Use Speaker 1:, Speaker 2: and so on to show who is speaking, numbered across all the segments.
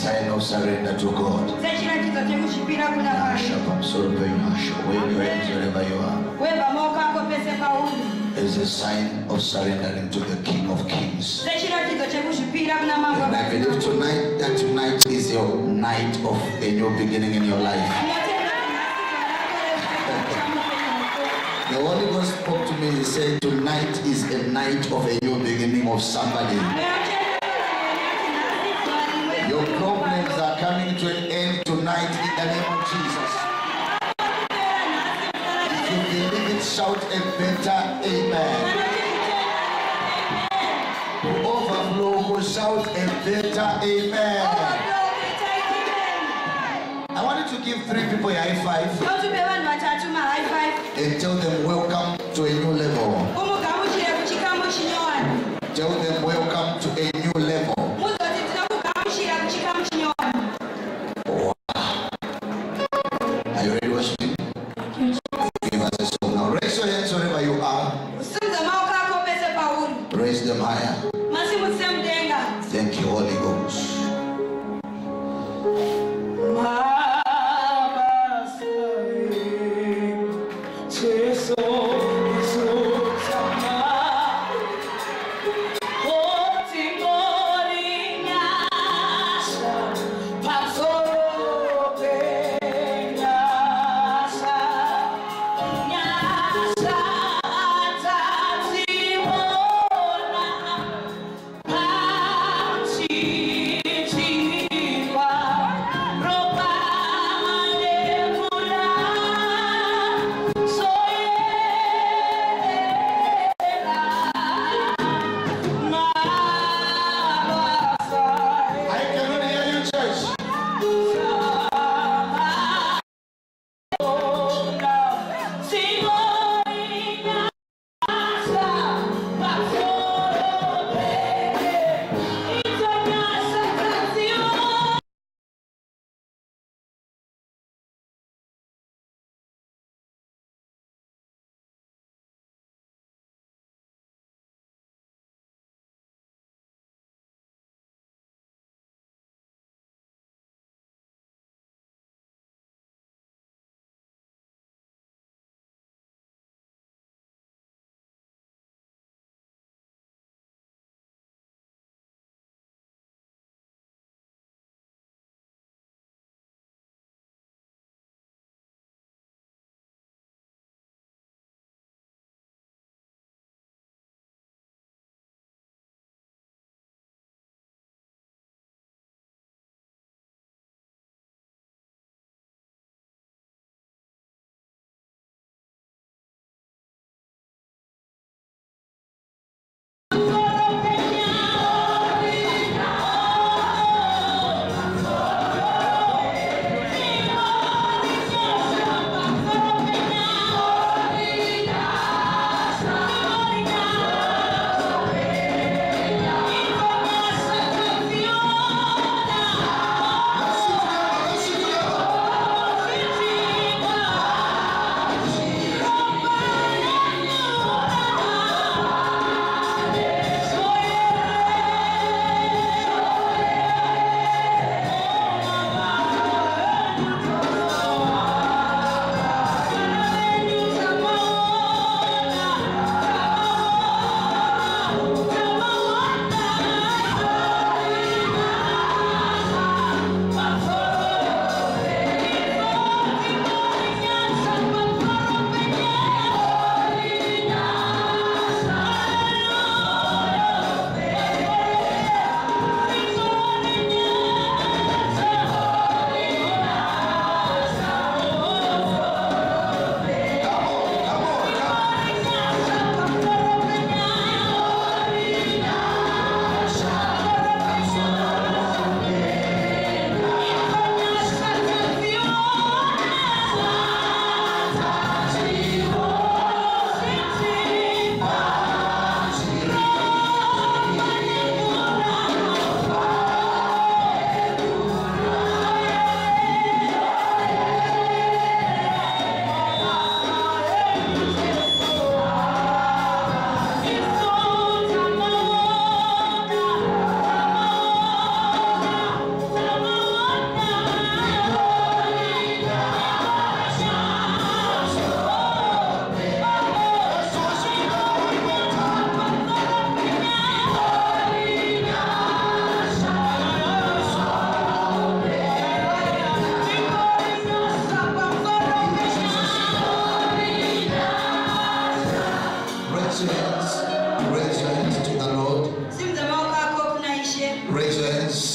Speaker 1: sign of surrender to God. Wave your hands wherever you are. Is a sign of surrendering to the King of Kings. And I believe tonight is your night of a new beginning in your life. The Holy Ghost spoke to me. He said tonight is a night of a new beginning of somebody. Your problems are coming to an end tonight in the name of Jesus. If you believe it, shout a better amen. Overflow will shout a better amen. I wanted to give 3 people a high five and tell them welcome to a new level. Tell them welcome to a new level. Wow. Are you ready, worshiping? Give us a song now. Raise your hands wherever you are. Raise them higher. Thank you, Holy Ghost.
Speaker 2: See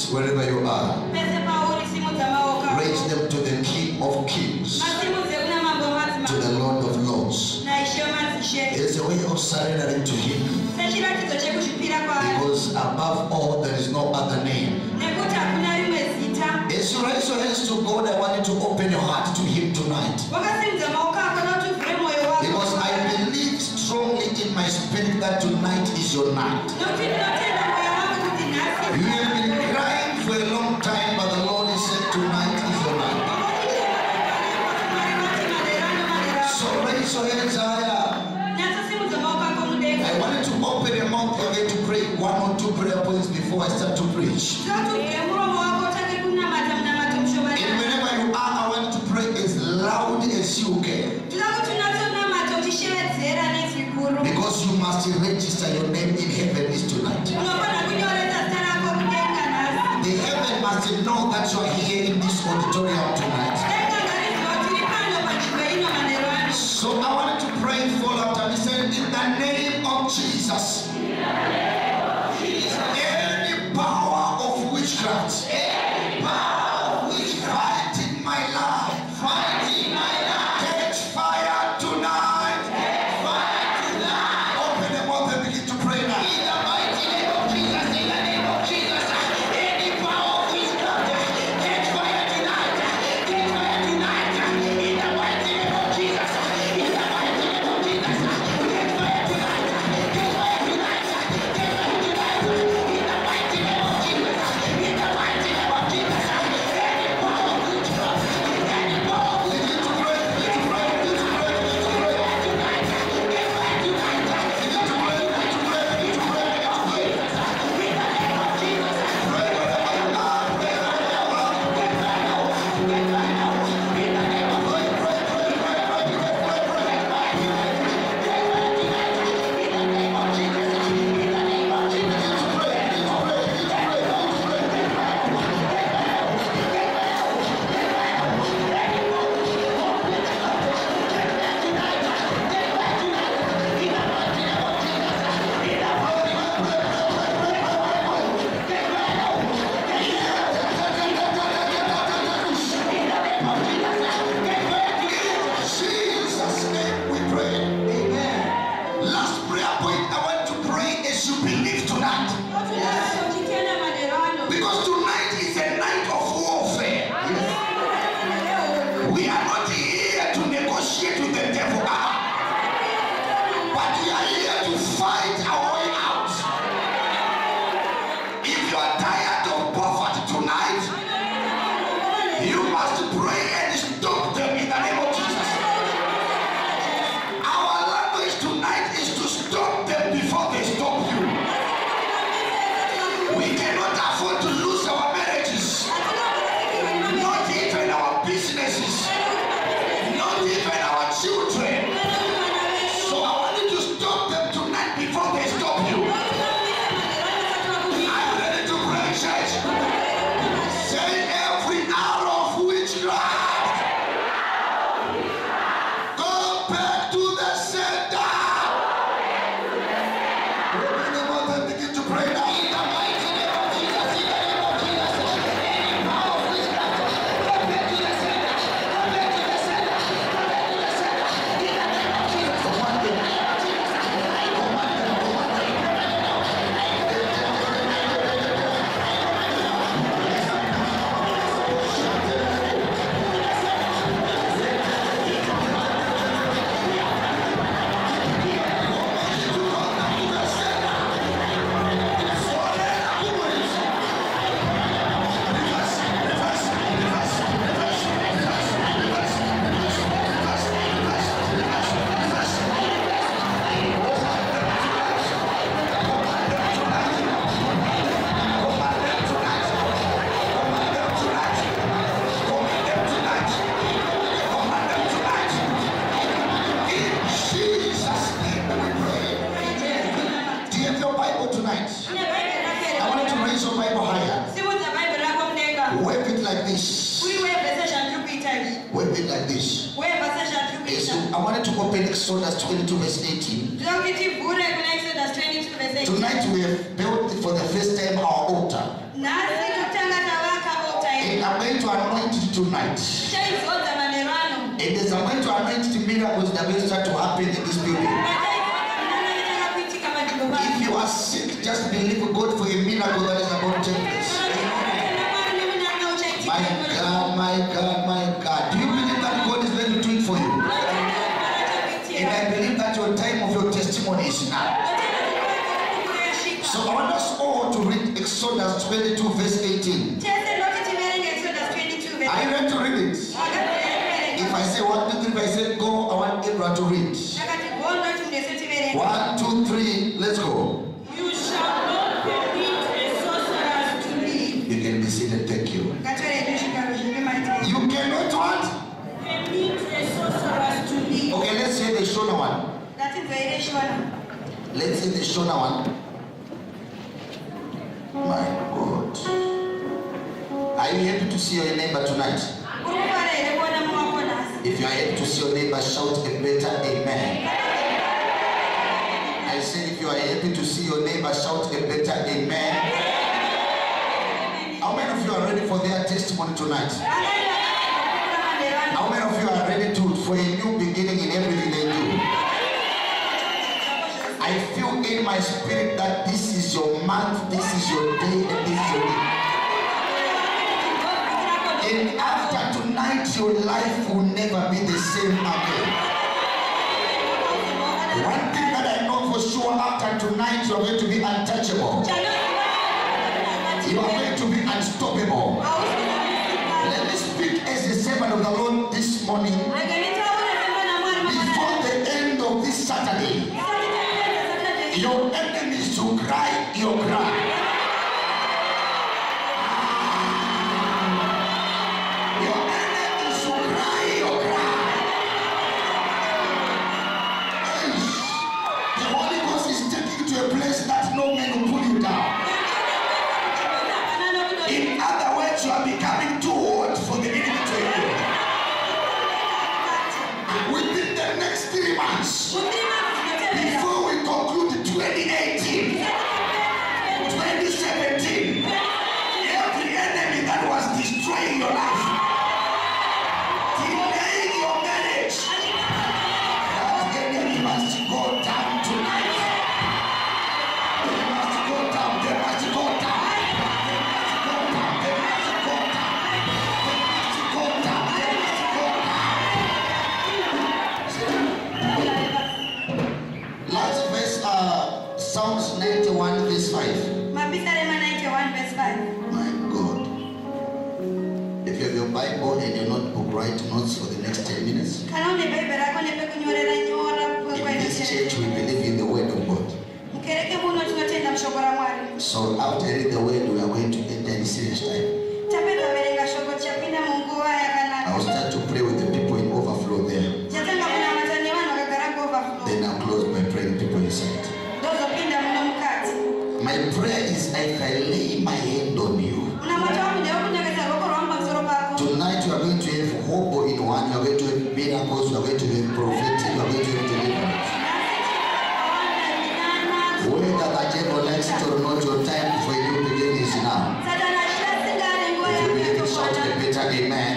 Speaker 1: hands wherever you are. Raise them to the King of Kings, to the Lord of Lords. It's a way of surrendering to Him. Because above all, there is no other name. As you raise your hands to God, I want you to open your heart to Him tonight. Because I believe strongly in my spirit that tonight is your night. You have been crying for a long time, but the Lord has said tonight is your night. So raise your hands higher. I want you to open your mouth again to pray 1 or 2 prayer points before I start to preach. And whenever you are, I want you to pray as loud as you can. Because you must register your name in heaven is tonight. The heaven must know that you are here in this auditorium tonight. So I wanted to pray for after me saying, in the name of Jesus. Any power of witchcraft, any power of witchcraft in my life, fighting my life, catch fire tonight. Catch fire tonight. Open the mouth and begin to pray now. In the mighty name of Jesus, in the name of Jesus, any power of witchcraft, catch fire tonight. Catch fire tonight. In the mighty name of Jesus. In the mighty name of Jesus. Catch fire tonight. Catch fire tonight. Catch fire tonight. In the mighty name of Jesus. In the mighty name of Jesus. Any power of witchcraft, any power of witchcraft, begin to pray, begin to pray, begin to pray, begin to pray. Tonight. Catch fire tonight. Begin to pray, begin to pray, begin to pray, begin to pray. In the name of Jesus. Pray wherever you are. Pray wherever you are. Get right now. Get right now. In the name of Jesus. Pray, pray, pray, pray, pray, pray, pray, pray. Get right tonight. Get right tonight. In the name of Jesus. In the name of Jesus. Begin to pray, begin to pray, begin to pray, begin to pray. Get right now. Get right now. Get right now. Get right now. Any power of witchcraft, get right tonight. Get right tonight. In the mighty name of Jesus. In the mighty name of Jesus. Get right now. Jesus' name we pray. Amen. Last prayer point I want to pray as you believe tonight. Because tonight is a night of warfare. We are not here to negotiate with the devil, but we are here to fight our way out. If you are tired of poverty tonight, you must pray and stop them in the name of Jesus. Our language tonight is to stop them before they stop you. We cannot afford to lose our marriages, not even our businesses, not even our children. So I want you to stop them tonight before they stop you. Are you ready to pray, church? Say every hour of witchcraft, go back to the center. Open the mouth and begin to pray now. In the mighty name of Jesus, in the name of Jesus, any power of witchcraft, go back to the center. Go back to the center. Go back to the center. In the name of Jesus. Command them. I command them. Command them. Wave it like this. Yes, I wanted to open Exodus 22 verse 18. Tonight we have built for the first time our altar. tonight. And as I'm going to anoint the miracles that will start to happen in this building. If you are sick, just believe God for a miracle that is about to take place. My God, my God, my God. Do you believe that God is going to do it for you? And I believe that your time of your testimony is now. So I want us all to read Exodus 22 verse 18. Are you ready to read it? If I say 1, 2, 3, if I say go, I want everyone to read. 1, 2, 3, let's go.
Speaker 2: You shall not permit a sorceress to live.
Speaker 1: You can be seated, thank you. You cannot what?
Speaker 2: Permit a sorceress to live.
Speaker 1: Okay, let's say the Shona one. Let's say the Shona one. My God. Are you happy to see your neighbor tonight? If you are happy to see your neighbor, shout a better amen. I said if you are happy to see your neighbor, shout a better amen. How many of you are ready for their testimony tonight? How many of you are ready for a new beginning in everything they do? I feel in my spirit that this is your month, this is your day, and this is your week. And after tonight, your life will never be the same again. One thing that I know for sure, after tonight, you are going to be untouchable. You are going to be unstoppable. Let me speak as a servant of the Lord this morning. Before the end of this Saturday, your enemies to cry, you cry. Your enemies to cry, you cry. The Holy Ghost is taking you to a place that no man will pull you down. In other words, you are becoming too hot for the enemy to endure. Within the next 3 months, before we conclude 2018, 2017, every enemy that was destroying your life, delaying your marriage, that enemy must go down tonight. They must go down, they must go down. They must go down, they must go down. They must go down, they must go down. Last verse, Psalms 91 verse 5. My God. If you have your Bible and your notebook, write notes for the next 10 minutes. In this church, we believe in the word of God. So after I read the word, we are going to enter in serious time. I will start to pray with the people in overflow there. Then I'll close by praying people inside. My prayer is if I lay my hand on you. Tonight you are going to have hope in one, you are going to have miracles, you are going to have prophetic, you are going to have deliverance. Whether the devil likes it or not, your time for a new beginning is now. If you believe it, shout a better amen.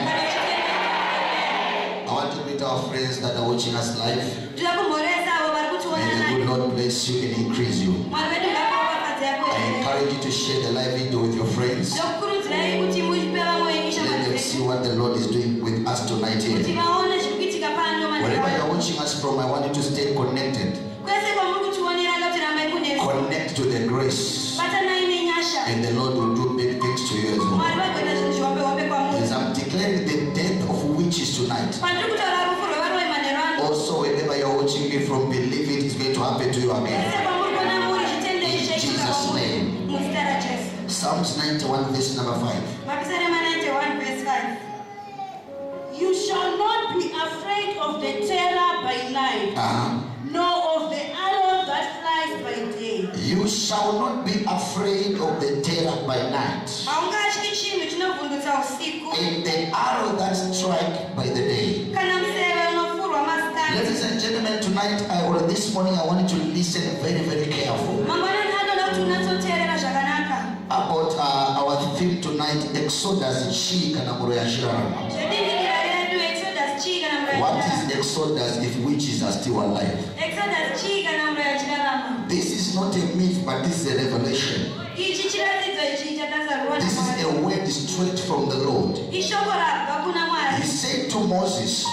Speaker 1: I want to meet our friends that are watching us live. May the good Lord bless you and increase you. I encourage you to share the live video with your friends. Let them see what the Lord is doing with us tonight here. Wherever you are watching us from, I want you to stay connected. Connect to the grace. And the Lord will do big things to you as well. As I'm declaring the death of witches tonight. Also, wherever you are watching me from, believe it is going to happen to you again. In Jesus' name. Psalms 91 verse number 5.
Speaker 2: You shall not be afraid of the terror by night, nor of the arrow that flies by day.
Speaker 1: You shall not be afraid of the terror by night, and the arrow that strikes by the day. Ladies and gentlemen, tonight or this morning, I want you to listen very, very careful about our theme tonight. tonight, Exodus chi kana muro ya shirarama. What is Exodus if witches are still alive? This is not a myth, but this is a revelation. This is a word straight from the Lord. He said to Moses,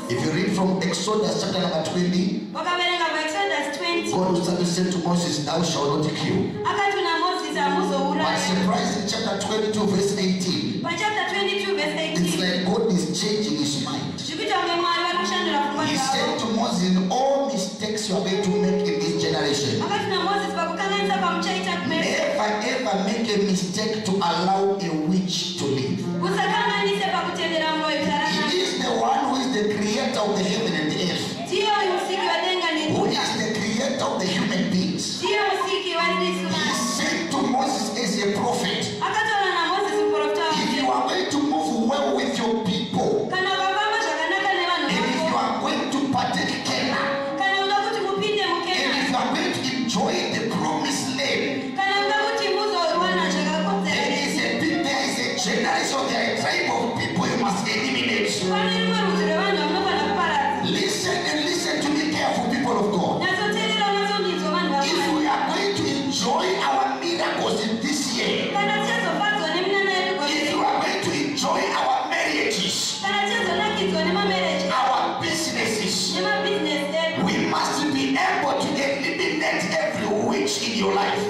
Speaker 1: if you read from Exodus chapter number 20, God will start to say to Moses, thou shalt not kill. But surprising, chapter 22 verse 18, it's like God is changing his mind. He said to Moses, in all mistakes you are going to make in this generation, never ever make a mistake to allow a witch to live. He is the one who is the creator of the heaven and the earth, who is the creator of the human beings. He said to Moses as a prophet, if you are going to move well with your people, and if you are going to partake Canaan, and if you are going to enjoy the promised land, there is a generation, there is a tribe of people you must eliminate. Listen and listen to me careful, people of God. If we are going to enjoy our miracles in this year, if you are going to enjoy our marriages, our businesses, we must be able to eliminate every witch in your life.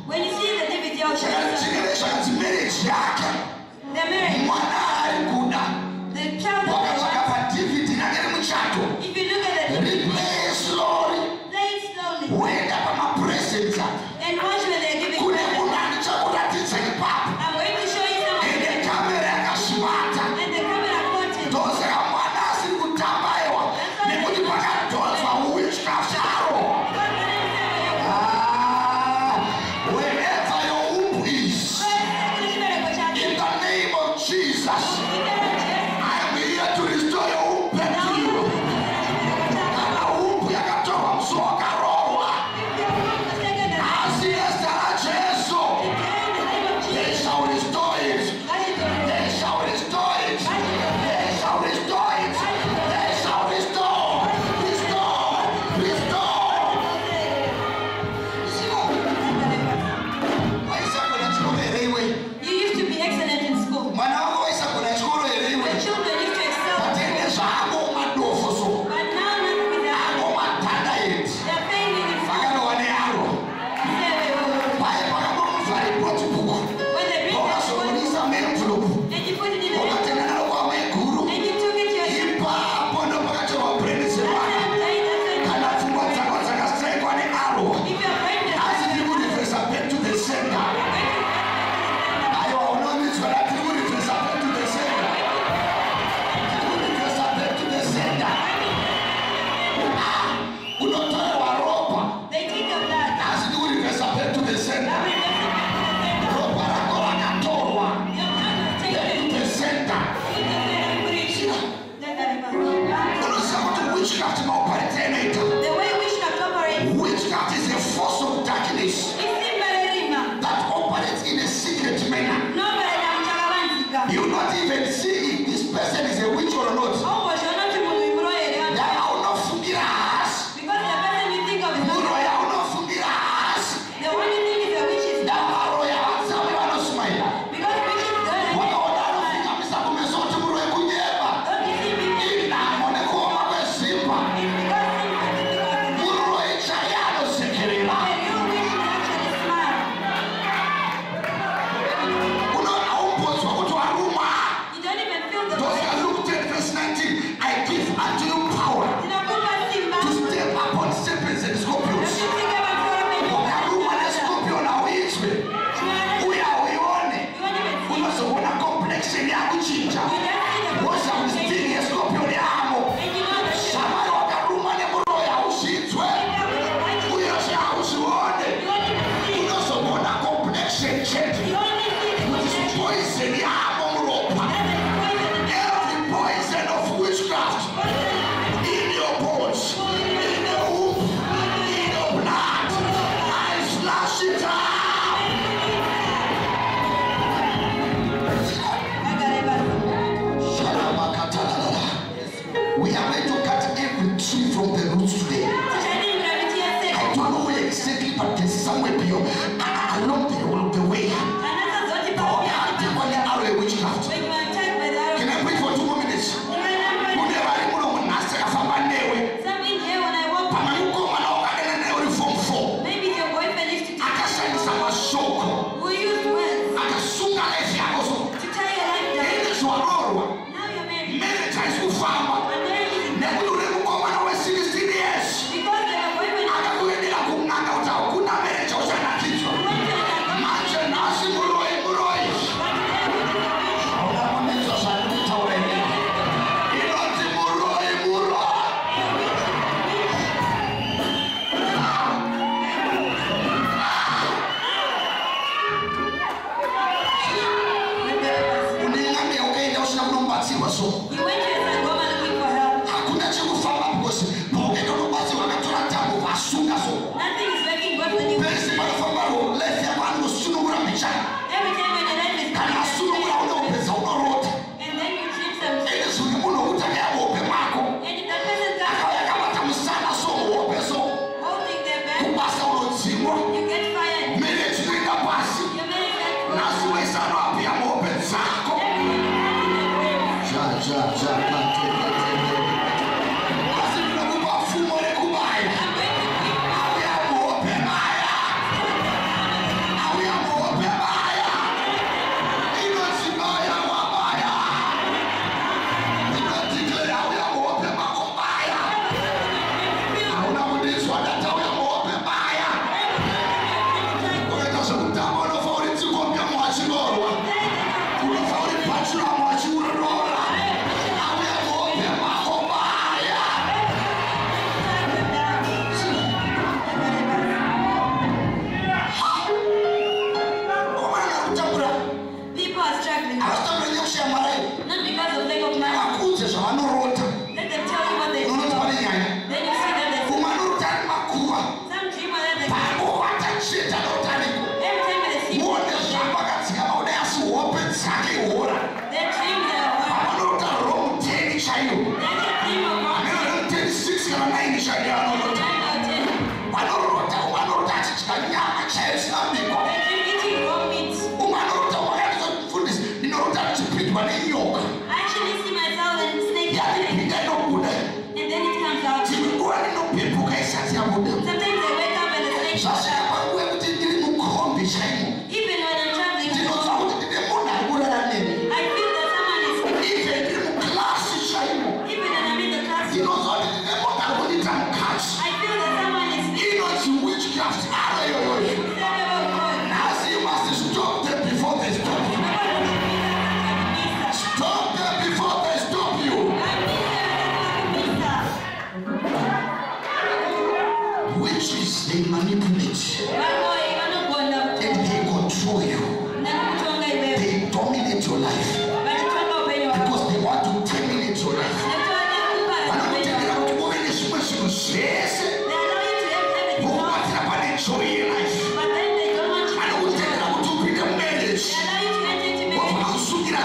Speaker 2: When you see the DVD, I'll show you. The child of if you look at the DVD, play it slowly. And watch when they're giving presents. I'm going to show you some. And the camera caught it.
Speaker 1: Wherever your womb is, in the name of Jesus, We are going to cut every tree from the roots today. I don't know where exactly, but there's somewhere beyond, along the way. Witchcraft. Can I pray for 2 more minutes?
Speaker 2: Maybe your boyfriend used to take to tie your life down. Now you're married. You went to a woman looking for help. Nothing is working good when you every time when your life is coming, and then you dream something. And if that person comes holding their back, you get fired. Your marriage people are struggling. Not because of lack of money. Let them tell you what they do. Then you see that they some dream that they every time they see their dreams I actually see myself in snake and then it comes out. Sometimes I wake up and the snake comes out. Even when I'm traveling, I feel that someone is even when I'm in the classroom, I feel that someone is
Speaker 1: witchcraft. Now you must stop them before they stop you. Stop them before they stop you. Witches, they manipulate and they control you. They dominate your life because they want to terminate your life.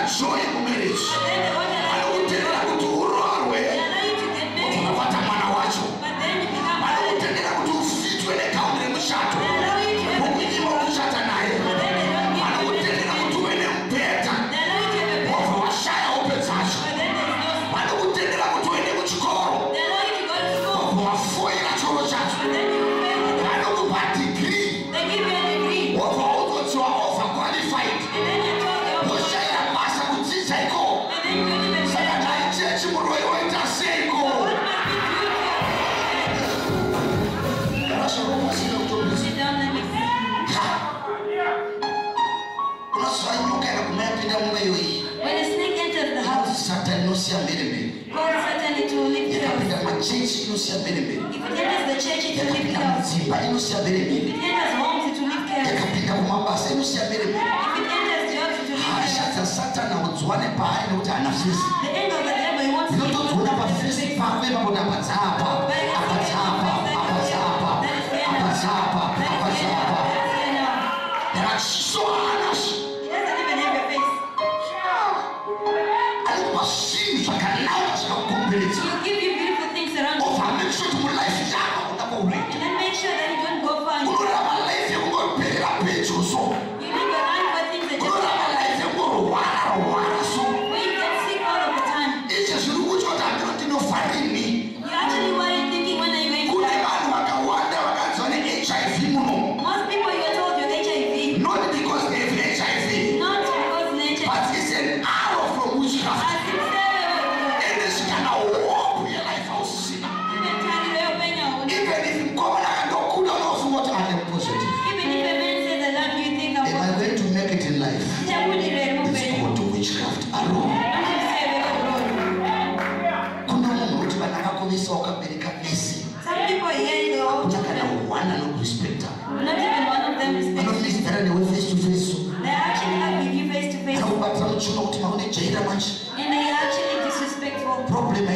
Speaker 1: Joy in marriage. When a snake enters the house, Satan calls Satan to lift you up. If it enters the church, it will lift you up. If it enters homes, it will lift you up. If it enters jobs, it will lift you up. The end of the devil, he wants to lift you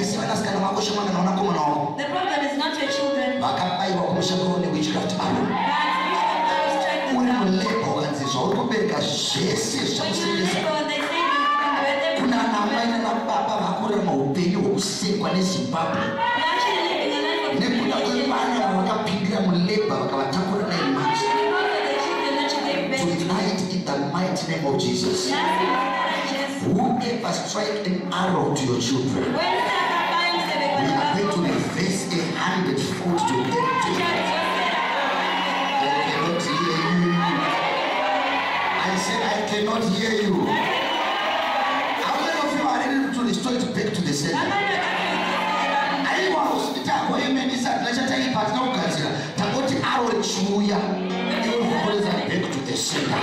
Speaker 2: The problem is not your children.
Speaker 1: witchcraft arrow. Kuna namai na baba vakora maupenyu hwekusekwa neZimbabwe. Nekuda kwevana vakapindira muleba vakavatakura naimati. Tonight in the mighty name of Jesus. Whoever strike an arrow to your children, we are going to reverse 100-fold to them. I said I cannot hear you. How many of you are ready to restore it back to the center? I was back to the center.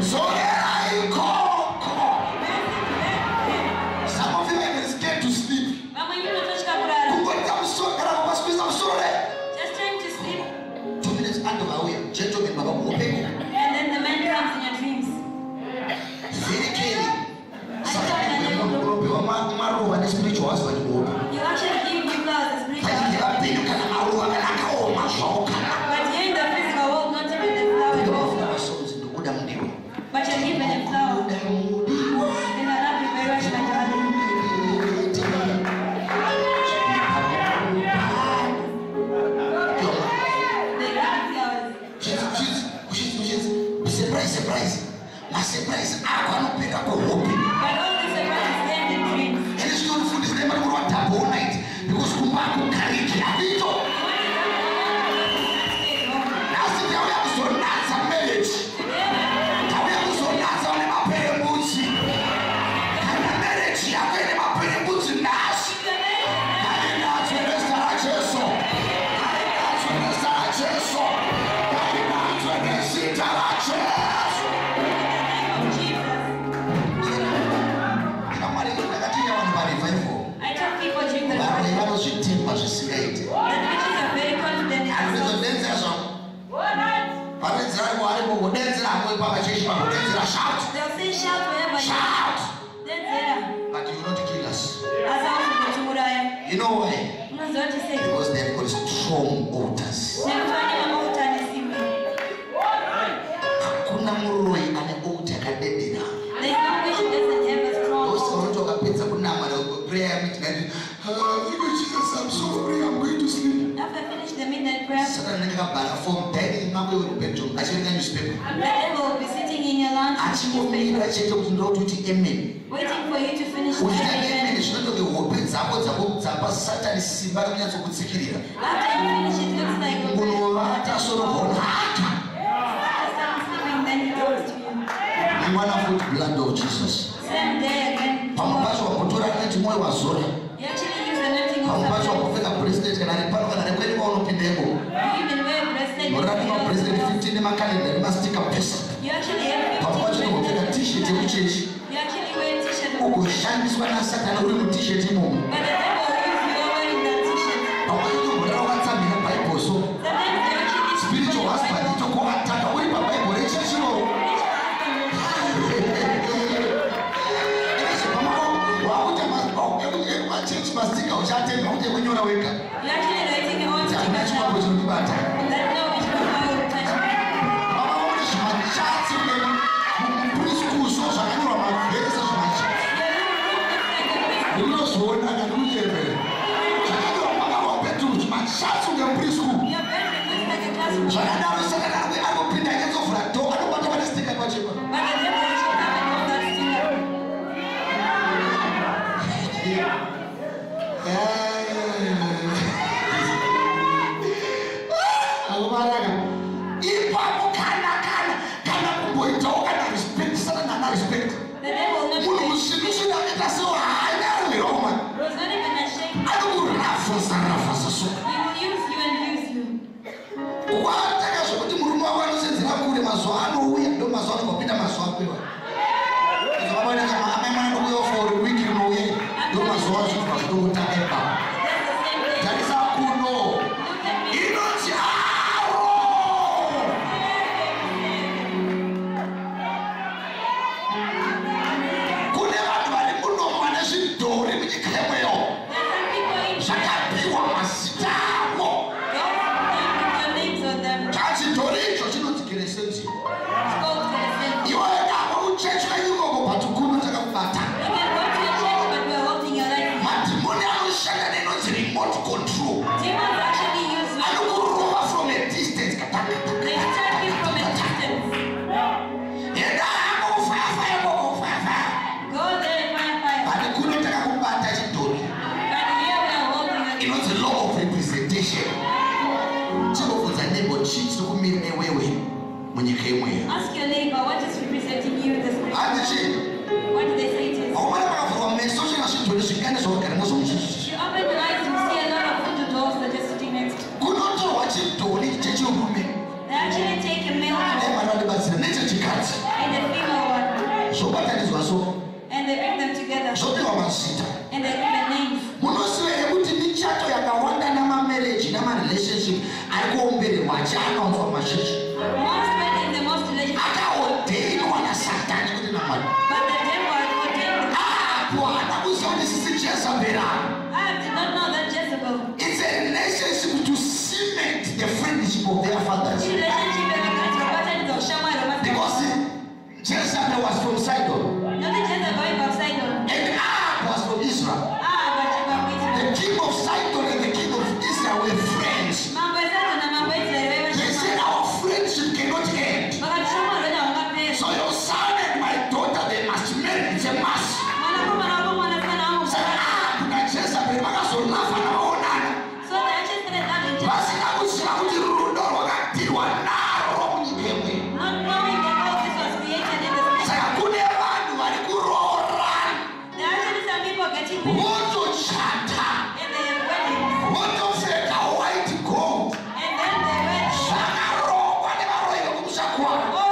Speaker 1: So there I call. Some of you are scared to sleep.
Speaker 2: Just trying to sleep.
Speaker 1: 2 minutes under my way, gentlemen, Baba,
Speaker 2: and then the man comes in your dreams.
Speaker 1: Very clearly. Spiritual husband.
Speaker 2: You actually give me flowers as spiritual husband. But you're in the physical world, not even the flower. But you're given a flower. And I love you very much, my darling. They love flowers.
Speaker 1: Surprise. My surprise.
Speaker 2: But all the surprises came in dreams.
Speaker 1: And it's not food is never going to all night because Kumako carry it. Now, see, we have so nice a marriage. We have so nice on my parents. And the marriage, you have any my parents in Nash. I did not understand a cheso.
Speaker 2: I tell people during the that witches are very confident in themselves. They'll say shout wherever you
Speaker 1: shout.
Speaker 2: But
Speaker 1: you will not kill us.
Speaker 2: You
Speaker 1: know why?
Speaker 2: Because
Speaker 1: they've got strong altars. Hakuna muroi ane altar kadedera.
Speaker 2: There's no wish doesn't have a strong
Speaker 1: prayer midnight. Jesus, I'm so free, I'm going to sleep.
Speaker 2: After I finish the midnight prayer,
Speaker 1: the
Speaker 2: devil will be sitting in your lunch waiting for you to finish the amen. After you finish, it looks like then he goes to you.
Speaker 1: Blood of Jesus.
Speaker 2: Same day again. You actually use the anointing of the
Speaker 1: president and I
Speaker 2: even wear a bracelet. You actually have 15
Speaker 1: t-shirt.
Speaker 2: You actually wear a t-shirt. But the devil will use you wearing that t-shirt.
Speaker 1: Spiritual husband, you talk about when you're awake.
Speaker 2: You're actually writing your own sticker. That no which Papa will touch me. Spoke to yourself.
Speaker 1: You are a church when you go, but you couldn't take a matter.
Speaker 2: You can go to a church, but you are holding your life.
Speaker 1: Matrimonial shaggy not remote control.
Speaker 2: Demons actually use
Speaker 1: I don't go from a distance.
Speaker 2: They attack you from a distance.
Speaker 1: And I go fire.
Speaker 2: Go there and fire.
Speaker 1: But you couldn't take a matter.
Speaker 2: But here we are holding your
Speaker 1: You know the law of representation.
Speaker 2: Ask your neighbor, what is representing you in the scripture? What do they say to you? You open your eyes, you see a lot of voodoo dolls that are sitting next to you. They actually take a male doll and a female one. And they bring them together. And they give them names. Most weddings, the most religious. But the devil had ordained. I did not know that Jezebel.
Speaker 1: It's a relationship to cement the friendship of their fathers. Because Jezebel was from Sidon. And Ahab was from Israel. The king of Sidon and the king of Israel were friends. They said our friendship cannot end. So your son and my daughter, they must marry. It's a must. Said Ahab na Jezebel bakazolavha naonana. Basi nakusina kuti rudo rwakatirwa naro munyika. Saka kune vanhu vari kuroorana. Votochata. Votopfeka white gold. Zvakarongwa nevaroyi vekumusha kwavo.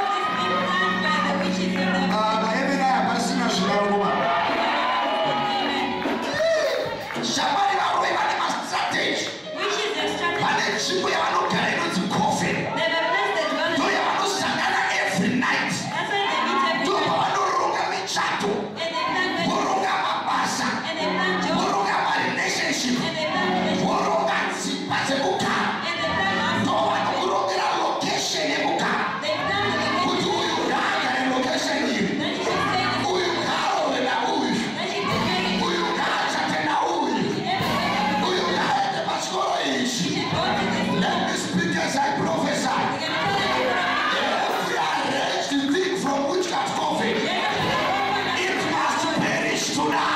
Speaker 1: Naemenaya pasina zvinarongwa. Shamari varoyi vane mastrategy. Vane nzvimbo yavanogara inonzi coffin. Ndoyavanosangana every night. Ndopavanoronga michato. Voronga mabasa. Voronga marelationship. Voronga dzimba dzekugara. Ndovanokurongera location yekugara. Kuti uyu ngaagare location iyi. Uyu ngaarove nauyu. Uyu ngaachate nauyu. Uyu ngaaende pachikoro ichi. Let me speak as I prophesy. Every arranged thing from witchcraft coffin, it must perish tonight.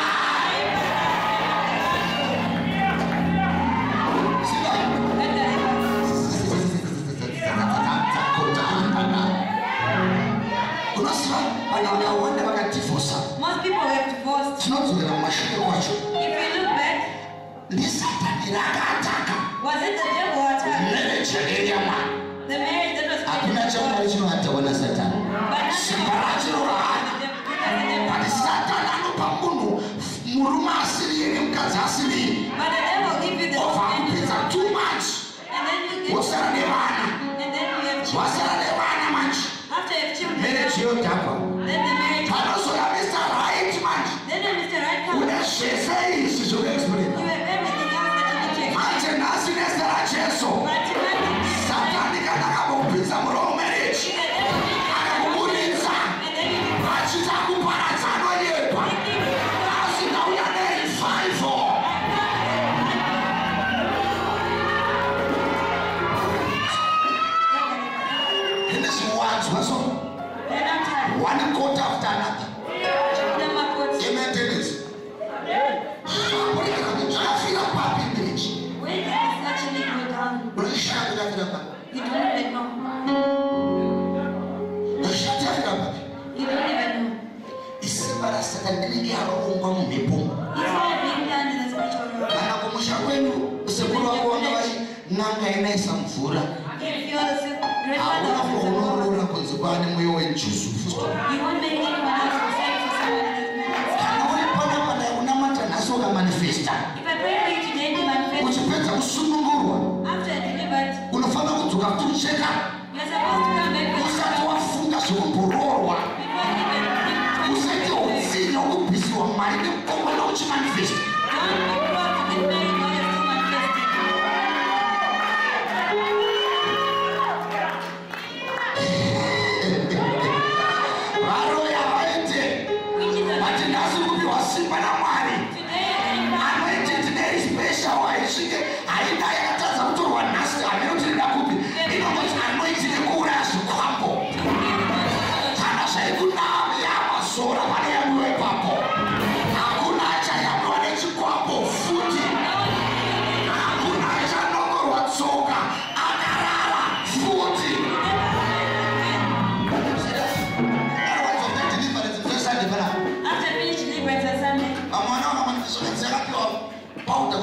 Speaker 1: See that? Unasiva vanhu vakawanda vakadivorsa.
Speaker 2: Most people have divorced.
Speaker 1: Tinodzokera mumashure kwacho.
Speaker 2: If you look back,
Speaker 1: Ndisatani rakataka
Speaker 2: was it the devil who attacked
Speaker 1: manager enyama.
Speaker 2: the marriage that was
Speaker 1: Hakuna chamwari chinoatawa nasatani. Simba rachirorahana. But Satan anopa munhu murume asiri nemukadzi asiri.
Speaker 2: But the devil give you the
Speaker 1: Ofakupedza too much.
Speaker 2: and then you get
Speaker 1: Wosara nevana.
Speaker 2: and then you have children.
Speaker 1: Wasara nevana manje.
Speaker 2: After you have children,
Speaker 1: Marriage yodhakwa.
Speaker 2: then the marriage.
Speaker 1: Panozoya Mr. Right manje.
Speaker 2: Then when Mr. Right comes,
Speaker 1: Une zvese izvi zvokuexplain.
Speaker 2: you have everything else that you need to explain.
Speaker 1: Manje nhasi nezera Jesu.
Speaker 2: But tonight,
Speaker 1: Satani kana akambopinza muromo marriage.
Speaker 2: the devil did it,
Speaker 1: Akakuburitsa.
Speaker 2: and then you
Speaker 1: Achiita kuparadza anonyepa. Asingauya nerevival. Ine zviwadzwa so.
Speaker 2: then I'm tired.
Speaker 1: One court after another.
Speaker 2: Then my courts.
Speaker 1: Maintenance. Zvakafira papi marriage.
Speaker 2: Where did this actually go down?
Speaker 1: Unoshanda zvakafira papi.
Speaker 2: You don't even know.
Speaker 1: Unoshanda zvakafira papi.
Speaker 2: You don't even know.
Speaker 1: Isimba raSatani rinenge rakarongwa mumhepo.
Speaker 2: It's all being done in the spiritual realm.
Speaker 1: Kana kumusha kwenu sekuru wako vanga vachi n'anga inaisa mvura.
Speaker 2: If you are the grandfather
Speaker 1: Hakuna
Speaker 2: of the world,
Speaker 1: unoona kunzi kwaane mweya weJesu.
Speaker 2: you won't make anyone else decide for someone else.
Speaker 1: Kana uri panapa dai unamata nhasi ukamanifesta.
Speaker 2: If I pray for you today to manifest,
Speaker 1: Uchipedza kusunungurwa
Speaker 2: after I delivered,
Speaker 1: unofanira kudzoka kuti ucheka.
Speaker 2: you're supposed to come back with
Speaker 1: Usati wafunga zvokubhororwa.
Speaker 2: before even
Speaker 1: Usati utsinye wokubvisiwa mari nemukombo neuchimanifesta.
Speaker 2: don't be proud to get married while you're still manifesting.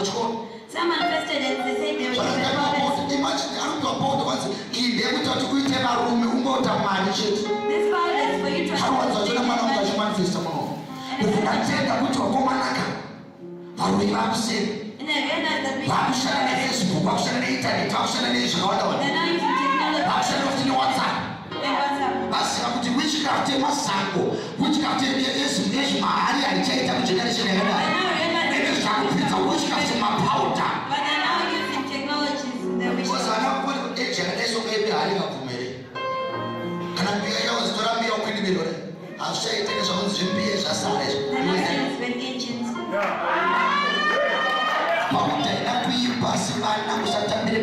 Speaker 2: Some manifested and they said they were
Speaker 1: imagine I'm about once in the able to eat a room about a man.
Speaker 2: This violence for you to
Speaker 1: manifest if you can tell them to a womanaka, I will have said, option on Facebook, option on the internet, option on the nation, option of the WhatsApp. As to witchcraft, witchcraft is my area, generation, and it is witchcraft in my powder.
Speaker 2: But they're now using technologies in their
Speaker 1: because I don't put a generation maybe I have me. And I'm here, I was going to be open the middle. I'll say it is on GPS as I
Speaker 2: they're not using with agents.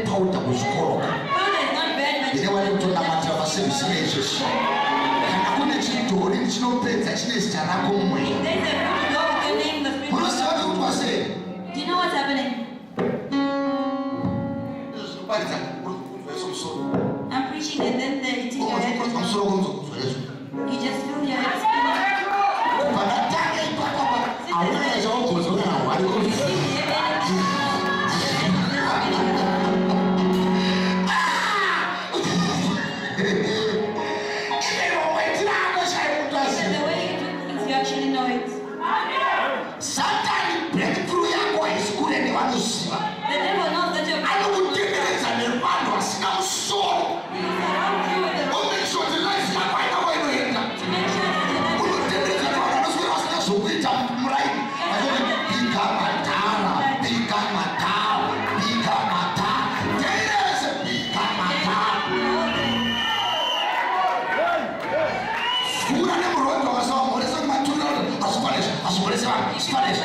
Speaker 1: Powder was called.
Speaker 2: Powder is not bad, but
Speaker 1: They want to matter of a service. And I couldn't see to original place that is Jarago.
Speaker 2: there's a good dog with the name of the
Speaker 1: What was it?
Speaker 2: Do you know what's happening?
Speaker 1: What is that?
Speaker 2: I'm preaching and then they're hitting your head. You just feel your head spinning. The way you do things, you actually know it.
Speaker 1: Sometimes breakthrough is good and you want to see.
Speaker 2: The devil knows that you're
Speaker 1: I don't give it and the man was now soul.
Speaker 2: around you with the
Speaker 1: Oh, make sure the lights are quite away to him.
Speaker 2: to make sure that you're not
Speaker 1: Who will take it and what was not so wait up right? I don't think I'm a tara, think I'm a tara, think I'm a tara. There is a think I'm a tara. Who are never wrote to us all? What is it, my 2 Spanish, Spanish.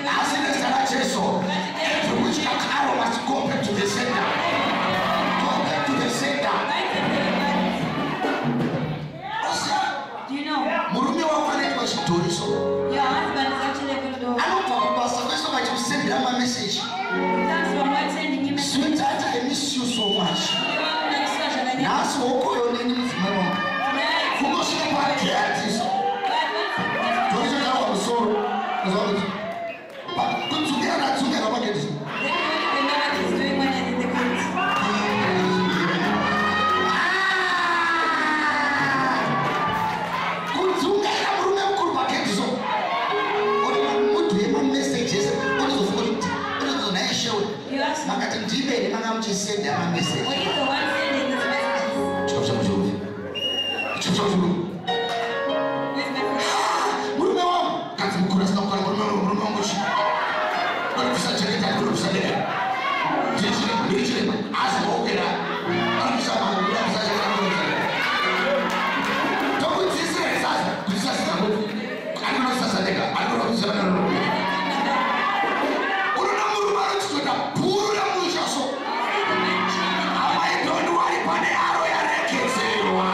Speaker 1: As in the Sarah so, every which arrow must go back to the center. Go back to the center.
Speaker 2: Do you know?
Speaker 1: Murumi wa kwanet was doing so.
Speaker 2: Your husband is actually a good dog.
Speaker 1: I don't talk about so much to send them a message.
Speaker 2: Thanks for not sending him a
Speaker 1: Sweetheart, I miss you so much. Now, so your name is Mama. Who goes to the party? Don't you know I'm so? But good together, together, what it is. Send them a message.
Speaker 2: Well, he's the one sending this message.
Speaker 1: Chop, chop, chop. Chop, chop, chop.
Speaker 2: Where's my phone?
Speaker 1: Murume kati mukura sina mukura murume ngoshi. Bali kusacha kita kuru kusale. Jiji asa okera. Bali kusama kuru kusacha kuru kusale. Toku tsise sasa kusasa kuru. Akuna sasa deka. Akuna kusasa kuru. Uruna murume arutsuka pura mushaso. Amai don't worry pane aro ya rekesewa.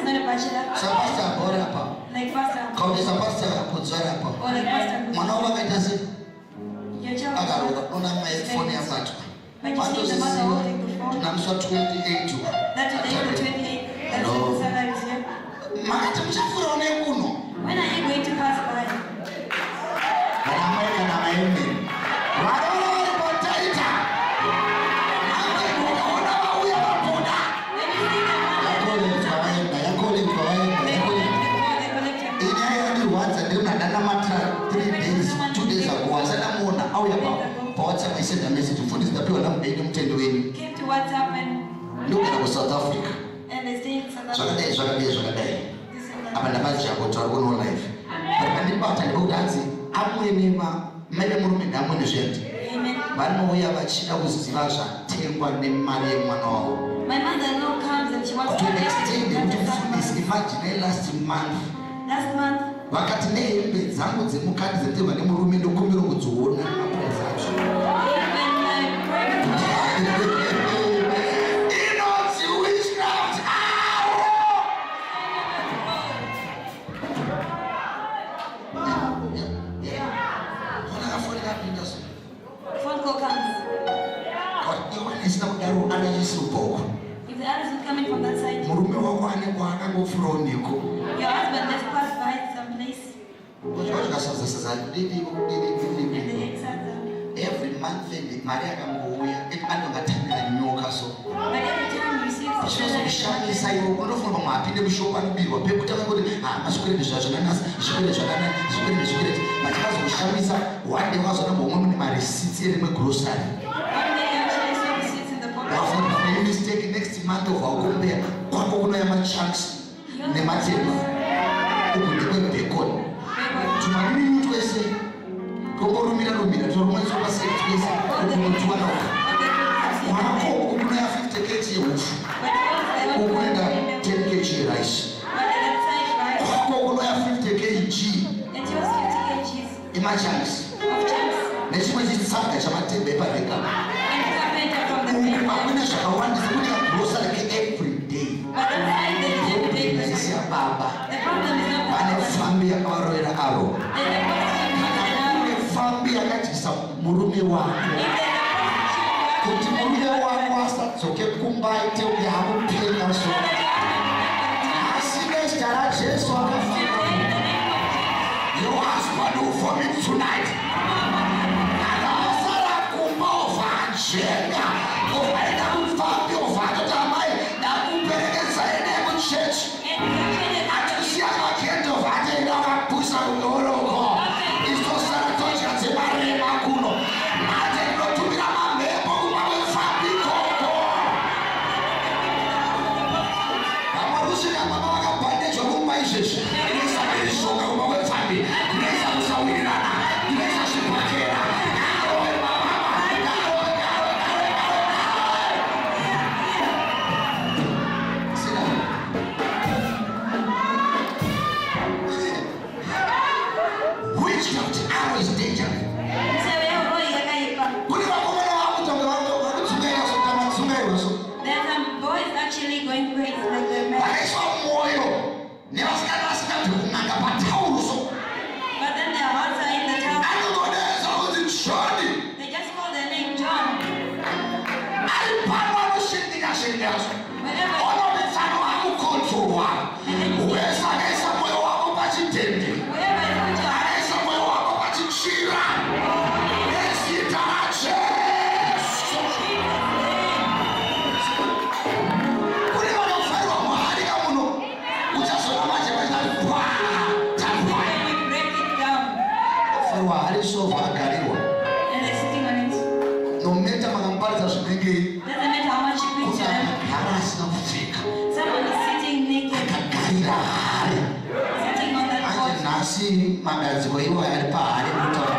Speaker 2: not a bachelor.
Speaker 1: Pastor Borapa.
Speaker 2: Like Pastor.
Speaker 1: Call is a pastor Kudzarapa.
Speaker 2: Or like Pastor.
Speaker 1: Manova Metasi.
Speaker 2: Your child.
Speaker 1: I got on my phone here, but
Speaker 2: you see the mother holding the phone.
Speaker 1: I'm so 28.
Speaker 2: That's the April 28. That's the salary is here. When are you going to pass by?
Speaker 1: I sent a message to the people I'm came to
Speaker 2: WhatsApp and
Speaker 1: look at South Africa.
Speaker 2: And they stay in South Africa.
Speaker 1: So I'm a magic about our own life. But when the button go dancing, I'm winning my madam and I'm on the shed. But no way about she was Sivasha, take one named Maria Mano.
Speaker 2: My mother-in-law comes and she wants
Speaker 1: to extend the imagine last month.
Speaker 2: Last month.
Speaker 1: Wakati name zangu zimukadi zetewa ni murume ndo kumiro kutuona na presence.
Speaker 2: Phone call comes. If the others will come in from that side. Your husband has passed by some place.
Speaker 1: Every month, Maria Gamboya, it I don't attend a new castle.
Speaker 2: But every time you see the
Speaker 1: Shani say, "Oh, no, from my opinion, show one be what people tell me. I'm a school in the church, and I'm but because Shani said, why there was a woman in my receipt in my grocery.
Speaker 2: One day actually saw receipts in the pocket.
Speaker 1: Now, mistake next month of our go there. What will I have chance? Nematema. Who will be called? To my new to say, Rumina, to Roman Super Secretary, to one of 50 kg of 10 kg rice. 50 kg.
Speaker 2: It was 50 kg.
Speaker 1: Imagine. Next one is something I take paper.
Speaker 2: And from the paper.
Speaker 1: I want to grocery every day.
Speaker 2: But the problem is not
Speaker 1: family arrow. Family murume wako. Kutimurume wako hasa soke kumbai te uyahamu pena so. Asime stara Jesu akafanya. You ask what do for me tonight. Anasara kumova njenga. Ufaida kumfambi ufado tamai. Na kumpelekeza ene mchurch. Atusia makendo vate na kapusa uloroko. Isto sara tocha zimare makuno. Mate notumira mamebo kumawe fambi koko. Amarusi ya mama wakapande chokuma isheshi. Inesa bilishoka kumawe fambi. Inesa kusawirana. Inesa shipakera. Witchcraft arrow is dangerous.
Speaker 2: There's some boys actually going crazy like their man. But then their hearts are in the town. They just call their name John.
Speaker 1: So far,
Speaker 2: And they're sitting on it.
Speaker 1: no matter how much
Speaker 2: Doesn't matter how much you preach to them. Someone is sitting naked. Sitting on that
Speaker 1: Fire!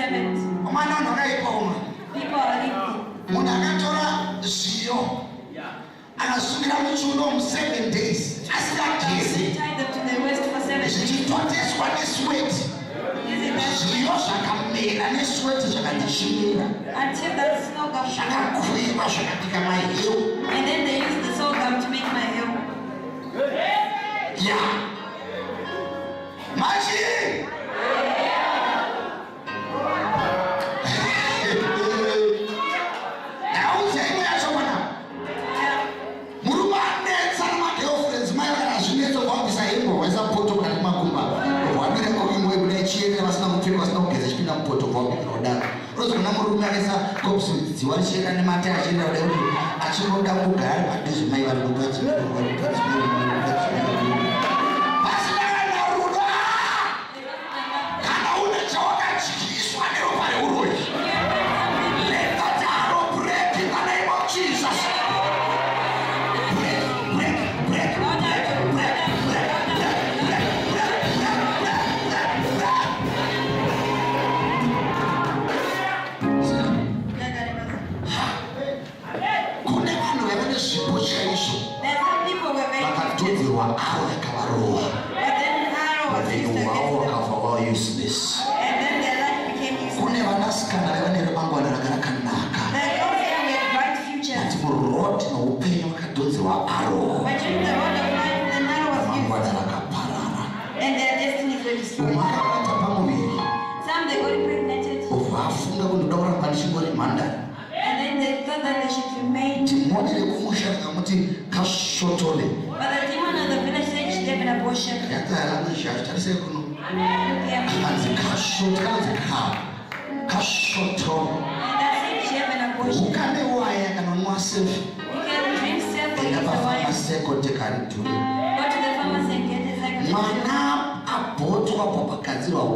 Speaker 2: servant. People are living.
Speaker 1: Anasumira muchuno 7 days. Asikagezi.
Speaker 2: Tie them to the waist for 7 days.
Speaker 1: Zvichitoteswa nesweat. Zviyo zvakamera nesweat zvakandishimira.
Speaker 2: Until that snow gum.
Speaker 1: Zvakakuiva zvakatika my heel.
Speaker 2: And then they use the snow gum to make my heel.
Speaker 1: Yeah. Machi.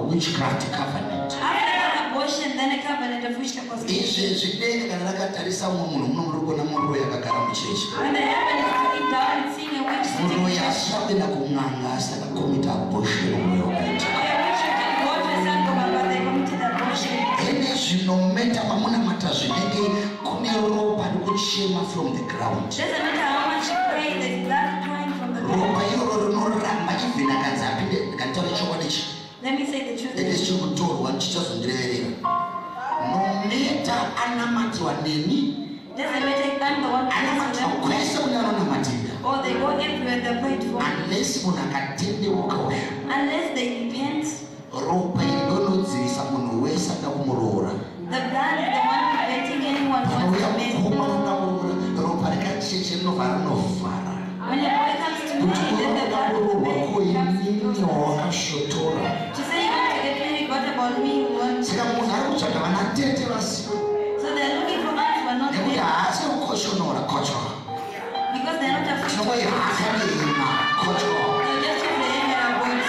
Speaker 1: Witchcraft covenant.
Speaker 2: After abortion, then a covenant of witchcraft was made.
Speaker 1: When
Speaker 2: they happen to sit down and seeing a witch sitting there, a witch can go to a sangoma, but they committed abortion.
Speaker 1: From the ground.
Speaker 2: Doesn't matter how much you pray, there's blood crying from the ground. Let me say the truth.
Speaker 1: It is true to one just no matter anamatwa nini.
Speaker 2: Doesn't matter if I'm the one who prays for them. Or they go everywhere they're prayed for. Unless they repent. The blood is the one preventing anyone from committing. When your boy comes to me, then the blood of the baby comes to you. To say you want to get married, what about me? Who wants to? So they're looking for us who are not married. Because they're not afraid to. They'll just use the anger of words.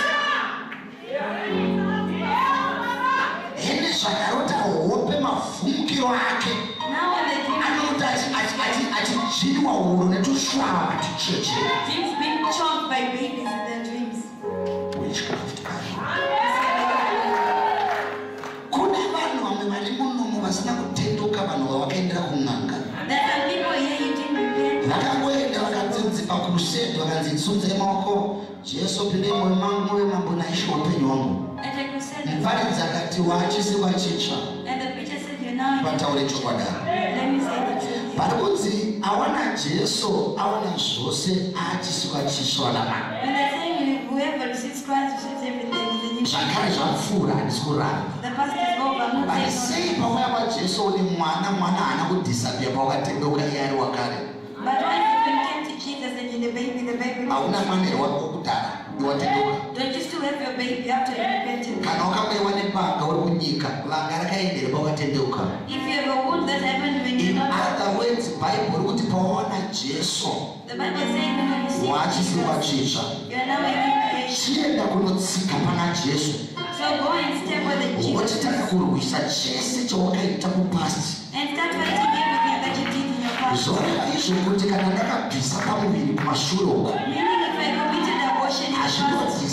Speaker 2: Now when they dreams being choked by babies in their dreams.
Speaker 1: Witchcraft.
Speaker 2: There are people here you didn't repent. At a crusade, and the preacher said, you're now. Let me say the truth.
Speaker 1: But I want Jesu, I want Jose, I just want to show them.
Speaker 2: When they're saying whoever receives Christ receives everything, then you should. The past is over. I'm not saying. But when you came to Jesus and you're the baby
Speaker 1: will.
Speaker 2: Don't you still have your baby after you repented? If you have a wound that happened when you're not.
Speaker 1: In other words,
Speaker 2: the Bible is saying when you see Jesus, you're now a new creation. So go and stay with the Jesus. And start fighting everything that you did in your past. Meaning if I committed abortion in the past, it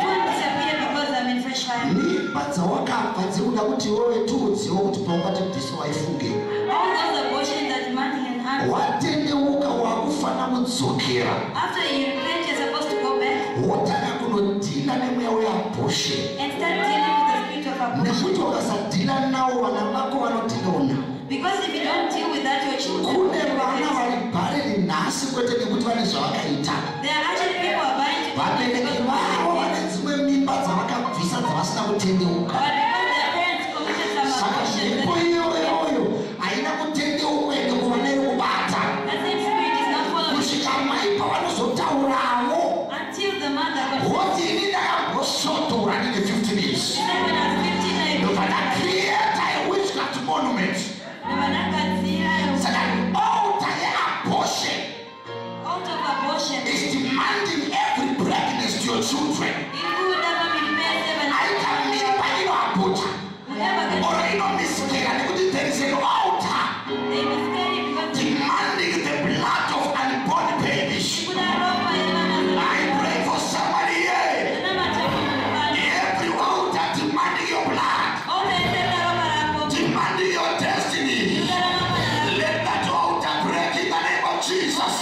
Speaker 2: won't disappear because I'm in fresh fire.
Speaker 1: mimba dzawakabva dzikuda kuti wewe tuudziwo kuti paungati mudhisi waifunge.
Speaker 2: All those abortions that man can have.
Speaker 1: Watendeuka wakufana kudzokera.
Speaker 2: After you repent, you're supposed to go back.
Speaker 1: Wotanga kunodhila nemweya weabortion.
Speaker 2: And start dealing with the spirit of abortion.
Speaker 1: Nekuti ukasadhila nawo vana vako vanodhilawo nawo.
Speaker 2: Because if you don't deal with that, your children
Speaker 1: kune vana vari bhareri nhasi kwete nekuti vane zvavakaita.
Speaker 2: There are actually people who are buying to
Speaker 1: vabereki vavo vane dzimwe mimba dzavakabvisa dzavasina kutendeuka.
Speaker 2: But because their parents committed some
Speaker 1: Saka mhepo iyoyo haina kutendeuka ende kuvana yekubata.
Speaker 2: That same spirit is not following.
Speaker 1: Kusvika mai pavanozotaurawo.
Speaker 2: Until the mother got
Speaker 1: Woti ini ndakambosvotora ndine 15 years.
Speaker 2: She said when I was 15, I
Speaker 1: ndobva ndacreata witchcraft monument. Saka altar yeabortion is demanding every pregnancy to your children. Aita mimba inoabota or inomisikera nekuti there is an altar demanding the blood of unborn babies. I pray for somebody here. Every altar demanding your blood, demanding your destiny. Let that altar break in the name of Jesus.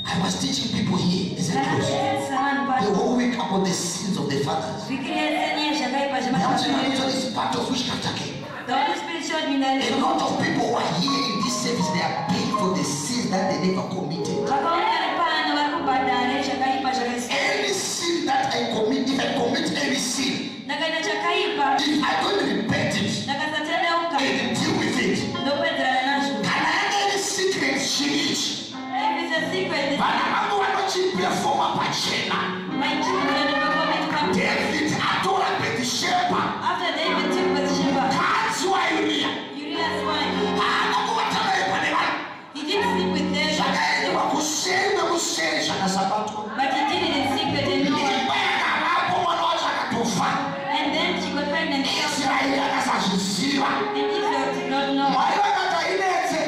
Speaker 1: I was teaching people here, is it close? The whole week about the sins of the fathers. It's part of witchcraft again.
Speaker 2: The Holy Spirit showed me that
Speaker 1: A lot of people who are here in this service, they are paying for the sins that they never committed. Any sin that I commit, if I commit any sin, if I don't repent it and deal with it, can I have any secret shit? Vana vangu vanochibefoma pachena. David atora Bathsheba. That's why Uriah. Haana kuvatana pane vanhu. Zvakaendwa kuseri nekuseri zvakasabatwa. Mimba yakavapo mwana wacho akatofa. Israeri akasazviziva. Mwari vakati ainetse.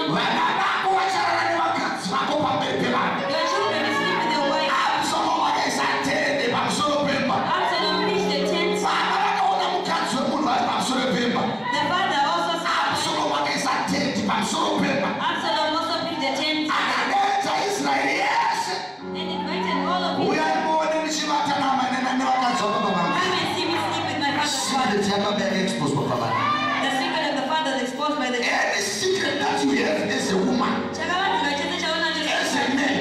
Speaker 1: Vana vako vacharara nevakadzi vako pamberi pevanhu. Absalom akaisa tende pamusoro pemba. Vana vakaona mukadzi wemunhu vari pamusoro pemba. Absalom akaisa tende pamusoro pemba. Akadedza Israeri yese. Uyai muone ndichivata nevakadzi vako pavanhu. Secret yakanga yakaexposwa pavanhu. Any secret that you have as a woman, as a man,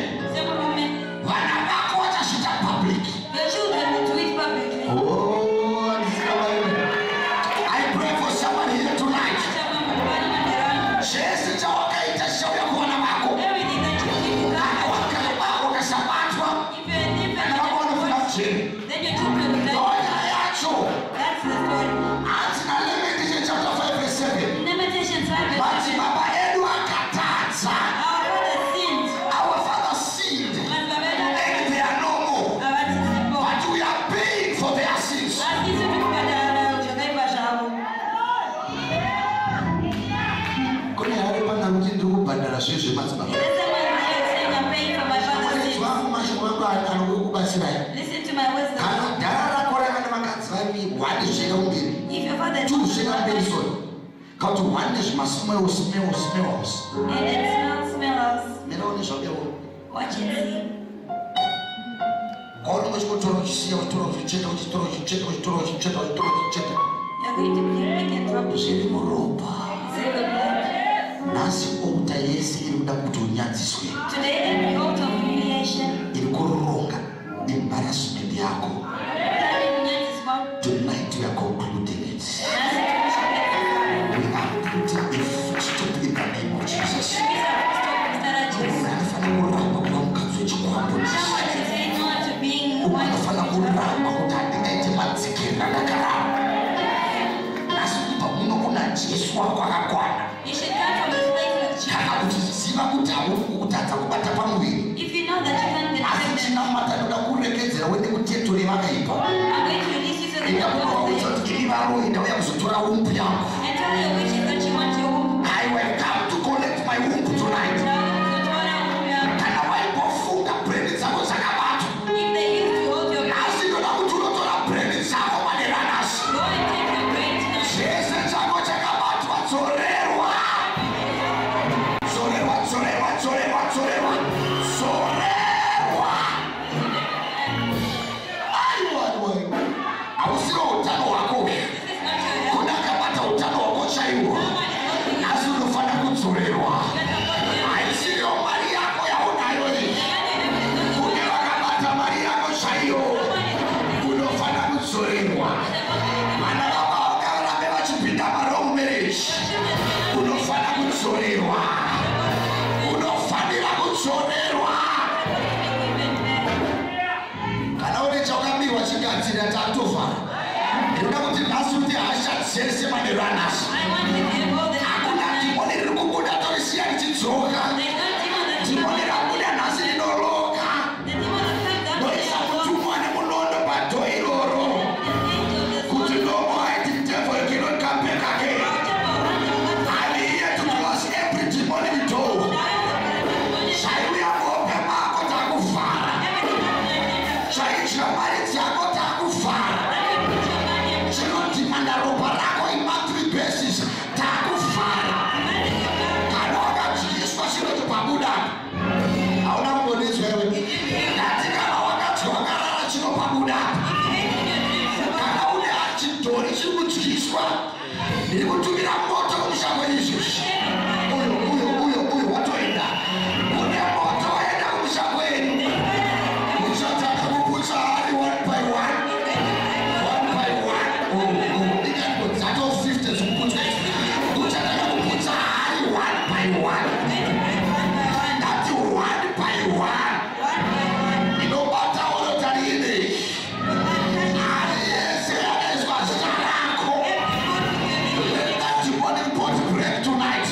Speaker 1: vana vako vachazviita public. Oh, I pray for somebody here tonight. Chese chawakaita chichauya kuvana vako. Kana wakasabatwa, vana vako vanofuna kuchena. Ndonya yacho. Hatina Lamentation chapter 5 verse 7. Bati baba edu akatadza. Our father sinned. And they are no more. But we are paying for their sins. Kone hari pana kuti ndiri kubhadhara zviyo zvemadzibaba. Wangu mashoko wangu anokubatsirai. Kana dhara rako rava nevakadzi vaviri, one zvichenda kumberi, two zvichenda kumberi sori. Kauti one zvimasmells. Meraone zvabewo. Kwauri muchikotora uchisiya uchitoro uchicheta zviri muropa. Nhasi outa yese iri kuda kuti unyadziswe. Iri kuronga embarrassment yako. Tonight we are concluding it. We are putting a full stop in the name of Jesus. Unafana kuramba kuva mukadzi wechikwambo. Unafana kuramba kuti handingaite madzikirira ndakaramba. Asi kubva muno kuna Jesu wako akakwana. Kana kuti ziva kuti hauri kukutadza kubata pamuviri. Asi chinamata ndoda kuregedzera uende kutetori vakaipa. Enda kuvaudza kuti iri varoyi ndauya kuzotora umbu yangu. I will come to collect my womb tonight. Kana waipofunga brand dzako dzakabatwa. chakamirwa chigadzira tatofara. Ndoda kuti nhasi hasha dzese manerunners. Hakuna demoni riri kubuda torisiya richidzoka. Demoni rabuda nhasi rinoloka. Noisa mutumwa nemunondo padho iroro. Kuti no more the devil cannot come back again. I'm here to close every demonic door. Shaiuya kuope mako takufara. Shaitya mari dzako takufara. Chinodhimanda ropa rako in-monthly basis takufara. Kana wakatyiswa chinoti pabuda. Hauna kuonedzwa iwe. Ndati kana wakati wakarara chinopabuda. Kana une chidhori chiri kutyiswa. Ndiri kutumira moto kumushango izvozvi. Uyo watoenda. Une moto waenda kumushango eni. Muchatanga kuputsa ari one by one. One by one. That of 50 zokuputsa izvi. Muchatanga kuputsa ari one by one. Ndati one by one. Inobata unotarire. Ari yese yakaiswa zita rako. Let that demonic body break tonight.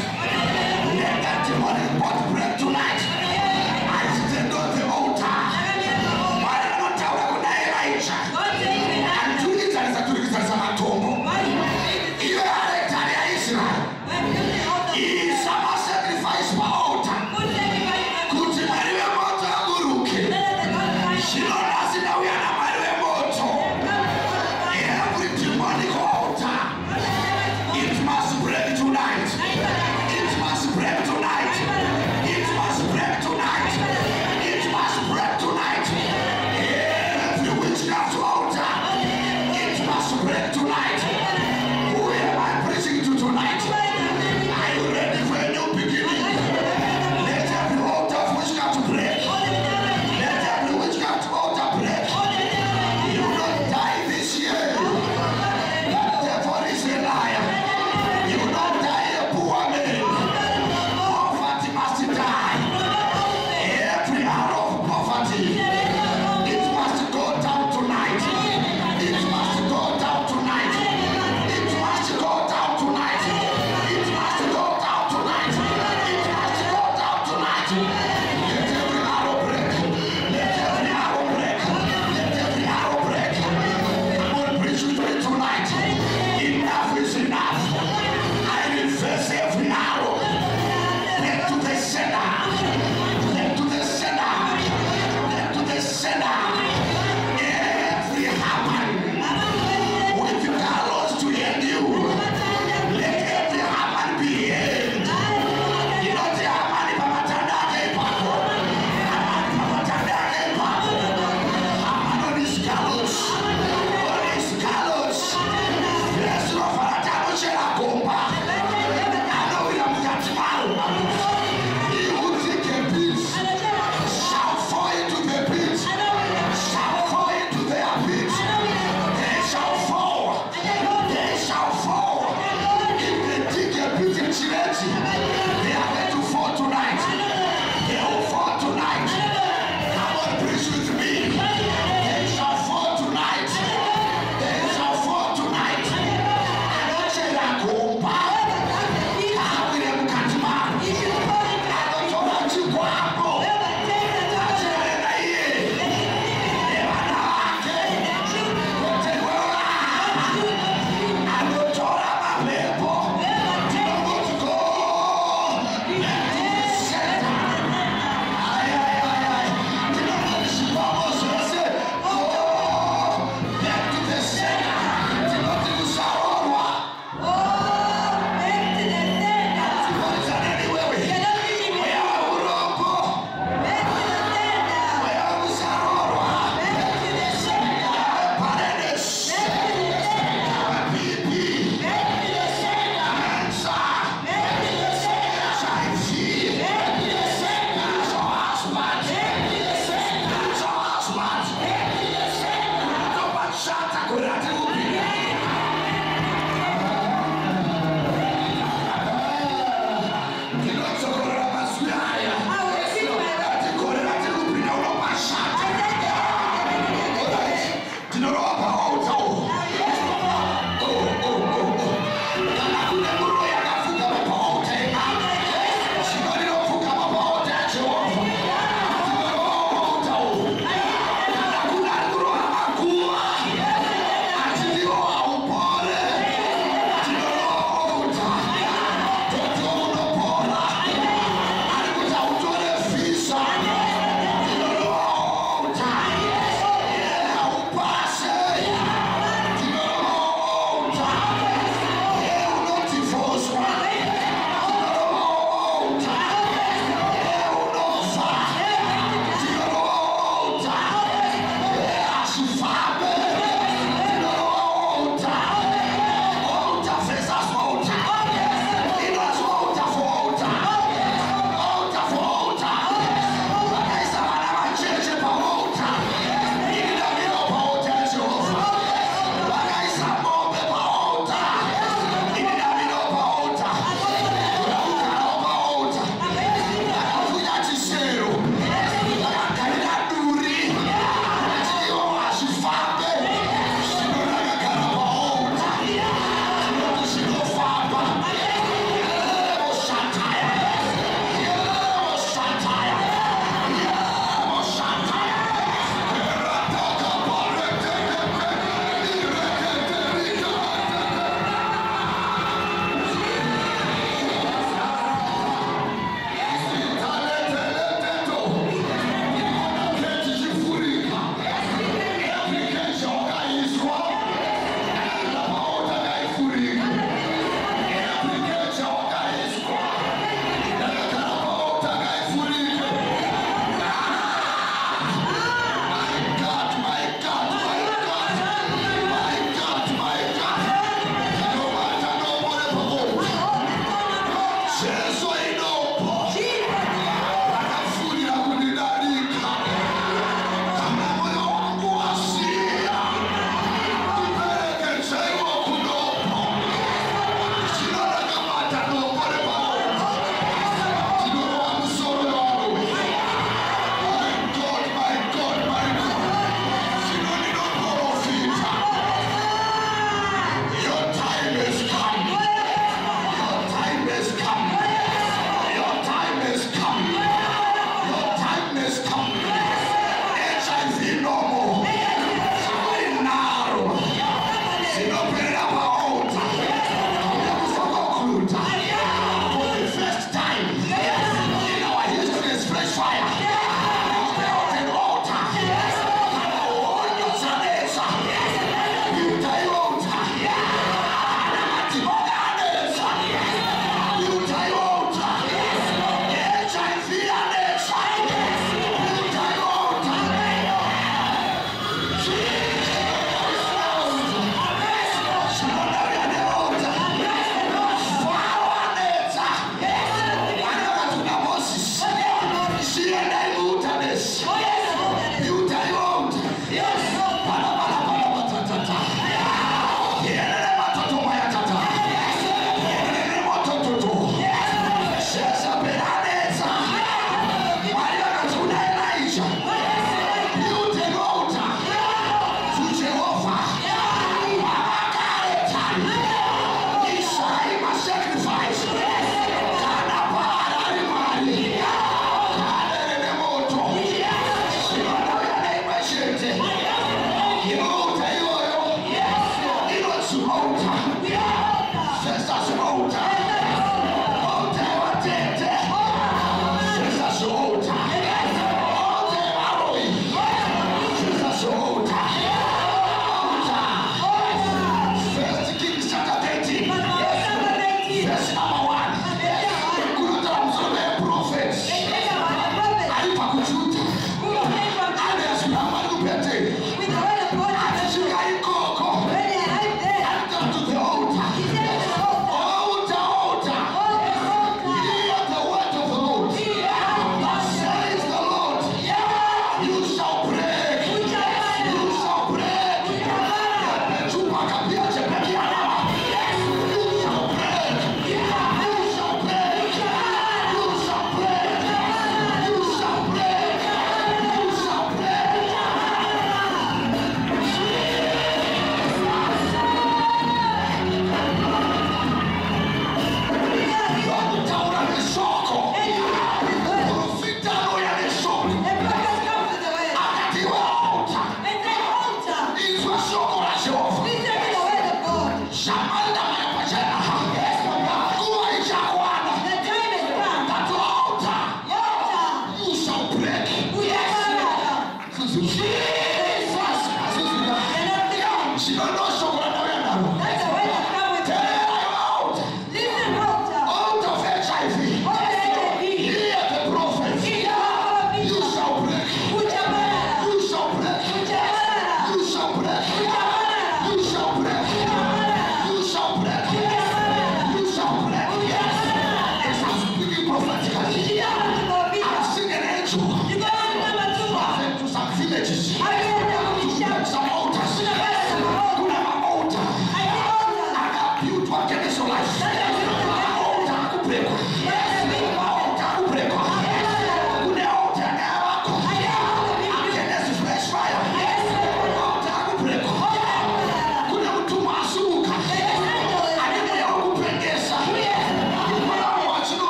Speaker 1: Children,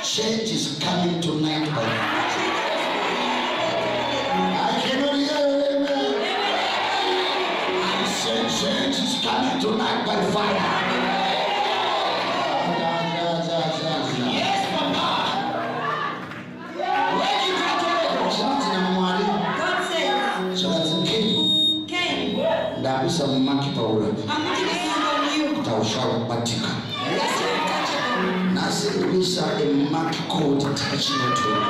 Speaker 1: Change is coming tonight by I cannot hear you, amen. I said change is coming tonight by fire. Yes, Papa. Where you got God said, Cain. Ndabisa mumaki Paulo. Taushao batika. Nasi Lisa a mark code touching your toe.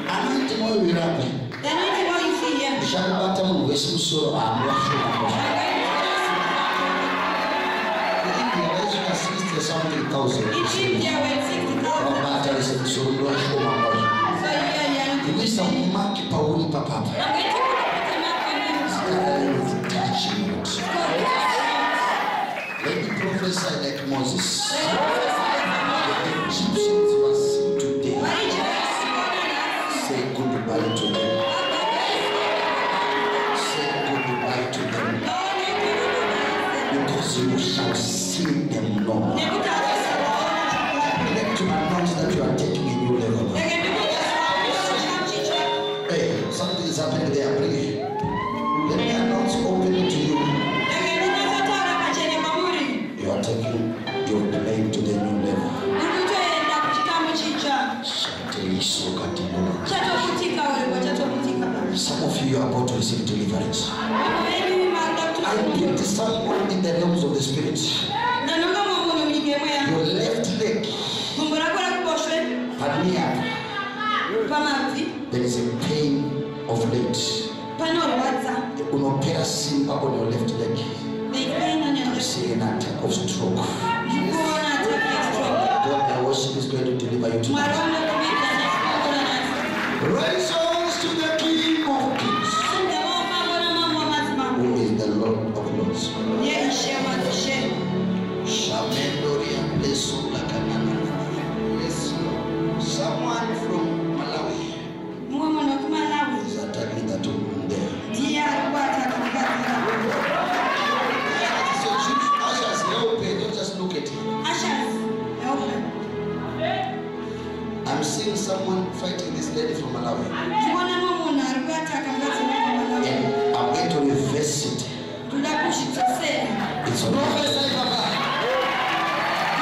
Speaker 1: Anointing oil will happen. The anointing oil you see here. Shall with some sort of Russia. 60,000. In India, we're 60,000. So you are some mark Paul Papa. Touching it. Let me prophesy like Moses. The Egyptians were seen today. Say goodbye to them. Say goodbye to them. Because you shall see them no more. Let you announce that you are taking a new level. Hey, something is happening there. Let me announce openly to you. You are taking your claim to the new level. Some of you are about to receive deliverance. I built someone in the realms of the spirit. Your left leg, there is a pain of late. Unopera simba on your left leg. I'm seeing an attack of stroke. God, the worship is going to deliver you tonight. Raise hands to the King of Kings, who is the Lord of Lords. Prophesy, Papa.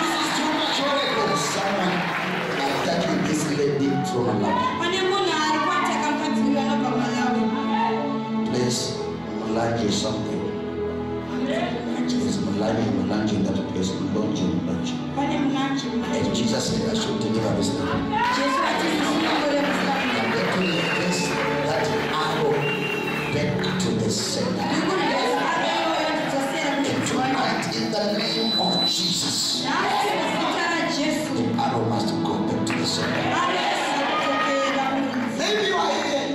Speaker 1: This is too much oracle. Someone attacking this lady from Malawi. Please, Malawi is something. It's Malawi in that place. Malonji. And Jesus said I should deliver this name. I'm going to place that arrow back to the sender. And tonight, in the name of Jesus, the arrow must go back to the sender. Maybe you are here.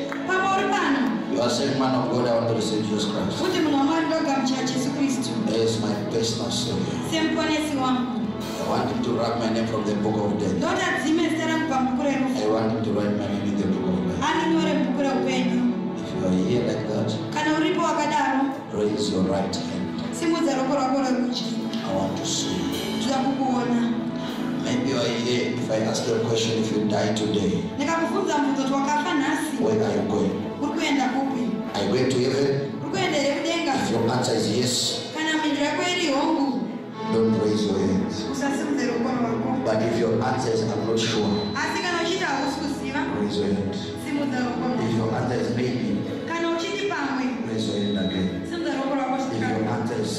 Speaker 1: You are saying, man of God, I want to receive Jesus Christ as my personal Savior. I want him to write my name from the book of death. I want him to write my name in the book of life. If you are here like that, raise your right hand. I want to see you. Maybe you are here. If I ask you a question, if you die today, where are you going? Are you going to heaven? If your answer is yes, don't raise your hands. But if your answer is I'm not sure, raise your hand. If your answer is maybe, raise your hand again. If your answer is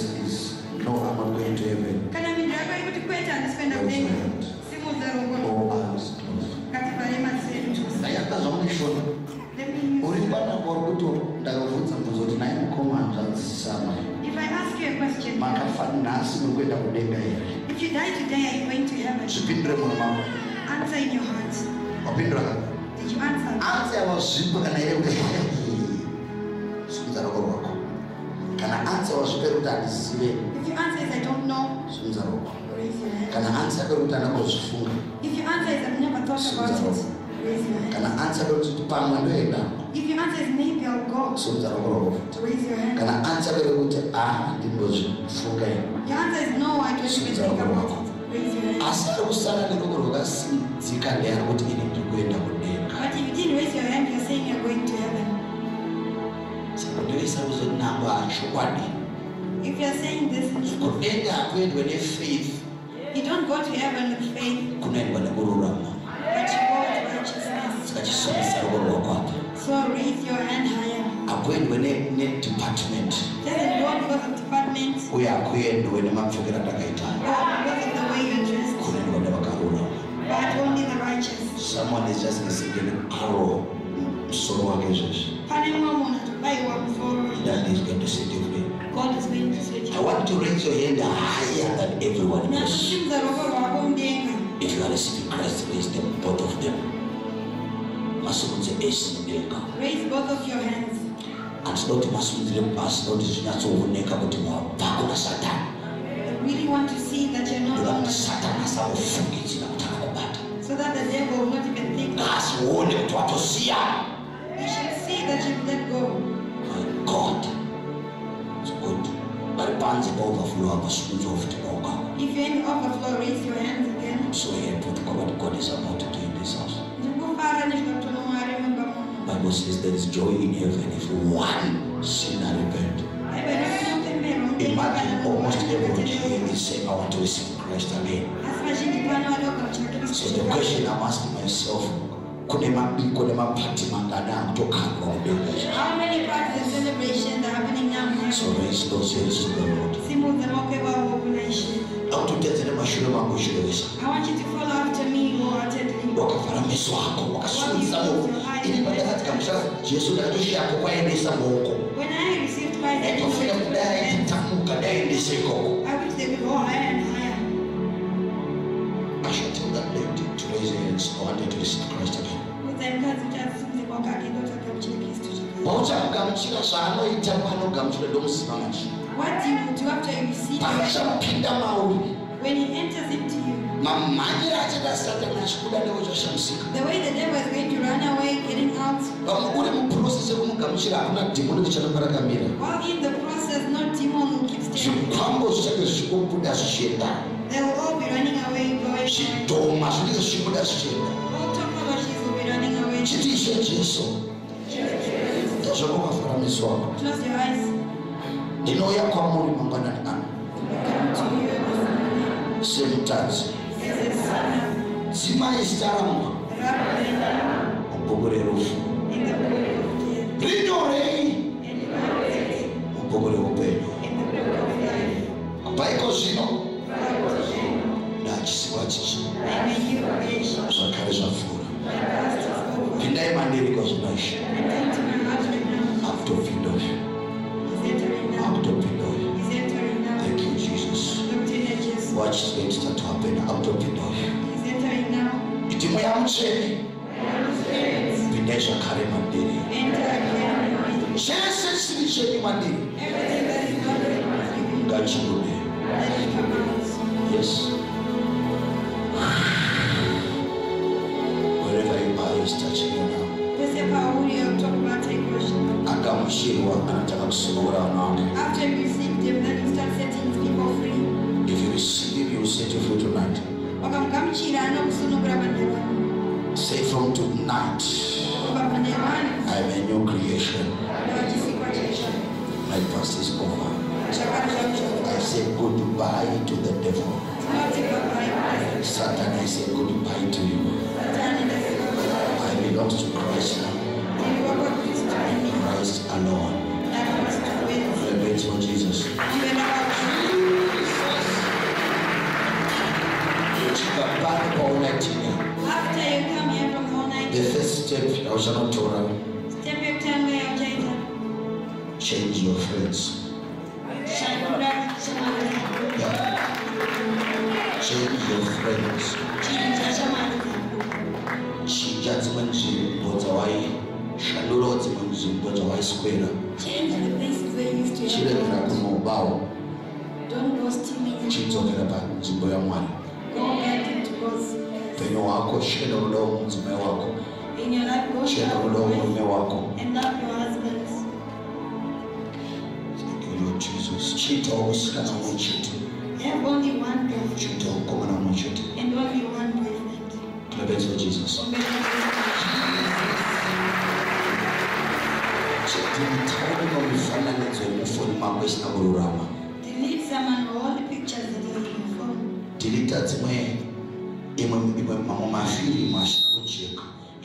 Speaker 1: no, I'm not going to heaven, raise your hand. All eyes closed.
Speaker 2: If I ask you a question, if you die today, are you going to heaven? Answer in your heart. Did you answer? If your answer is I don't know, raise your hand. If your answer is I've never thought about it, raise your hand. If your answer is maybe I'll go, raise your hand. Your answer is no, I don't even think about it, raise your hand. But if you didn't raise your hand, you're saying you're going to heaven. If you're saying this, you don't go to heaven with faith, but you go with righteousness. So raise your hand higher. Doesn't go because of departments, or because of the way you're dressed, but only the righteous.
Speaker 1: Someone is just receiving an arrow. That is going to set you free.
Speaker 2: God is going to set you.
Speaker 1: I want to raise your hand higher than everyone else. If you are receiving Christ, raise them, both of them.
Speaker 2: Raise both of your hands.
Speaker 1: I
Speaker 2: really want to see that you're not longer, so that the devil will not even think. You should see that you've let go.
Speaker 1: My God, it's good.
Speaker 2: If you're in the overflow, raise your hands again.
Speaker 1: I'm so happy with what God is about to do in this house. Bible says there is joy in heaven if one sinner repent. Imagine almost everybody here is saying, I want to receive Christ again. So the question I'm asking myself, how many parties
Speaker 2: of celebration are happening now?
Speaker 1: So raise those hands to the Lord. I want you to
Speaker 2: follow after me wholeheartedly. When I received Christ, I wish they would go higher and higher.
Speaker 1: I should tell that lady to raise her hands. I wanted to receive Christ again.
Speaker 2: What do you do after you receive Christ? When he enters into you, the way the devil is going to run away, getting out, while in the process, no demon will keep staying. They will all be running away, going all technologies will be running away. Close your eyes.
Speaker 1: semutadzi dzimai zitaramwa mubhuku rerufu rinyorei mubhuku reupenyu kubva iko zvino ndachisikwa chichi zvakare zvapfuura pindai mandiri kozvinoisha akutopindoyo akutopindoyo. Thank you Jesus. Watch is going to start to happen. Akutopindoyo itimu yamutsvene pindai zvakare mandiri chese chiri cheni mandiri ngachibude. Yes. Wherever you are, is touching you now.
Speaker 2: After you receive them, then you start setting people free.
Speaker 1: If you receive him, he will set you free tonight. Say from tonight, I am a new creation. My past is over. I say goodbye to the devil. Satan, I say goodbye to you. I belong to Christ now. Christ alone. Celebrate for Jesus.
Speaker 2: After you come here from all night,
Speaker 1: the first step, I shall not tolerate.
Speaker 2: step your tongue and
Speaker 1: Change your friends. Yeah. Change your friends. Change
Speaker 2: the places where you used to
Speaker 1: Children
Speaker 2: don't go stealing. Go back into God's in your life, go shout and love your husbands.
Speaker 1: Thank you, Lord Jesus.
Speaker 2: Have only one girlfriend and only one boyfriend.
Speaker 1: Celebrate for Jesus.
Speaker 2: Delete some and all the pictures that are in your phone.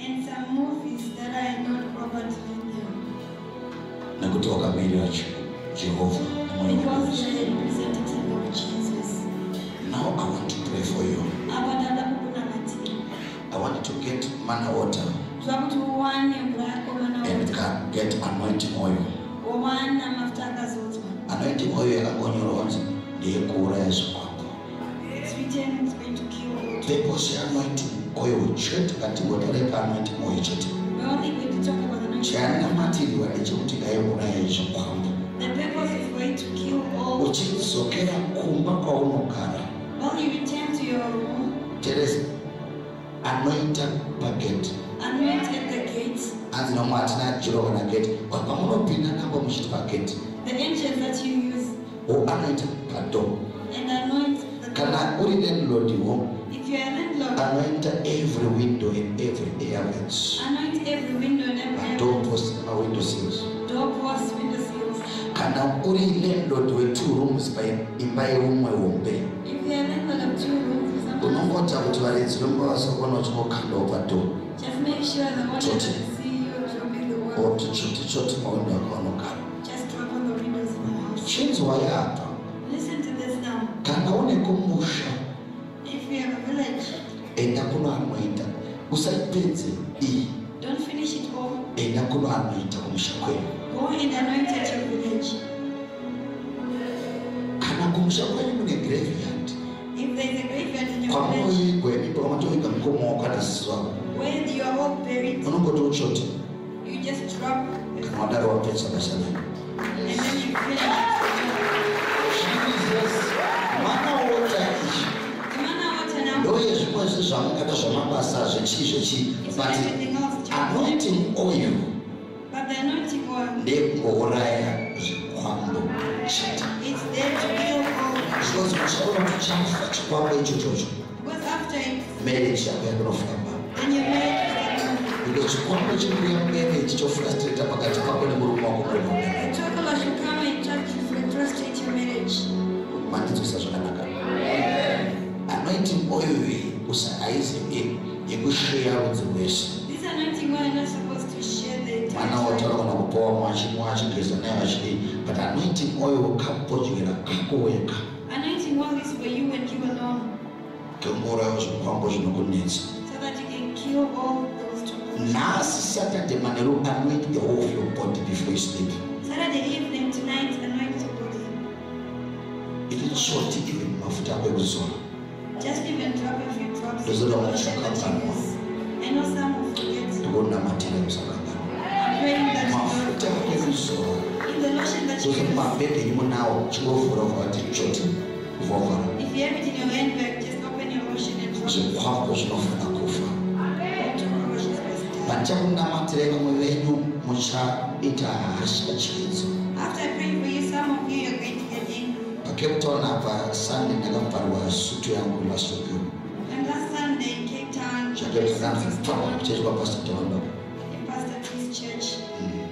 Speaker 2: And some movies that are not proper to them. Because they are representative of Jesus.
Speaker 1: Now I want to pray for you. I want to get manna water and get anointing oil. Anointing oil is
Speaker 2: written it's going to kill.
Speaker 1: People say anointing oil church at what anointing oil church.
Speaker 2: We're only going to talk about anointing. The purpose is going to kill all. While you return to your room,
Speaker 1: there is anointed packet.
Speaker 2: Anoint at the gates.
Speaker 1: And no matter the
Speaker 2: angels that you use.
Speaker 1: Or anointed pardon.
Speaker 2: And anoint the
Speaker 1: door.
Speaker 2: If you are a landlord,
Speaker 1: anoint every window and every air vents.
Speaker 2: Anoint every window and every air.
Speaker 1: Door posts and window sills.
Speaker 2: Door posts, window sills.
Speaker 1: Kana uri landlord with 2 rooms by imbai umwe wombe.
Speaker 2: If you are a landlord of 2 rooms,
Speaker 1: unongota kuti varedzi vemba vasakona uchinokanda padoor.
Speaker 2: Just make sure the one that see you dropping the wall.
Speaker 1: Or choti mawindow akaonogara.
Speaker 2: Just drop on the windows in the house.
Speaker 1: Chinzwa yapa.
Speaker 2: Listen to this now.
Speaker 1: Kana une kumusha.
Speaker 2: If you have a village,
Speaker 1: enda kuno anoita. Usaipedze iyi.
Speaker 2: Don't finish it all.
Speaker 1: Enda kuno anoita kumusha kwenu.
Speaker 2: Go and anoint at your village.
Speaker 1: Kana kumusha kwenu mune graveyard.
Speaker 2: If there is a graveyard in your village, where you are all buried, you just drop and then you finish it.
Speaker 1: Mana water
Speaker 2: now.
Speaker 1: But anointing oil.
Speaker 2: But the anointing oil, it's there to kill all. Because after it,
Speaker 1: marriage
Speaker 2: then your marriage is
Speaker 1: frustrate
Speaker 2: the trouble should come and try to frustrate your marriage.
Speaker 1: usaizi yekushare with the west.
Speaker 2: This anointing oil are not supposed to share the
Speaker 1: Mana wataona kupoa mwachi kesa nayo ashili, but anointing oil kapojera kakoweka.
Speaker 2: Anointing oil is for you and you alone.
Speaker 1: Kengora kwambo zvinokunetsa.
Speaker 2: So that you can kill all those troubles.
Speaker 1: Nasi Saturday manero anoint the whole of your body before you sleep.
Speaker 2: Saturday evening tonight anoint your body.
Speaker 1: It is short even mafuta kwekuzora.
Speaker 2: Just even drop a few drops.
Speaker 1: Does it all
Speaker 2: I know some will forget.
Speaker 1: Ndikuona matenda musakanga.
Speaker 2: I'm praying that
Speaker 1: Mafuta kwekuzora.
Speaker 2: in the lotion that you
Speaker 1: Zozo
Speaker 2: use,
Speaker 1: mabebe imunawo chingofura kwati choti kuvovara.
Speaker 2: if you have it in your handbag, just open your lotion and drop it.
Speaker 1: Zvikwako zvinofana kufa.
Speaker 2: Tomorrow she's resting.
Speaker 1: Pachakunamatira vamwe venyu muchaita hasha chiedza.
Speaker 2: After I pray for you, some of you are going to get angry.
Speaker 1: Cape Town apa Sunday ndakabharwa sutu yangu lasuku.
Speaker 2: And last Sunday in Cape Town,
Speaker 1: Chachwa Pastor Tondo.
Speaker 2: in Pastor T's church,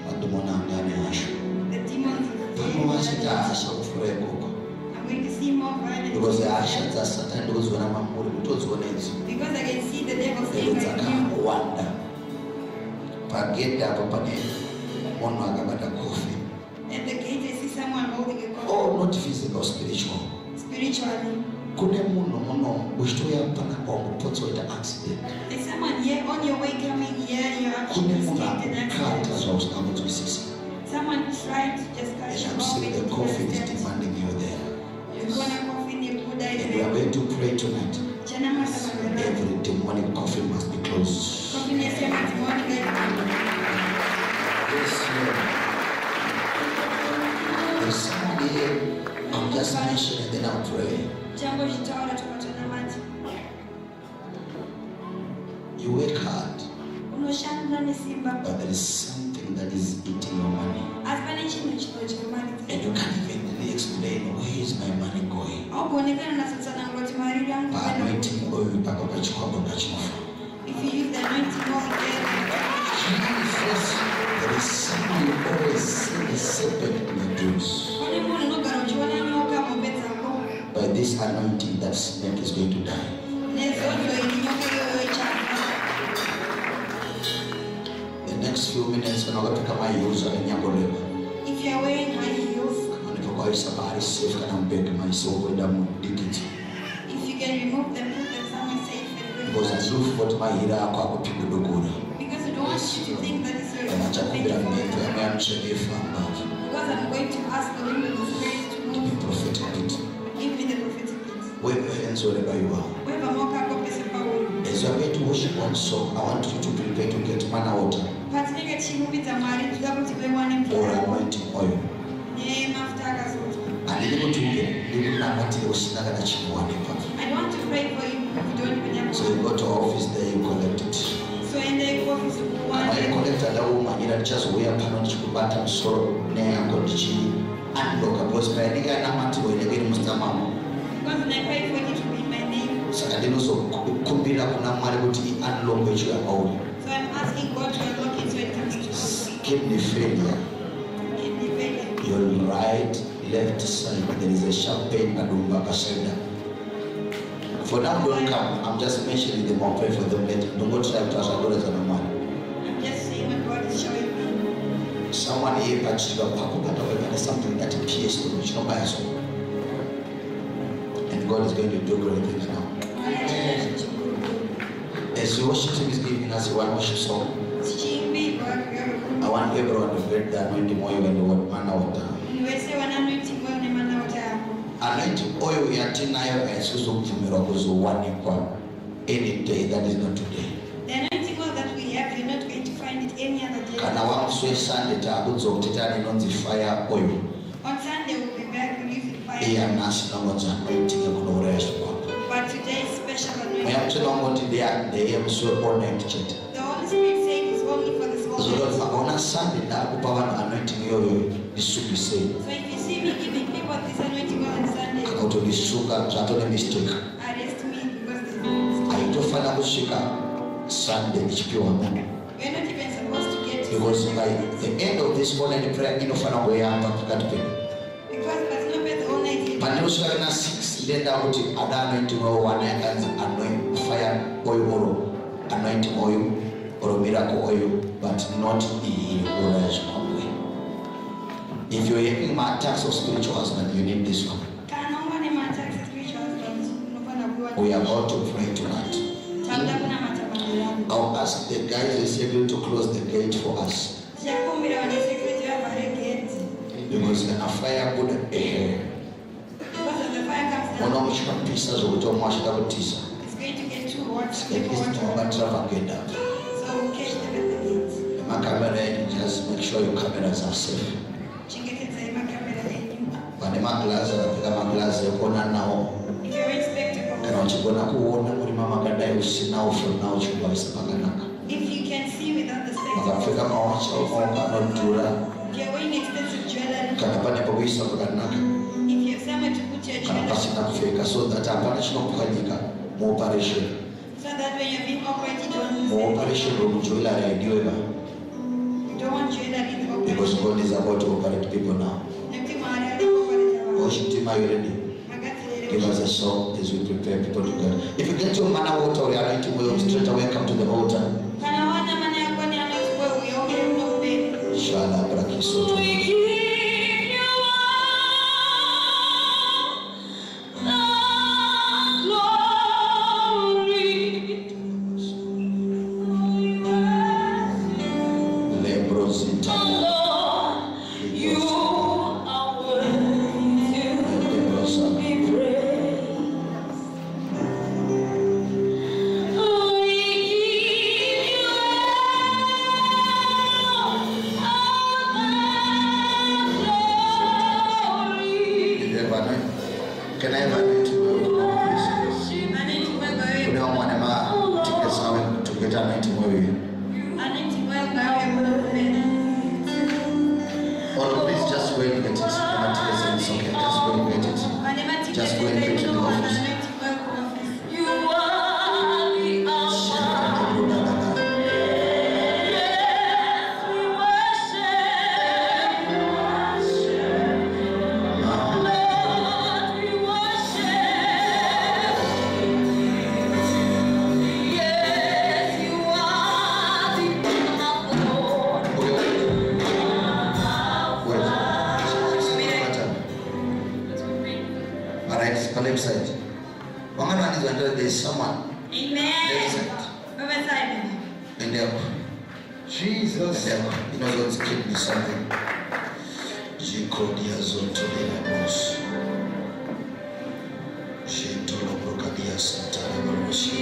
Speaker 1: Madumona ndani hasha.
Speaker 2: the demons
Speaker 1: Pamwachita hasha kufureko.
Speaker 2: I'm going to see more violence.
Speaker 1: Because hasha za Satan ndikuziona mamuri kutodziona idzi.
Speaker 2: Because I can see the devil's anger in you.
Speaker 1: Dzakawanda. Pagenda apa pane munhu akabata kofi.
Speaker 2: At the gate, I see someone holding a coffin.
Speaker 1: Oh, not physical, spiritual.
Speaker 2: Spiritually.
Speaker 1: Kune munhu muno uchitoya pana kwamupotso ita accident.
Speaker 2: There's someone here on your way coming here, you're
Speaker 1: Kune
Speaker 2: actually
Speaker 1: munhu
Speaker 2: escaped an
Speaker 1: akukata
Speaker 2: accident.
Speaker 1: zvausingamudzwisisi.
Speaker 2: Someone tried to just cut
Speaker 1: And
Speaker 2: you
Speaker 1: I'm
Speaker 2: off
Speaker 1: seeing the
Speaker 2: with
Speaker 1: coffin is
Speaker 2: steps.
Speaker 1: demanding you there.
Speaker 2: You're gonna coffin your good
Speaker 1: And we are
Speaker 2: idea.
Speaker 1: going to pray tonight.
Speaker 2: Jana masamagara.
Speaker 1: Every demonic coffin must be closed.
Speaker 2: Coffin yes, you're not morning.
Speaker 1: Yes, Lord. There's somebody here. I'm just mentioning and then I'll pray.
Speaker 2: Jambo jitaora tupatana maji.
Speaker 1: You work hard,
Speaker 2: Unoshandra ni simba.
Speaker 1: but there is something that is eating your money.
Speaker 2: Asipane chino chino cha mali.
Speaker 1: And you can't even really explain where is my money going.
Speaker 2: Au kuonekana na sasa na ngoti mali yangu.
Speaker 1: By anointing oil, paka kachikwapo kachinofa.
Speaker 2: If you use the anointing oil there,
Speaker 1: Jesus, there is someone you always see the serpent in your dreams.
Speaker 2: one munhu unogara uchiona nyoka mombe dzako.
Speaker 1: By this anointing, that snake is going to die.
Speaker 2: Nezondo ili nyoka iyoyo ichafa.
Speaker 1: The next few minutes, I'm going to come and use a nyakoreba.
Speaker 2: If you are wearing high heels,
Speaker 1: I'm going to go somebody safe and I'm back myself with them dignity.
Speaker 2: if you can remove them, put them somewhere safe and
Speaker 1: Because I
Speaker 2: good.
Speaker 1: look what my hira kwa kupiga dogora.
Speaker 2: Because I don't want you to think that it's your
Speaker 1: And I check with them, I'm checking if I'm back.
Speaker 2: Because I'm going to ask the women of grace to
Speaker 1: To be
Speaker 2: move.
Speaker 1: prophetic bit.
Speaker 2: Give me the prophetic gift.
Speaker 1: Wave your hands wherever you are.
Speaker 2: Weva moka hapo pesa pauli.
Speaker 1: As you are going to worship one song, I want you to prepare to get manna water
Speaker 2: Patinenge chimuvita mari tuda kuti vewane
Speaker 1: or
Speaker 2: mvura.
Speaker 1: anointing oil.
Speaker 2: Nemafuta akazoti.
Speaker 1: Handidi kuti ndikunamatire usina kana chinowanikwa.
Speaker 2: I want to pray for you if you don't even have
Speaker 1: So you go to our office there, you collect it.
Speaker 2: So ende office
Speaker 1: Ama
Speaker 2: kuwane.
Speaker 1: collector ndaumanyira ndichazouya pano ndichikubata musoro neyango ndichiunlocka because painenge anamatirwa inenge iri mustamamo.
Speaker 2: Because when I pray for you to be my name.
Speaker 1: Saka ndinozokumbira kuna Mwari kuti iunlocke icho yakauri.
Speaker 2: So I'm asking God to unlock it so it comes to us.
Speaker 1: Kidney failure.
Speaker 2: Kidney failure.
Speaker 1: Your right, left side, there is a sharp pain kadumba kasenda. For now, don't come. I'm just mentioning them. I'll pray for them later. Don't go try to ask dollars on the money.
Speaker 2: I'm just saying what God is showing me.
Speaker 1: Someone here, but you got something that appears to which nobody saw. And God is going to do great things now. As the worship team is giving us one worship song, I want everyone to get the anointing oil and the manna water. Anointing oil yatinayo haisizobvumirwa kuzowanikwa any day that is not today.
Speaker 2: The anointing oil that we have, you're not going to find it any other day.
Speaker 1: Kana wamuswe Sunday takudzwa kuti tane inonzi fire oil.
Speaker 2: On Sunday we'll be back with using fire.
Speaker 1: Iya nhasi inonzi anointing yekunouraya zvikwako.
Speaker 2: But today is special
Speaker 1: Mweya
Speaker 2: anointing.
Speaker 1: mutsvina ungoti ndeyemuswe all night chete.
Speaker 2: The Holy Spirit said it's only for this
Speaker 1: Zodoti
Speaker 2: moment.
Speaker 1: vakaona Sunday ndakupa vanhu anointing iyoyo ndisukisei.
Speaker 2: So if you see me giving people this anointing oil on Sunday,
Speaker 1: Kana kuti ndisuka zvatone mistake.
Speaker 2: arrest me because there's no mistake.
Speaker 1: Haitofanira kusvika Sunday ichipiwa munhu.
Speaker 2: We're not even supposed to get to
Speaker 1: Because by
Speaker 2: Sunday.
Speaker 1: the end of this morning prayer inofanira kuyamba pakati penyu.
Speaker 2: Because that's not been all night.
Speaker 1: Pandinosvika na 6 ndenda kuti ada anointing oil one yakanzi fire oil or anointing oil or miracle oil, but not in orange way. If you're having my attacks of spiritual husband, you need this one. We are about to pray tonight. I'll ask the guys in security to close the gate for us. Because the fire would air. One of which can pieces or don't watch that with Tisa.
Speaker 2: It's going to get too hot.
Speaker 1: At least no matter if I get that.
Speaker 2: So we'll catch them at the gate.
Speaker 1: My camera, just make sure your cameras are safe. When the glass, I pick up my glass, they're going on now.
Speaker 2: If you're expecting,
Speaker 1: can I go now? Mama can die see now from now.
Speaker 2: If you can see without the spectacles,
Speaker 1: if you're
Speaker 2: wearing expensive jewelry,
Speaker 1: can I
Speaker 2: if you have somewhere to put your jewelry,
Speaker 1: so that I'm more operation.
Speaker 2: So that when you're being operated on,
Speaker 1: more operation of jewelry,
Speaker 2: you don't want jewelry in the operation.
Speaker 1: Because God is about to operate people now. Give us a song as we prepare people to God. If you get your manna water or your anointing oil, straight away come to the altar. Shala brakisoto. Can I have an anointing oil? We don't want to get anointing oil. Or please just go and get it. It's okay. Just go and get it. Just go and get it in the office. Left side. There's someone.
Speaker 2: Amen.
Speaker 1: Left side. And Jesus. And you know God's giving me something. Jikodia zontolela boss. Shentolo brokadia santana baroshi.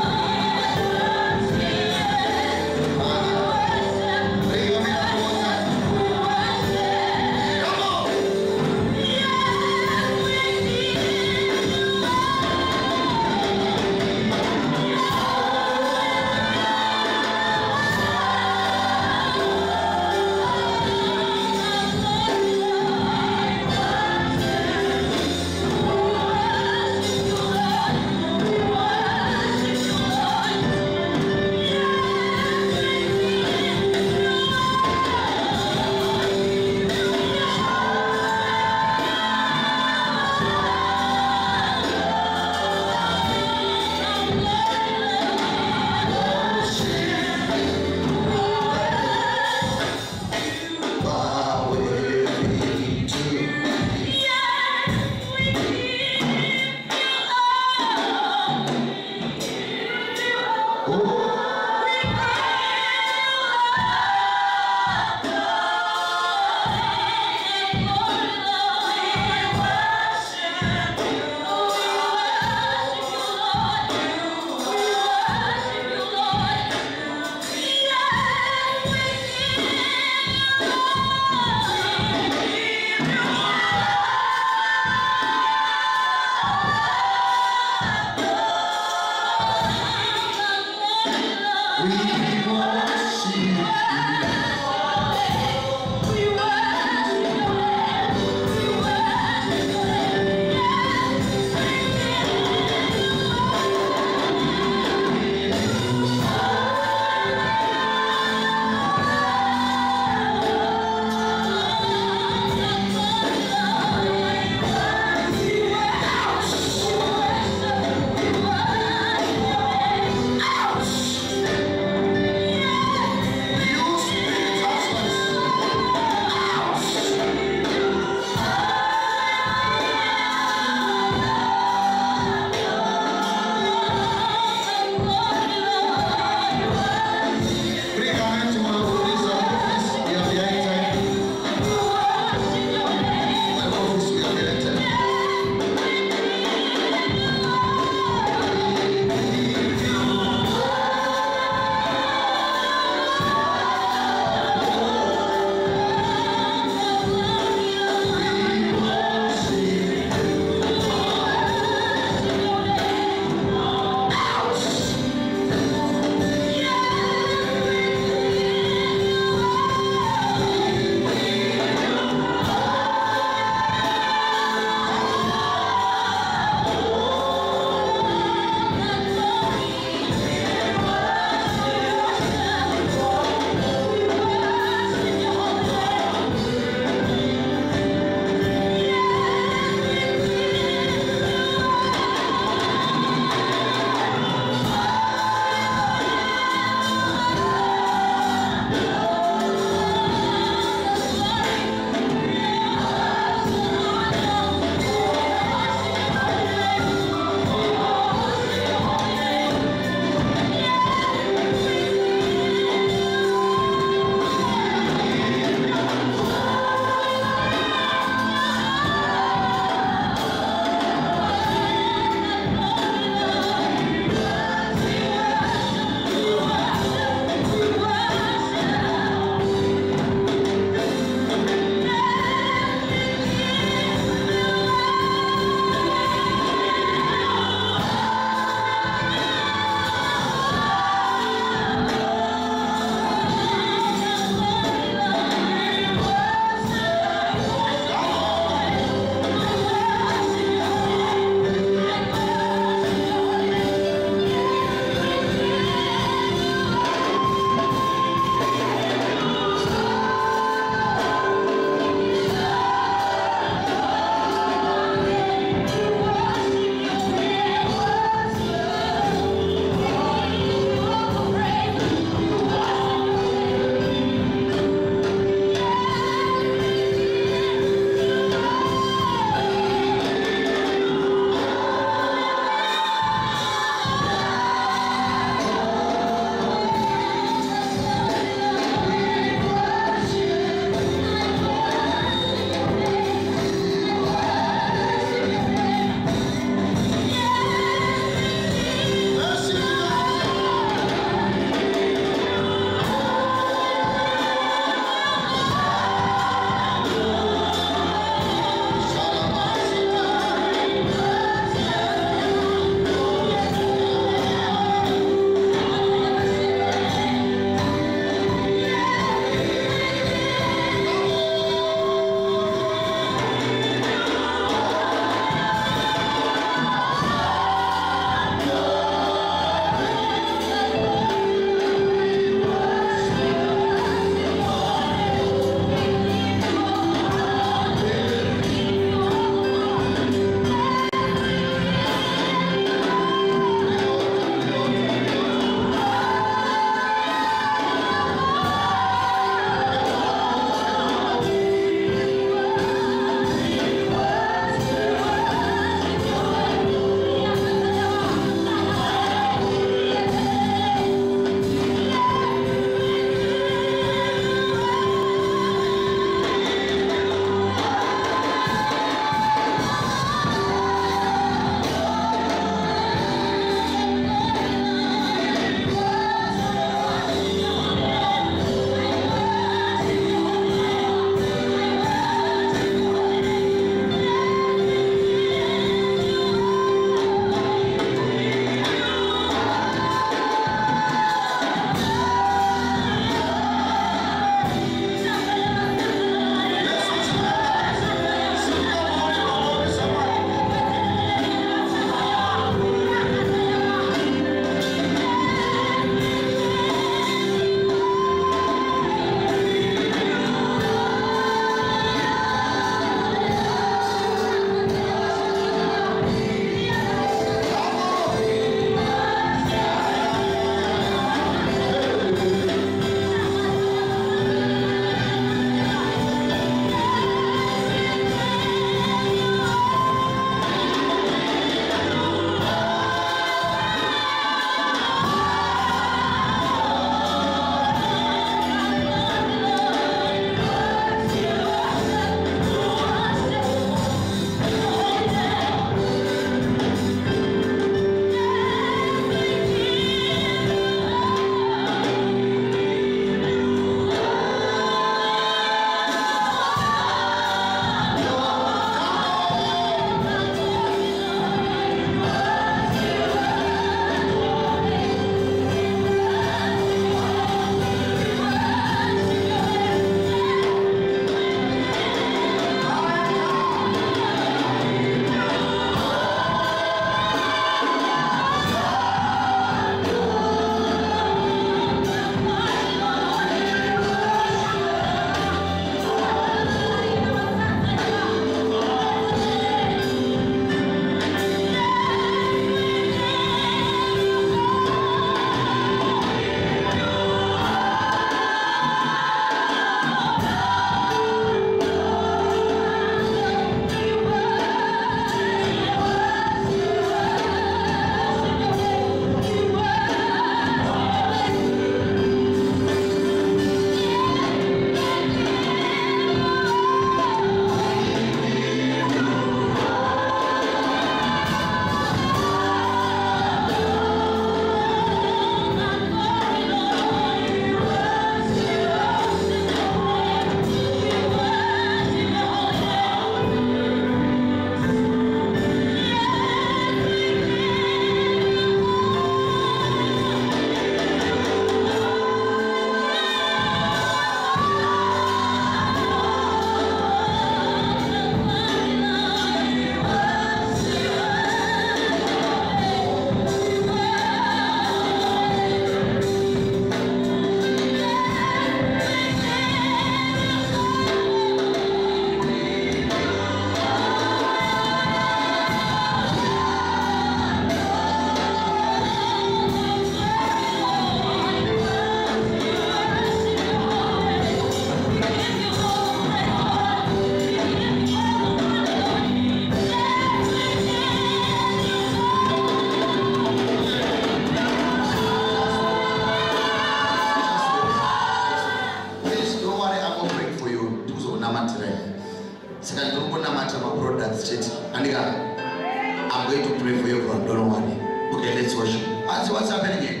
Speaker 1: I'm going to pray for you, God. Don't worry. Okay, let's worship. Hansi, what's happening here?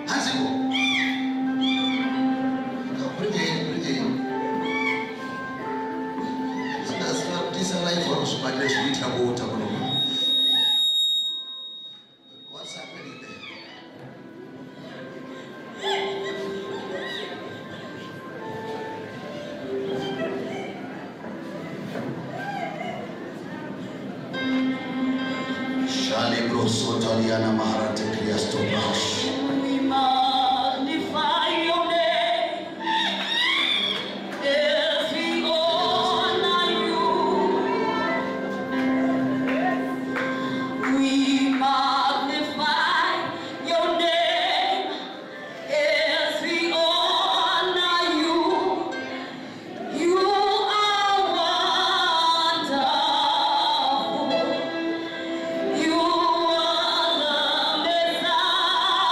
Speaker 1: Hansi, go. Bring it. This is a life for us, but let's read about it. What's happening there? Sotaliana Maharate Kriasto Bash.
Speaker 2: We magnify your name. Yes, we honor you. We magnify your name. Yes, we honor you. You are wonderful. You are the Messiah.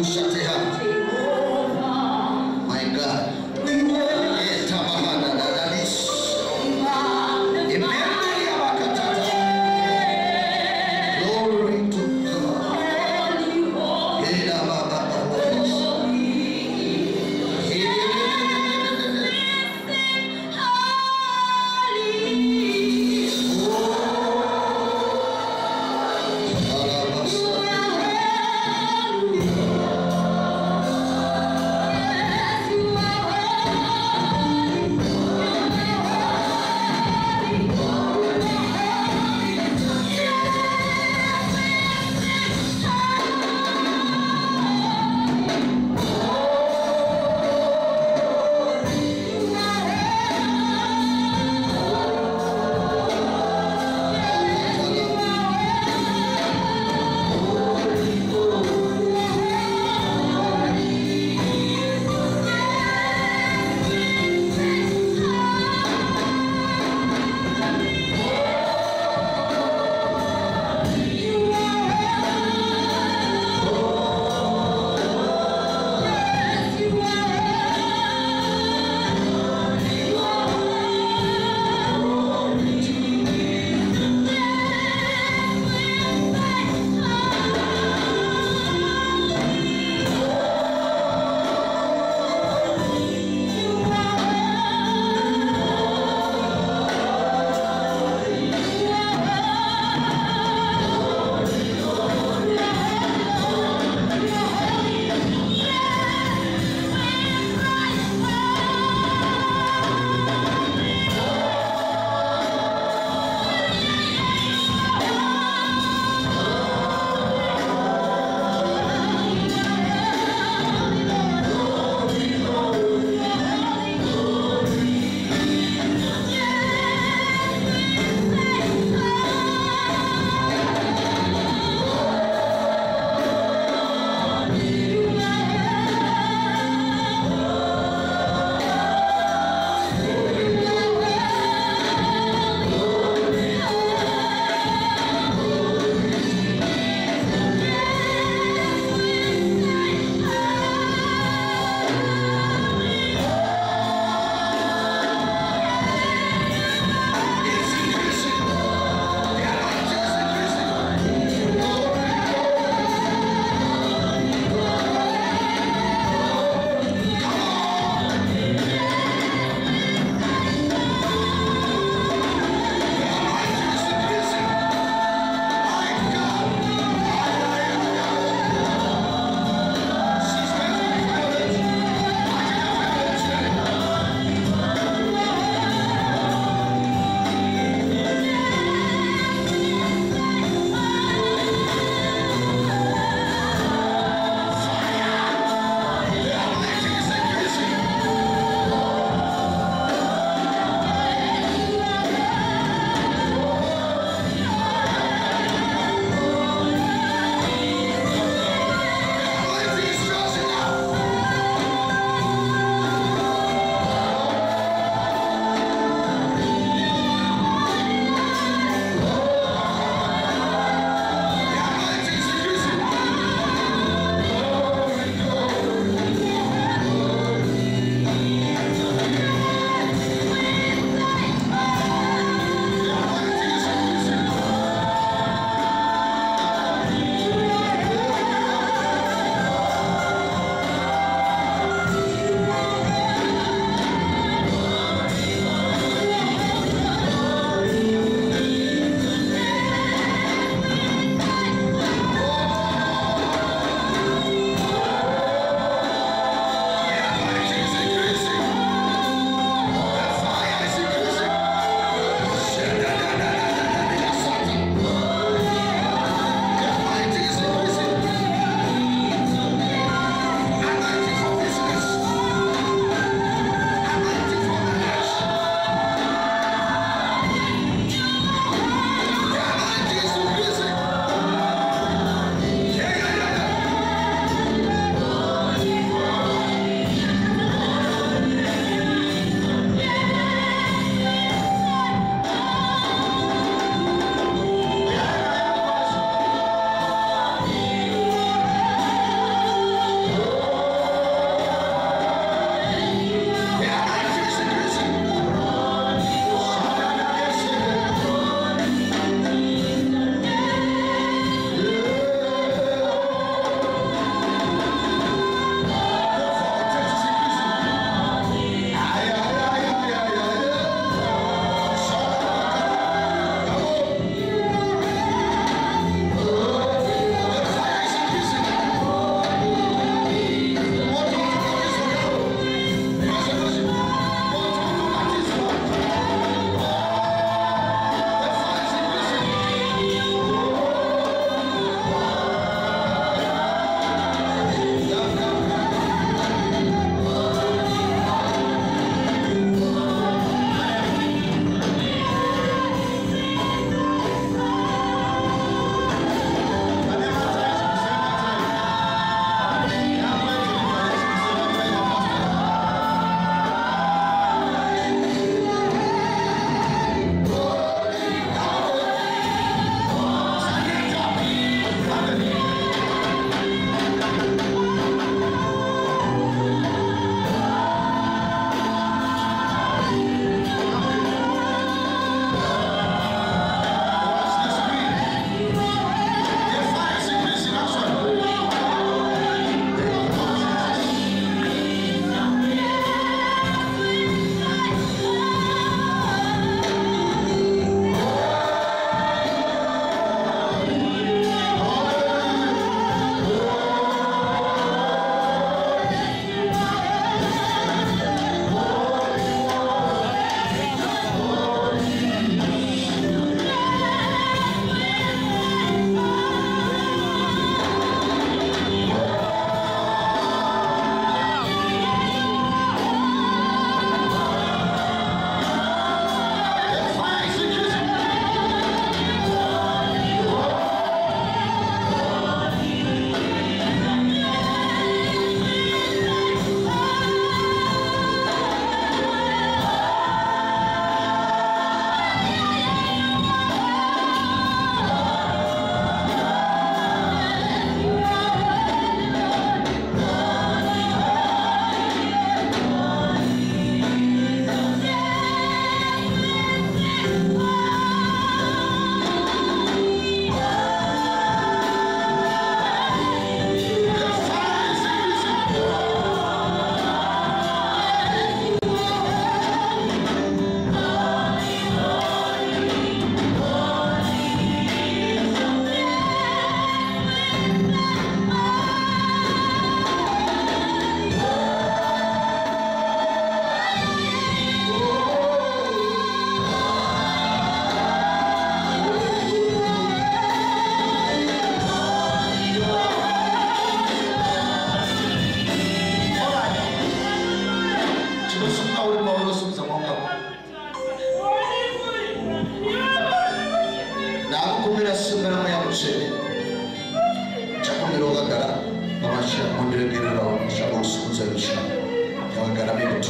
Speaker 1: My God. Glory to God.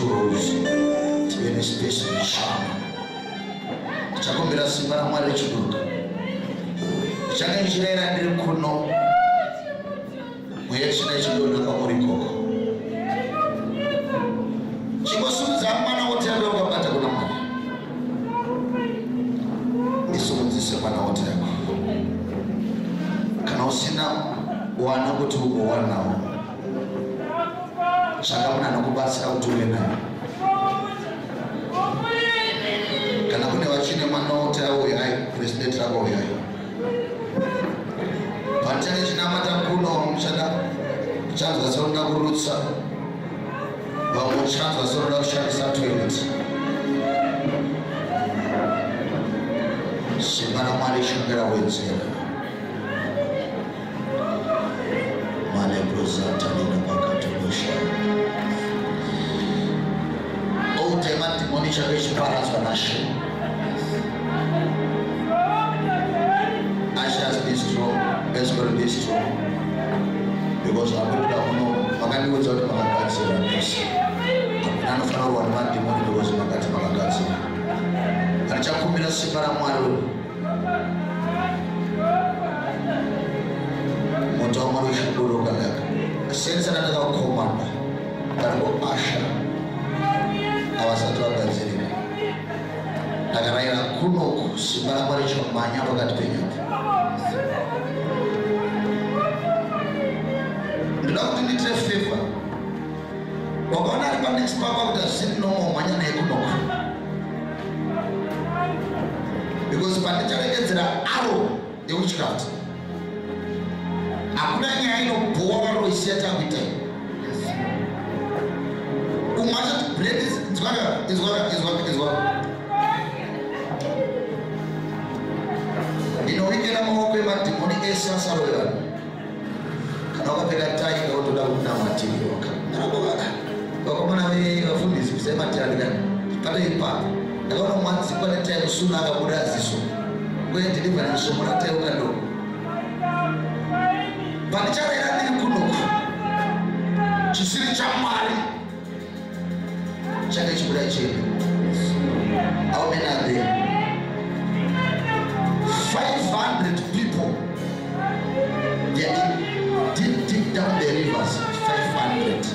Speaker 1: rows. Tive any space in the shower. Chakumbira simba na mwari chiduka. Changa njirera ndiri kuno. Mweya china chidono kamurikoko. Chingosudza mwana wote abe wakabata kuna mwari. Isumudzise mwana wote yako. Kana usina wana kuti ugowanawo. Changa muna nokubatsira kuti uve nayo. Kana kune vachine mwana wote auya president rako uya. Patene chinamata kuno muchada chanzwa soroda kurutsa. Vamwe chanzwa soroda kushandisa toilet. Simba na mwari shangara wenzera. Male brozata nina pakatobosha. Tema demoni chake chiparadzwa nashe. Ashe has been strong, has got to be strong. Because akuda uno makaniwedza kuti makagadzira nesi. Anofanira kuwa nemademoni because makati makagadzira. Arichakumbira simba raMwari. Moto waMwari uchidoroka daka. Senzana ndakakomanda. Kariko Asha. Awasatu wagadzirira. Ndakarayira kunoku simba raMwari chomanya pakati penyu. Ndoda kuti nditire favor. Wakaona ari panext papa kuti asini nomomanya naye kunoku. Because pandicharegedzera aro yewitchcraft. Hakuna nyaya inobhuwa varoisiya takuita. Umwacha bread is inowikira maoko emadhimoni ese asaroyana. Kana wakapfeka tai kautoda kunamatiri vakomana vafundisi kusematirandikani pata ipapo ndakaona mwadzikwa netai suna akabuda ziso uye deliverance muratai ukadoko pandicharaira ndiri kunoku chisiri chaMwari chake chibuda chedu. How many are there? 500 people. They are deep down the rivers. 500.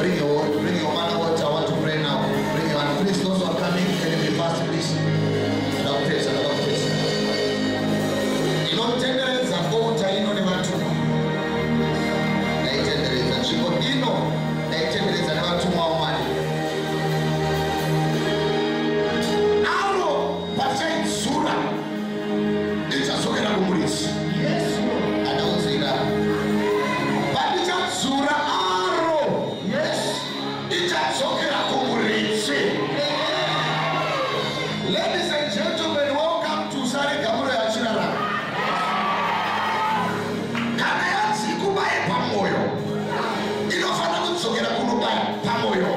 Speaker 1: Bring your man water. I want to pray now. pamoyo.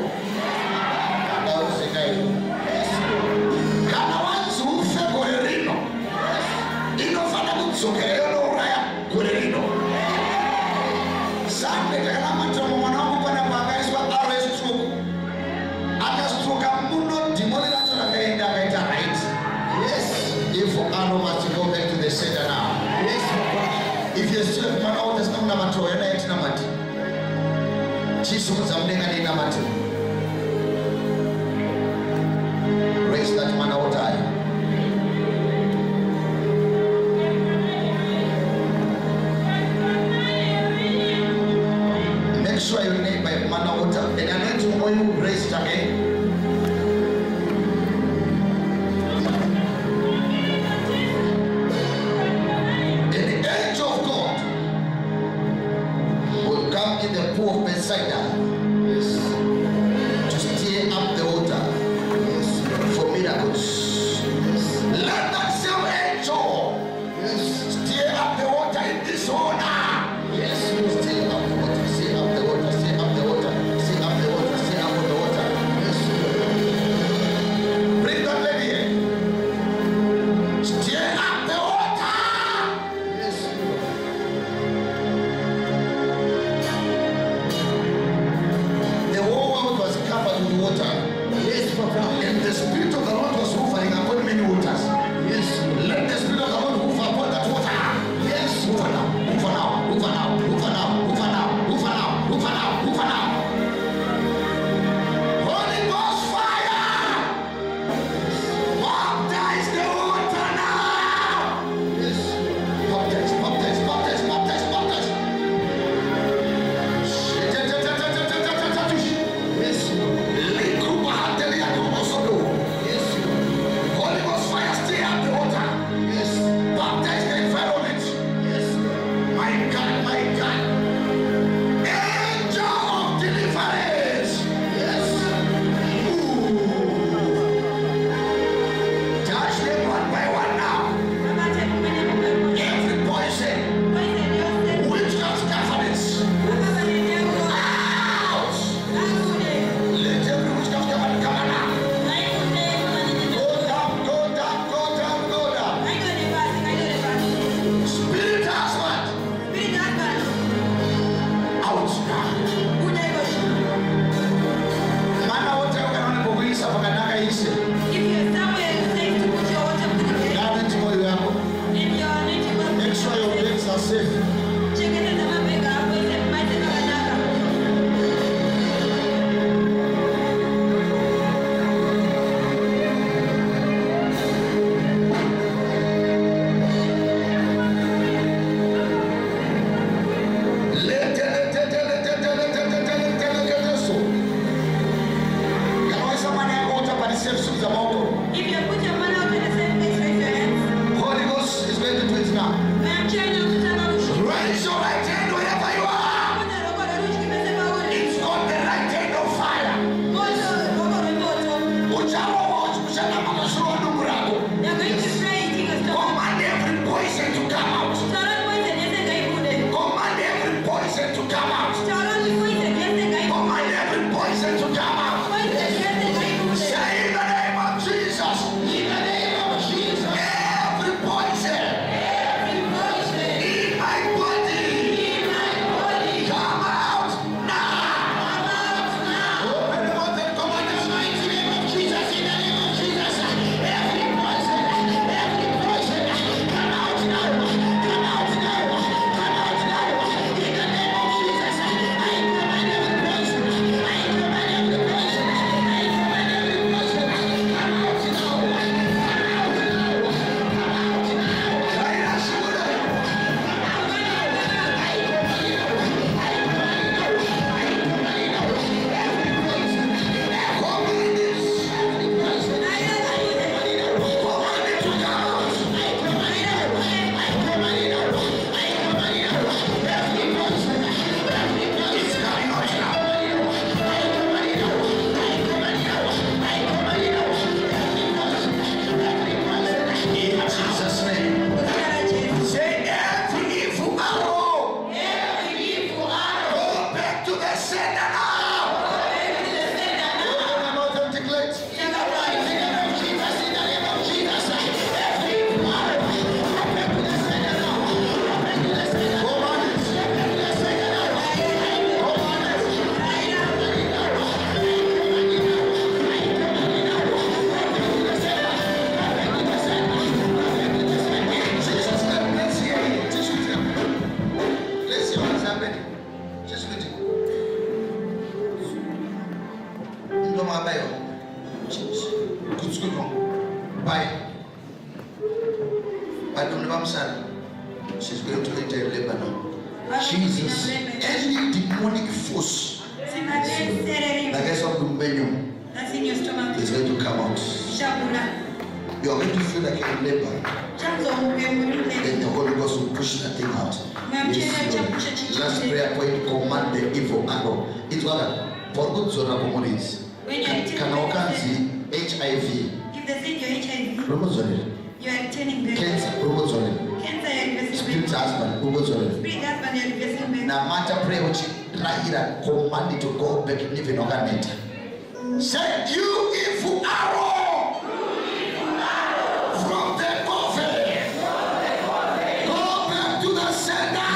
Speaker 1: Kana wanzu ufe gorerino. Inofana kutsokera uraya gorerino. Sande kana matomo mwanangu pana pakaiswa awe stroke. Akastroka muno dimoni racho rakaenda akaita right. Yes. If Arno must go back to the center now. Yes. If you still have man out, there's no number to and it's number. Jesus something and number. Raise that man out high. Make sure you name by man out and I need to know you raised again. In the pool of Bethsaida, yes, to stir up the water, yes, for miracles. Yes. Let that same angel, yes, stir up the water in this order. Yes, stir up the water, stir up the water, stir up the water, stir up the water, stir up the water. Yes. Bring that lady here. Stir up the water. Yes. Water. Yes, Papa. And the Spirit of the Lord was hovering upon many waters. Yes. Let the Spirit of the Lord move upon that water. Yes. Move now, move now, move now, move now, move now, move now, move now, move now. Holy Ghost fire! Baptize the water now! Yes. Baptize, baptize, baptize, baptize, baptize. Yes. She's going to enter Lebanon. Jesus, any demonic force that's in your stomach is going to come out. You are going to feel like in labor. Then the Holy Ghost will push that thing out. Last prayer point, command the evil arrow. It's what for good zona communities. Can HIV.
Speaker 2: If they think you're HIV, you are turning back.
Speaker 1: Cancer, spirit husband, now matter pray which command it to go back in living organic. Say you evil arrow from the coffin, go back to the center.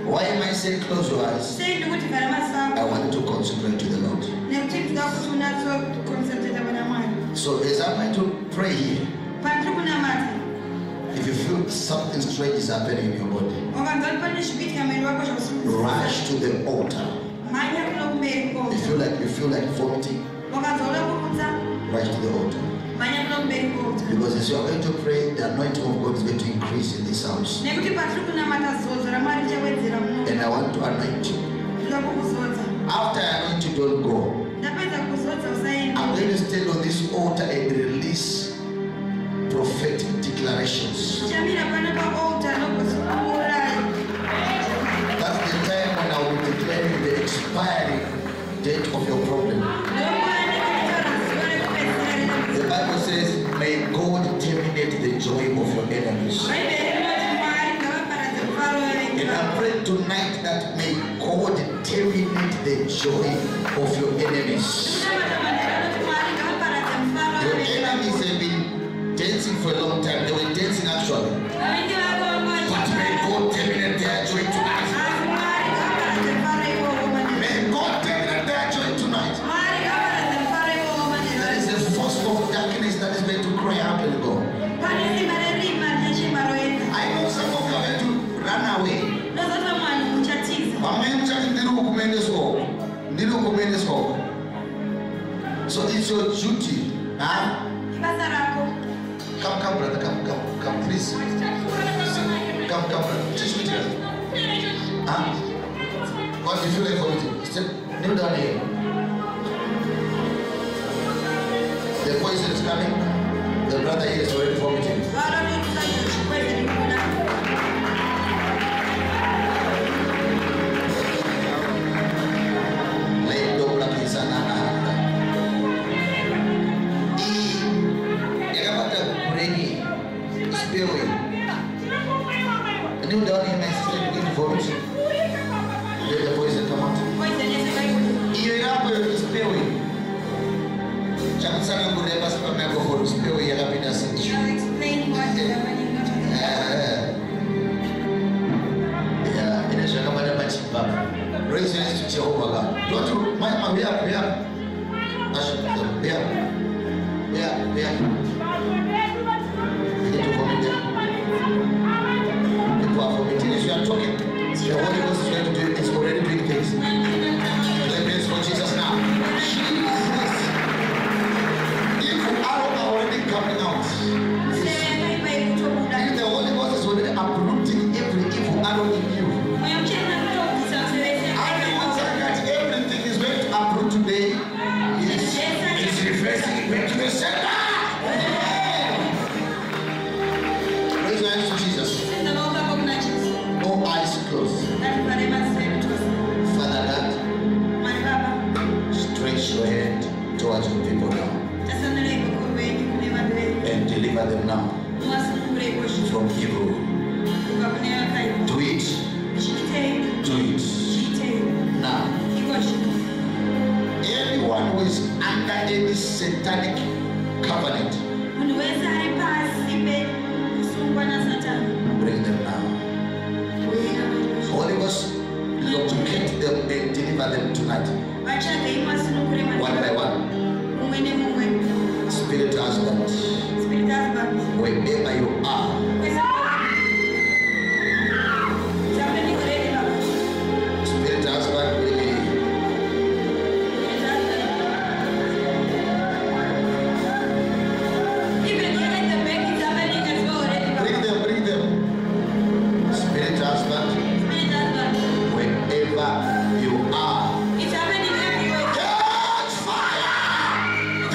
Speaker 1: Why am I saying close your eyes? I want to concentrate to the Lord. So as I'm going to pray here, if you feel something strange is happening in your body, rush to the altar. If you feel like vomiting, rush to the altar. Because as you are going to pray, the anointing of God is going to increase in this house. And I want to anoint you. After I anoint you, don't go. I'm going to stand on this altar and release prophetic declarations. That's the time when I will be declaring the expiry date of your problem. The Bible says, may God terminate the joy of your enemies. And I pray tonight that may God terminate the joy of your enemies. Your enemies have been dancing for a long time. They were dancing actually. But may God terminate their joy tonight. May God terminate their joy tonight. There is a force of darkness that is going to cry out and go. I know some of you are going to run away. So it's your duty. Huh? Come, brother. Come, please. Come, brother. Teach me together. Huh? What do you feel like vomiting? Kneel down here. The poison is coming. The brother here is already vomiting. Kneel down here and begin to vomit. Let the poison come out. You're not going to spewing.
Speaker 2: what is happening.
Speaker 1: Raise your hands to Jehovah God. Lord, we are. People are vomiting as you are talking. The Holy Ghost is going to do it. It's already doing things. Let me for Jesus now. Jesus. If arrow are already coming out. And the Holy Ghost is already uprooting every evil arrow in you. Everything is going to uproot today. It's reversing back to the center. Raise your hands to Jesus. All eyes closed. Father God, stretch your hand towards your people now and deliver them now from evil. Do it. Do it now. Anyone who is under any satanic covenant, bring them now. Holy Ghost, locate them and deliver them tonight. One by one. Spirit husband, wherever you are, Spirit husband, bring them. Spirit husband, wherever you are. Catch fire!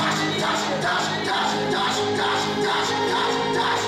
Speaker 1: Touch.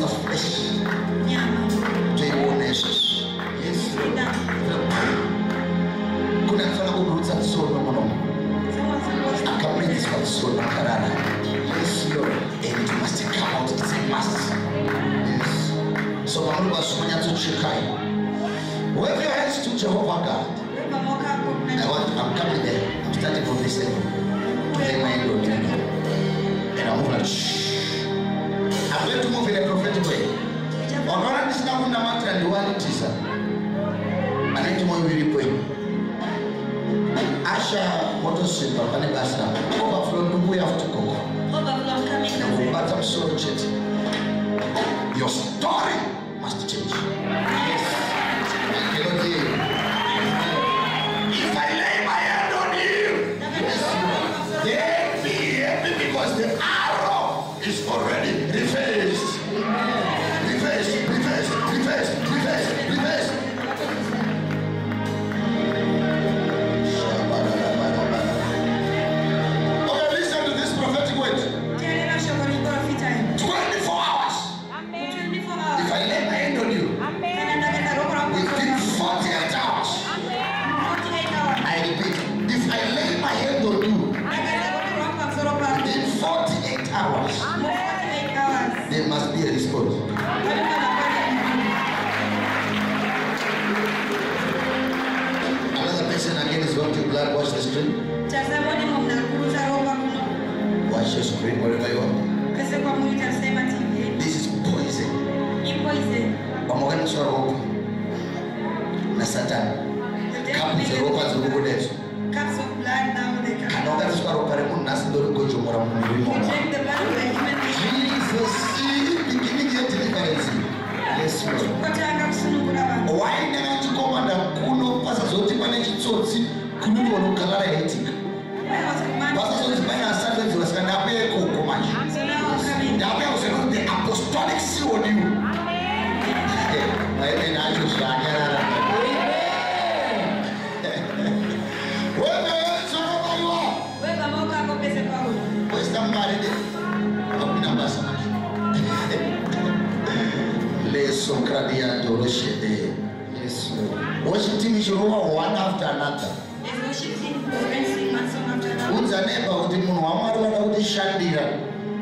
Speaker 1: of flesh. Yes. Kuna mfano kuruza sono mno. Akamwingiza sono karana. Yes Lord. And it must come out. It's a must. Yes. So Mama wasumanya tuchikai. Wave your hands to Jehovah God. I'm coming there. I'm starting from this level. Then my hand will be and I'm going to I'm going to move in a prophetic way. Alright, this is not going to matter and the one it is. I need to move really quick. Asha motorcycle, Panibasa, overflow, we have to go.
Speaker 2: Overflow coming.
Speaker 1: But I'm sorry, Chet. Your story must change. Yes. If I lay my hand on you, yes, because the arrow is already reversed. Reversed. Okay, listen to this prophetic word. 24 hours. If I lay my hand on you, within 48 hours. I repeat, if I lay my hand on you, within 48 hours, there must be a response. Another person again is going to blood wash the screen. Wash your screen wherever you are. This is poison. Pamoganisha roho na Satan. Kapu za roho za roho desu. Kanoganisha roho pale munasi ndo gojo mora mwili mwa. Jesus is beginning your deliverance. Yes Lord. Why nena chikomanda kuno pasa zote pane chitsotsi kuno nokagara etika. Pasa zote pane asante ziwasikana ape kukomaji. Dawe usema the apostolic seal on you. Amen. I just Yes, Lord. Worship team is one after another. Who's a neighbor with him?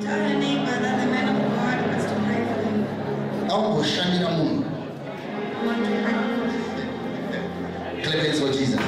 Speaker 1: Tell the neighbor that the man of God has to pray for him. Clemens for Jesus.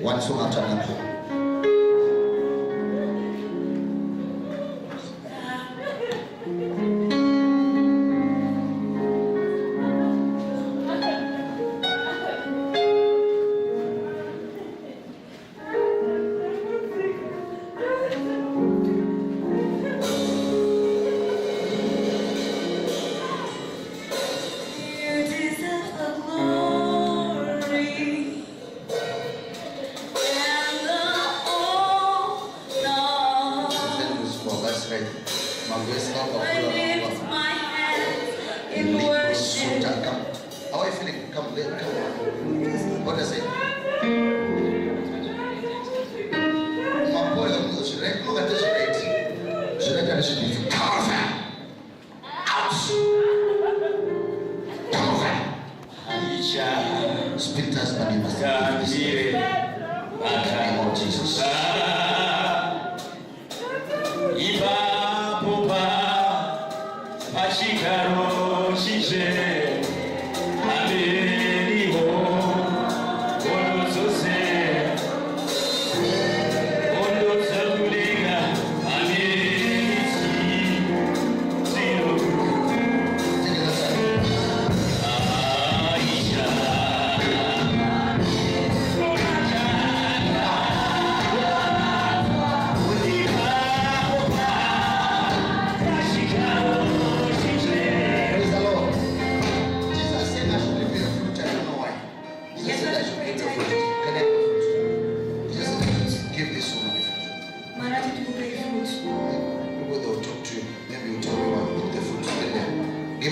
Speaker 1: One song after another.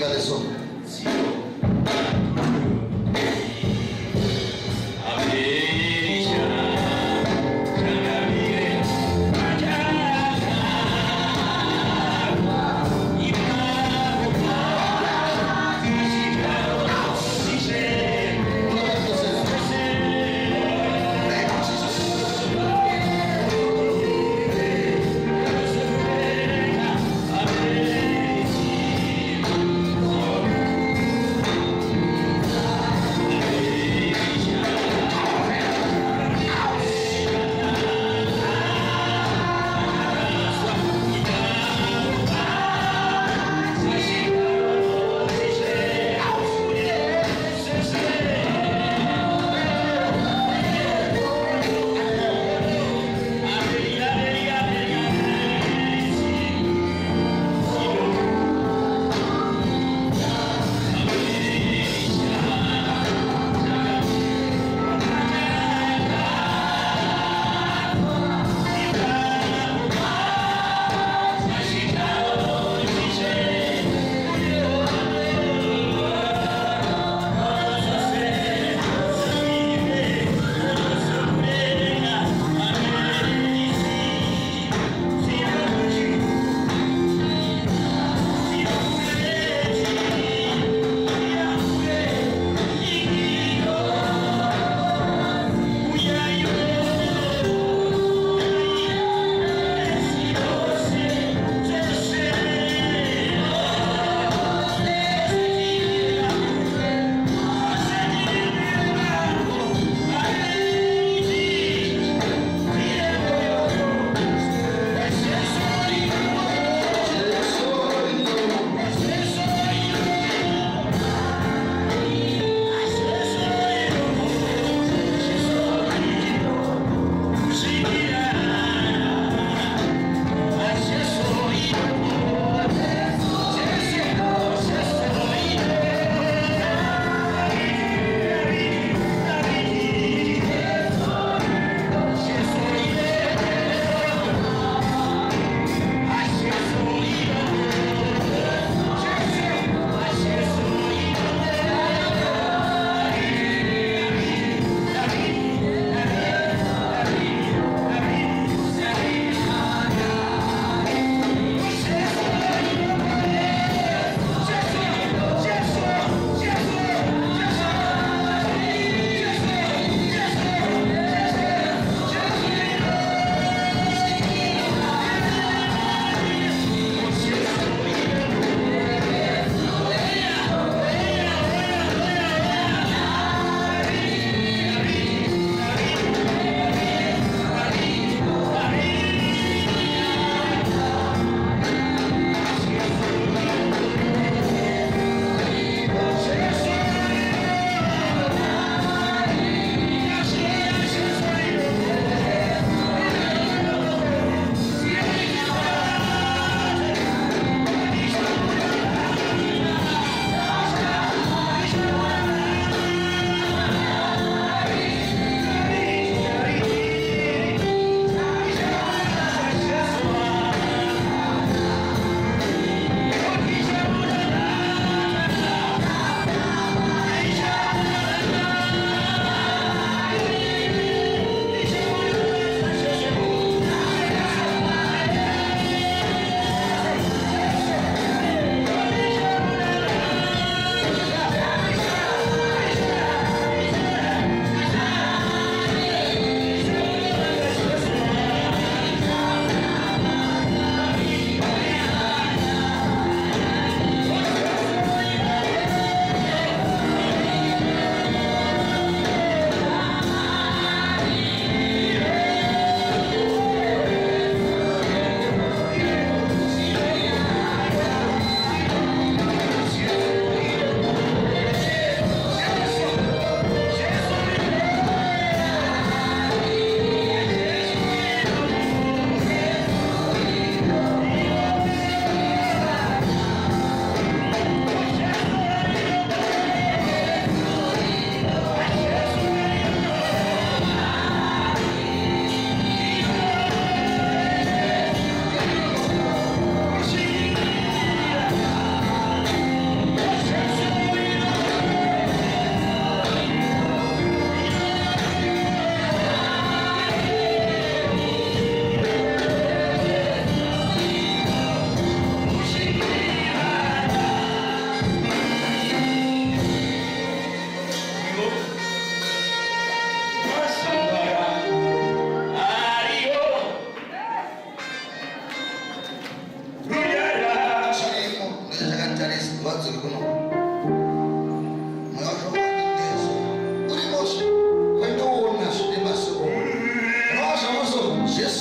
Speaker 1: deliver the song.
Speaker 3: Amen.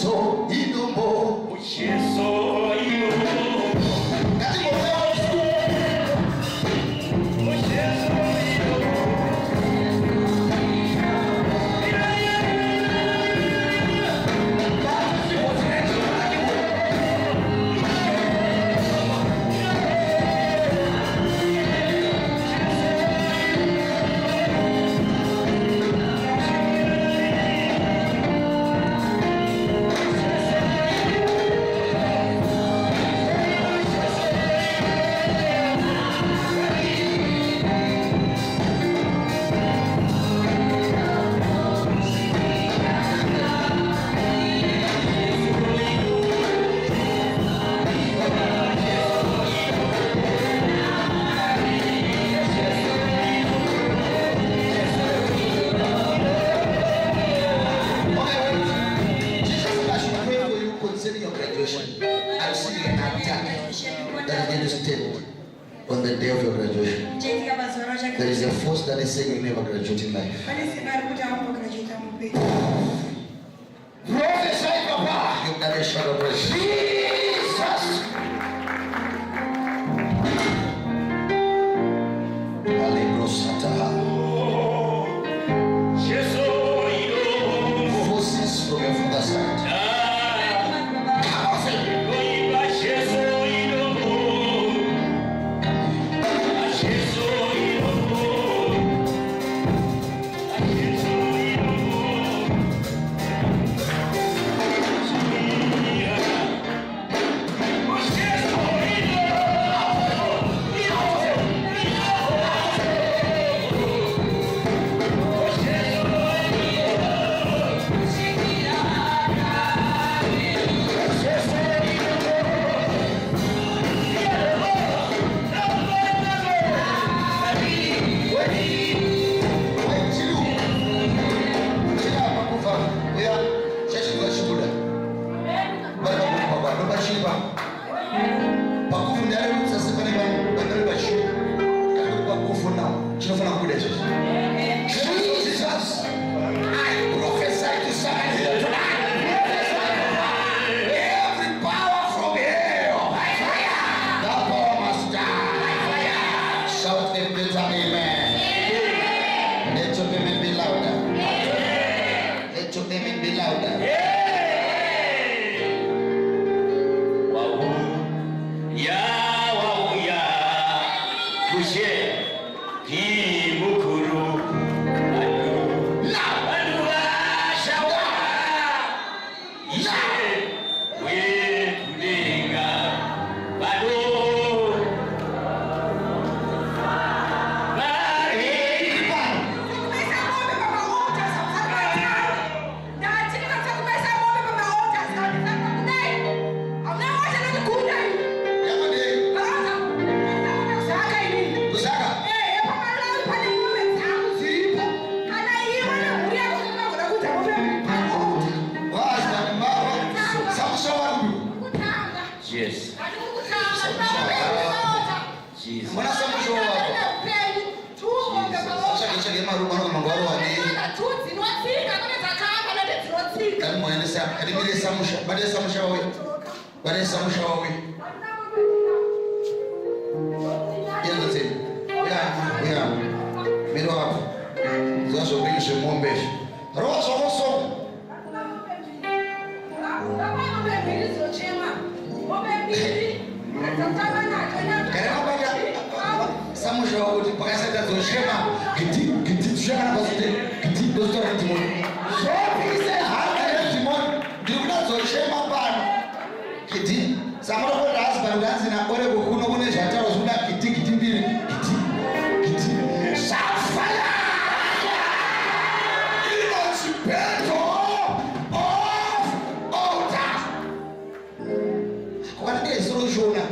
Speaker 1: Yeso inombo. Yeso inombo. Kati kwa on the day of your graduation. There is a force that is saying you never graduate in life. Prophesy, Papa. You've done a shot of praise. Jesus. Forces from your father's side.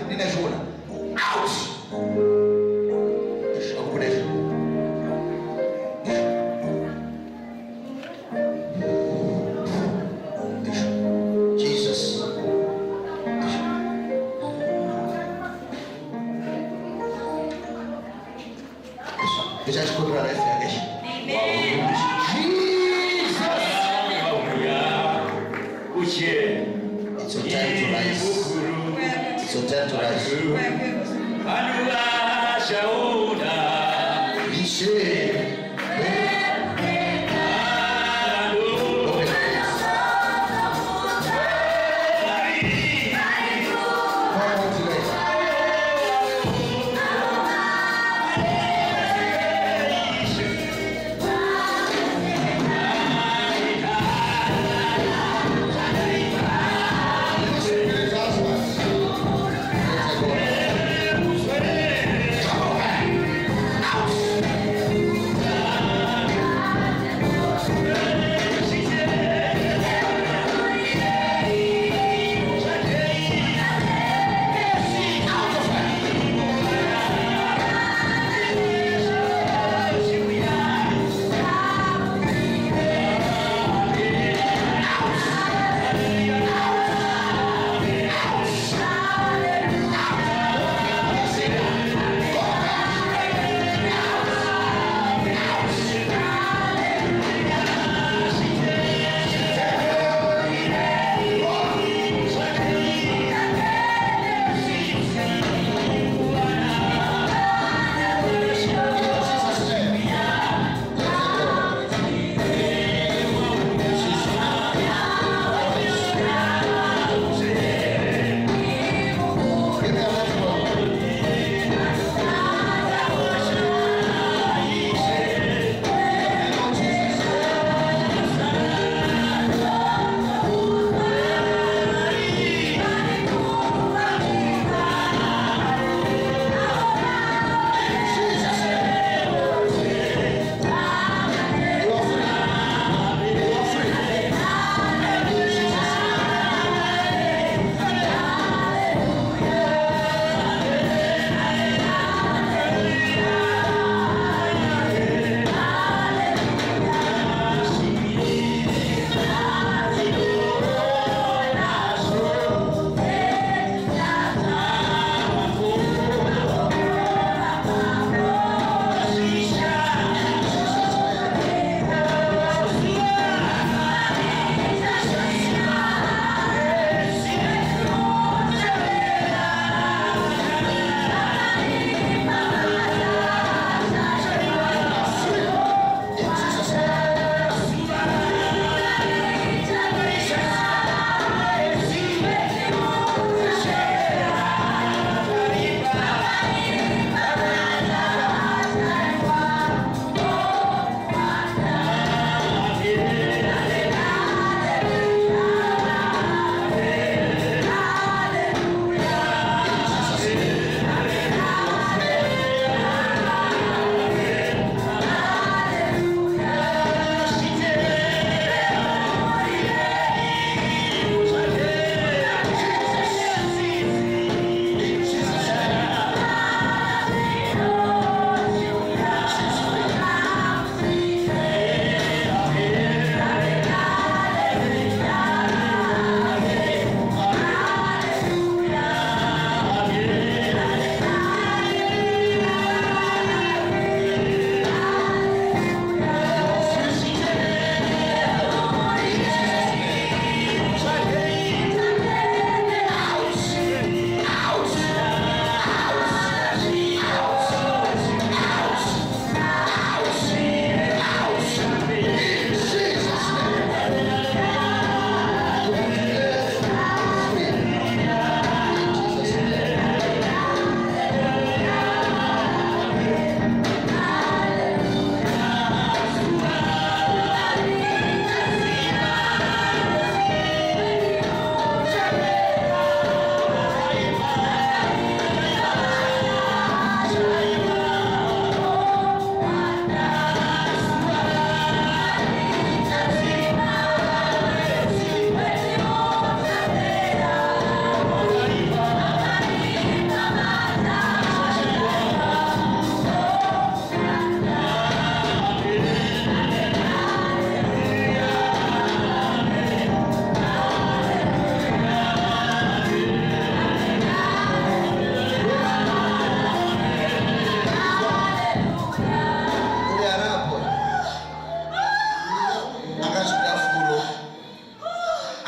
Speaker 1: Nina It's your time to rise. It's your time to rise.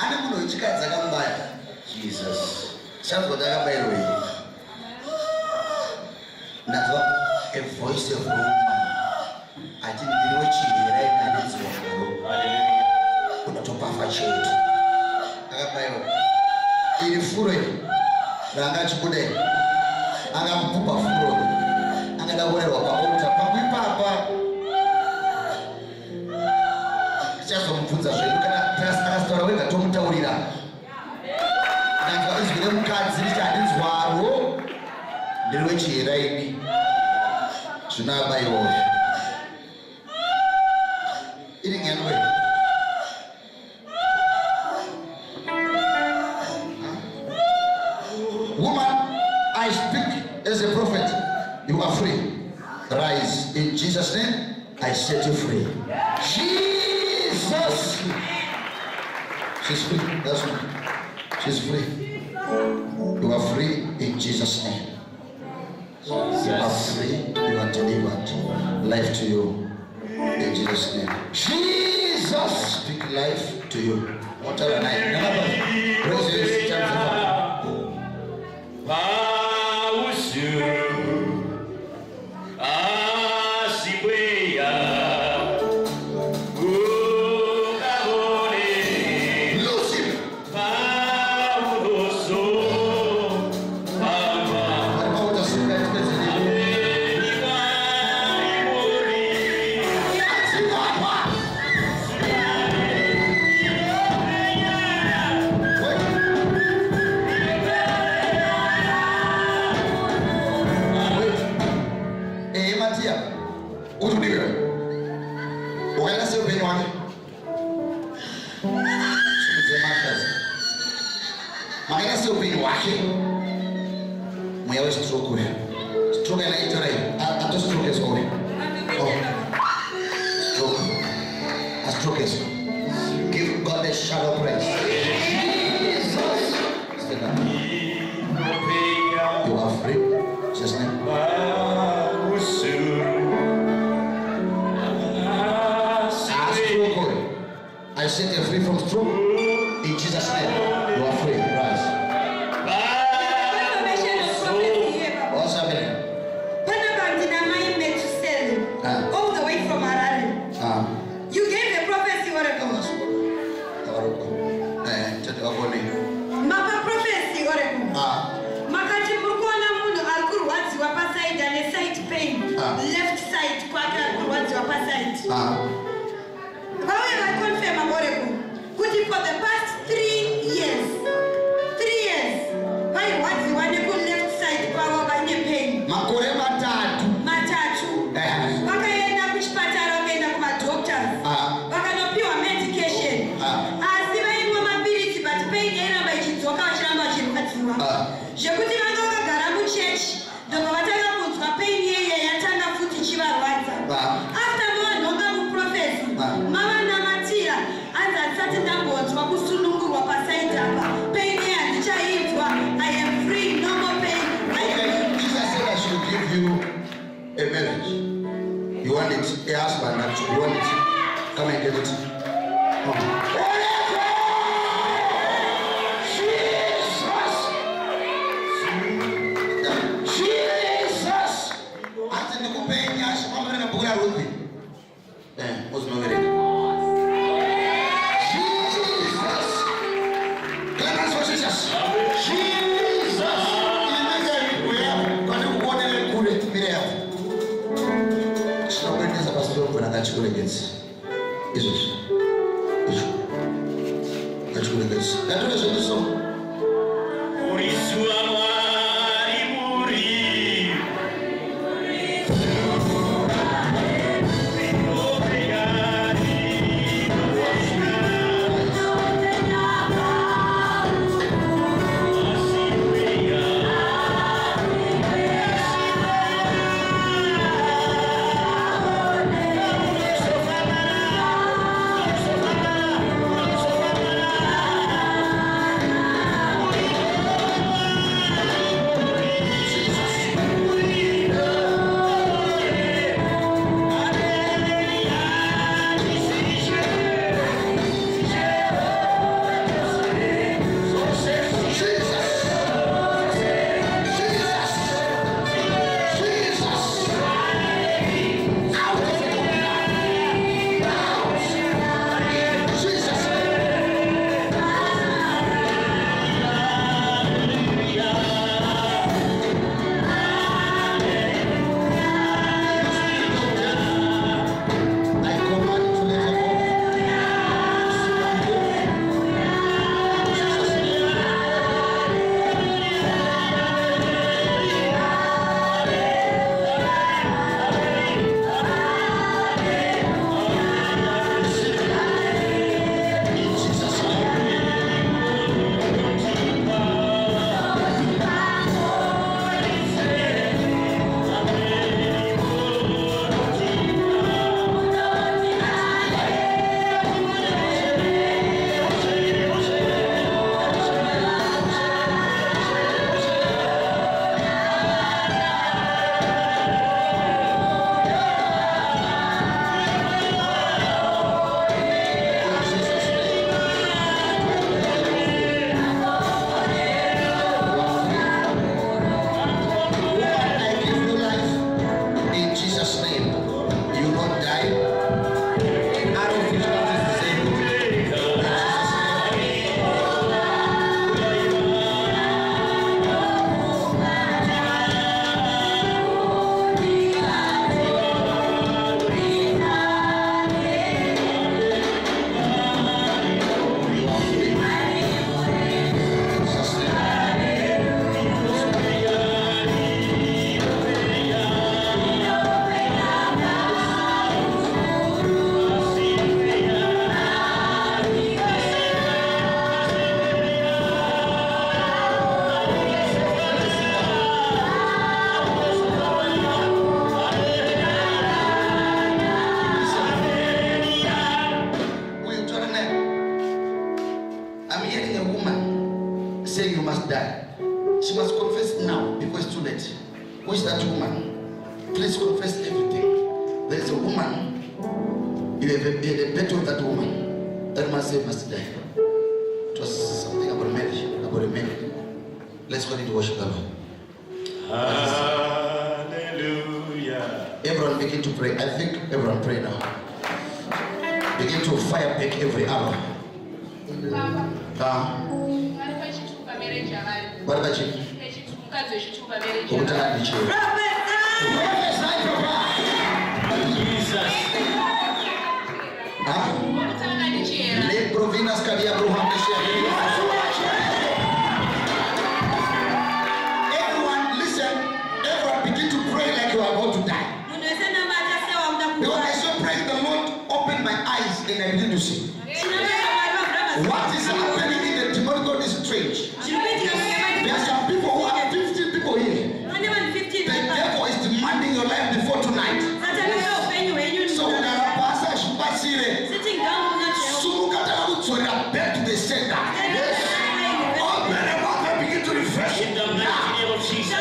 Speaker 1: Ani muno chikadza kambaya. Jesus. Chanzo dakabayirwa. Nazwa a voice of woman. Achindiriwe chihera inanizwa ngaro. Hallelujah. Unatopafa chetu. Dakabayirwa. Iri furo iyi. Ranga chibude. Anga kupupa furo. Anga daworerwa paota. Pakuipapa. Chazomubvunza zvedu kana akasitaura wega tomutaurira. Ndanga izwi remukadzi riti handinzwaro ndiriwe chihera ini zvinoabayiwawo iri nyanwe. Woman, I speak as a prophet. You are free. Rise in Jesus' name. I set you free. Jesus. She's free. That's one. She's free. You are free in Jesus' name. You are free. You are delivered. Life to you in Jesus' name. Jesus. I speak life to you. What are the name? Praise you. Give God a shout of praise. Jesus. You are free. Just name. I set you free from stroke. In Jesus' name, you are free. Rise. What's happening?
Speaker 2: All the way from Harare. You gave a prophecy or a Maka prophecy or a Makati Mukwana Muno Alkurwats were side and a side pain. Left side, Quaka Kurwats were side. However, I confirm about it. Could you for the past 3 years? 3 years. Why what you want to go left side, power by the pain?
Speaker 1: Makore matatu.
Speaker 2: Matatu. Wakaenda kuchipatara wakaenda kuma doctors. Wakanopiwa medication. Asiva imwe mapirisi but pain yairamba ichidzoka vachiramba vachirwadziwa. Zvekuti vanga vakagara muchechi ndobva vatanga kunzwa pain iyeye yatanga futi ichivarwadza. After vanhonga muprofesi mavanamatira anzi hatisati ndambonzwa kusunungurwa pasaidi apa. Pain iyeye handichainzwa. I am free, no more pain.
Speaker 1: Jesus said I should give you a marriage. You want it, a husband actually. You want it. Come and get it. Jesus! Ati nikupenya shikwambara nabukira rupi. Uzinovereka. Jesus! Cleanse for Jesus. Jesus! Inenge wewe kwani kuonele kule timire hapo. Shinakwendeza pastor kuna ngachikuregeza. Jesus. Jesus. Ngachikuregeza. Ngatule zoniso. I'm hearing a woman saying you must die. She must confess now because it's too late. Who is that woman? Please confess everything. There is a woman. You have a battle with that woman. That man said must die. It was something about marriage, about a man. Let's go into worship the Lord.
Speaker 3: Hallelujah.
Speaker 1: Everyone begin to pray. I think everyone pray now. Begin to fire back every arrow. What about you? Everyone listen. Everyone begin to pray like you are going to die. Because I saw praise the Lord open my eyes and I begin to see. What is happening in the demonic world is strange. There are some people who have 15 people here. The devil is demanding your life before tonight. So when I pass, I should pass here. So back to the center. All men and women begin to refresh in the name of Jesus.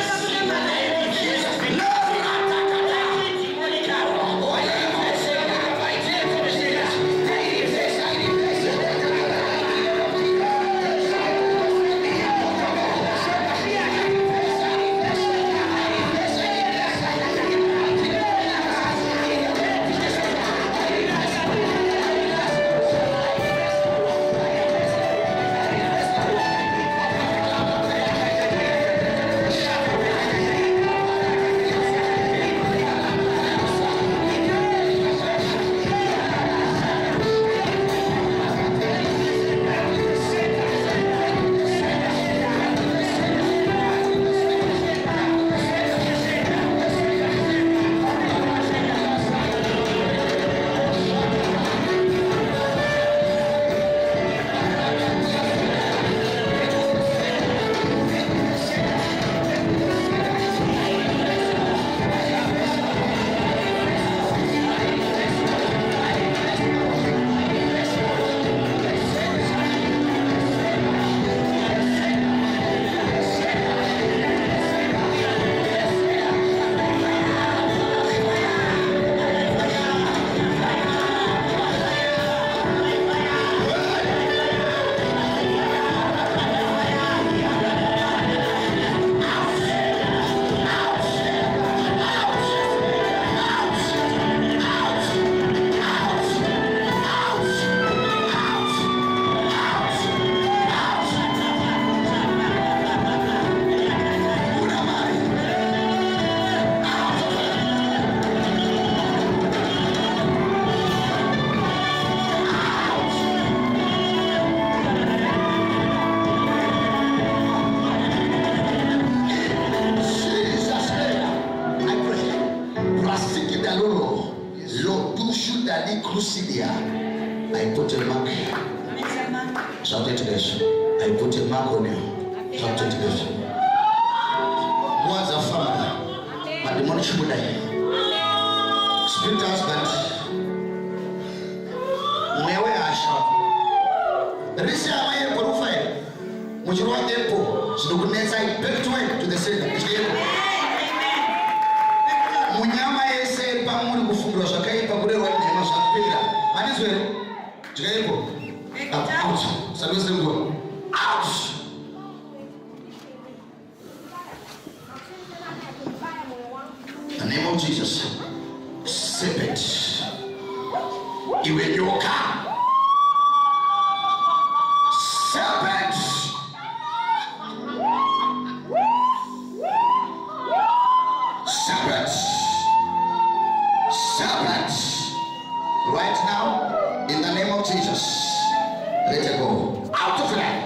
Speaker 1: I put a mark. Shout it together. I put a mark on you. Shout it together. What's a father? But the money should die. Spirit husband. Mwewe asha. Risi amaye profile. Mujurwa tempo. Sinukunesa back to the center. Munyama ese pamuri kufungura shakai pakure wa nyama shapira. Aniswe. Jigaipo. Out. Service them go. Out. In the name of Jesus. Serpent. Iwe nyoka. Serpent. Serpent. Serpent. Right now, in the name of Jesus, let it go. Out of life.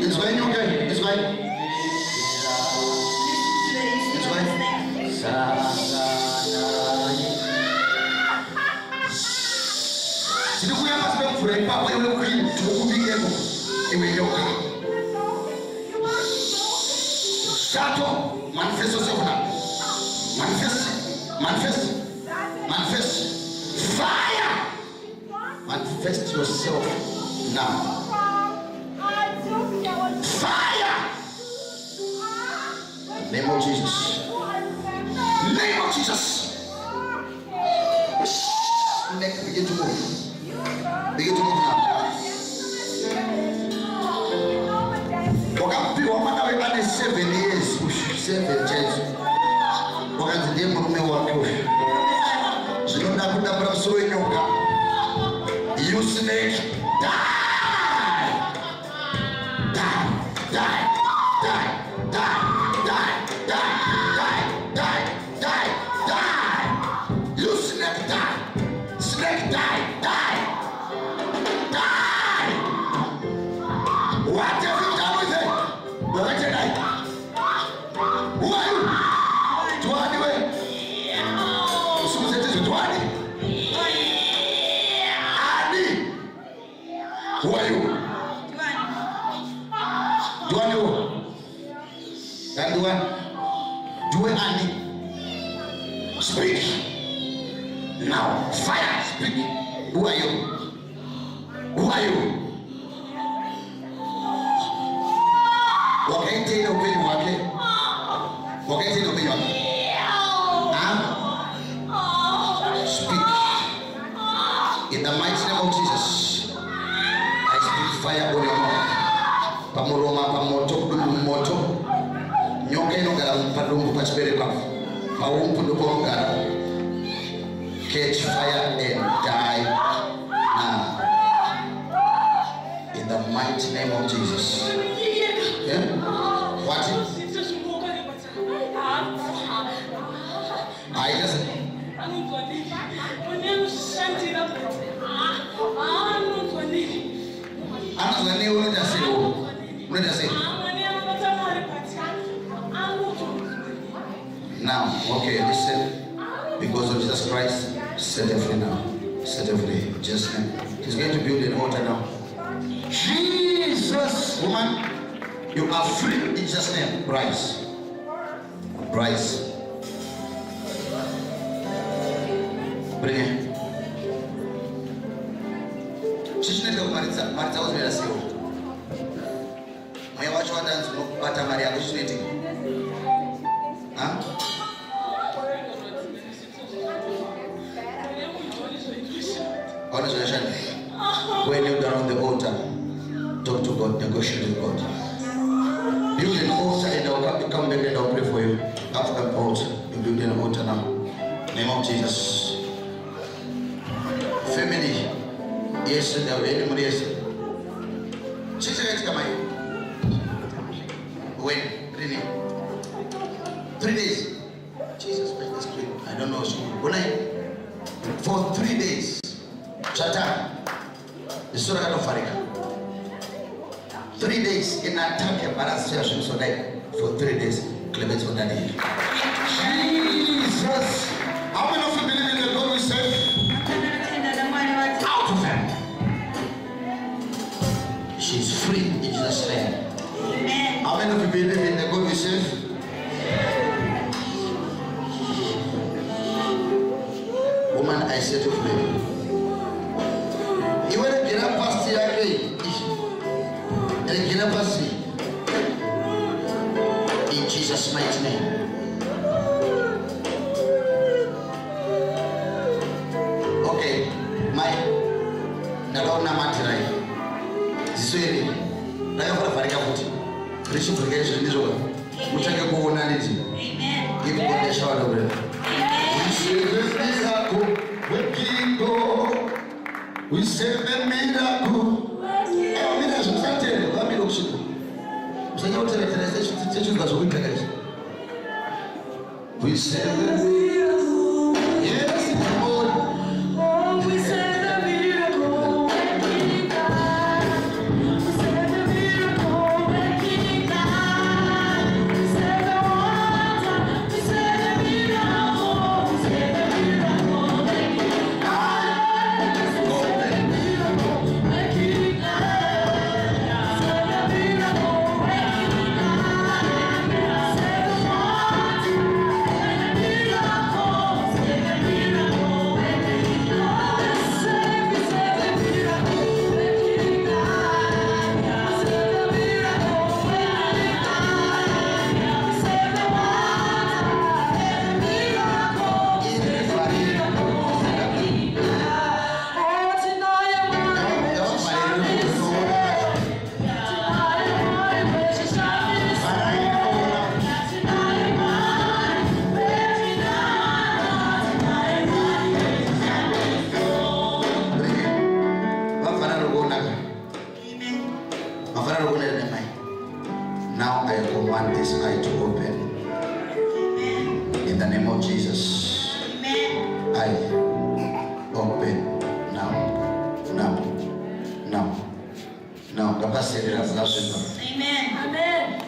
Speaker 1: It's going okay. It's going. It's going. Sidukuya masbe kufurahi pa wewe kwini tukubige mu imeyoka. Shato manifesto sokuna. Manifest. Fire. manifest yourself now. Fire! Name of Jesus. Name of Jesus. Next, begin to move. Begin to move now. Wakapi wamana wekane 7 years. 7 years. Wakanzidie murume wake. Zinonda kudabra msuwe nyoka. You snake, die! Die! Die! Die! Die! Die! Die! Die! Die! Die! You snake, die! Snake, die! Die! Die! What have you done with it? What did I? Who are you? Tuani we? Usikusete tuani? Ani? Who are you? Tuani who? And Tuani? Tuani Ani? Speak. Now, fire, speak. Who are you? Who are you? Wakati na upendo wake. Wakati na upendo wake. Speak. In the mighty name of Jesus, I speak fire on your mouth. Pamoroma pamoto moto. Nyoka inogara padungu pachibere kwa. Maumpu ndokongara. Catch fire and die now. In the mighty name of Jesus. Yeah? What? I just. Now, okay, listen. Because of Jesus Christ, set her free now. Set her free. Just now. He's going to build an altar now. Jesus, woman, you are free in Jesus' name. Rise. Rise. Bring it. Chichinete Marita was made a seal. My watch what dance but Maria Chichinete. Huh? What is your solution? When you down on the altar, talk to God, negotiate with God. Build an altar and I'll come back and I'll pray for you. After the altar, you build an altar now. Name of Jesus. Family. Yes, there are anybody else. Come here. When? 3 days. Jesus Christ, that's great. I don't know. When for 3 days. Shatan. The Surah of Farika. 3 days in attack and balance so that for 3 days. Clement on that. Jesus. How many of you believe in the God we serve? Out of him. She's free in Jesus' name. Amen. How many of you believe in the God we serve? Woman, I set you free. You want to get up past the area and get up past me. In Jesus' mighty name. Okay, my Nagauna Matirai. Ziswiri. Nagafara Farika Futi. Christian Purgation is over. Mutaka go on and amen. Give God a shout of it. We serve a miracle. We serve a miracle. We serve a miracle. Yes, Lord. Oh, we serve a miracle. We serve a miracle. We serve a wonder. We serve a miracle. We serve a miracle. Miracle. I command this eye to open. In the name of Jesus. Eye open now.
Speaker 2: Amen. Amen.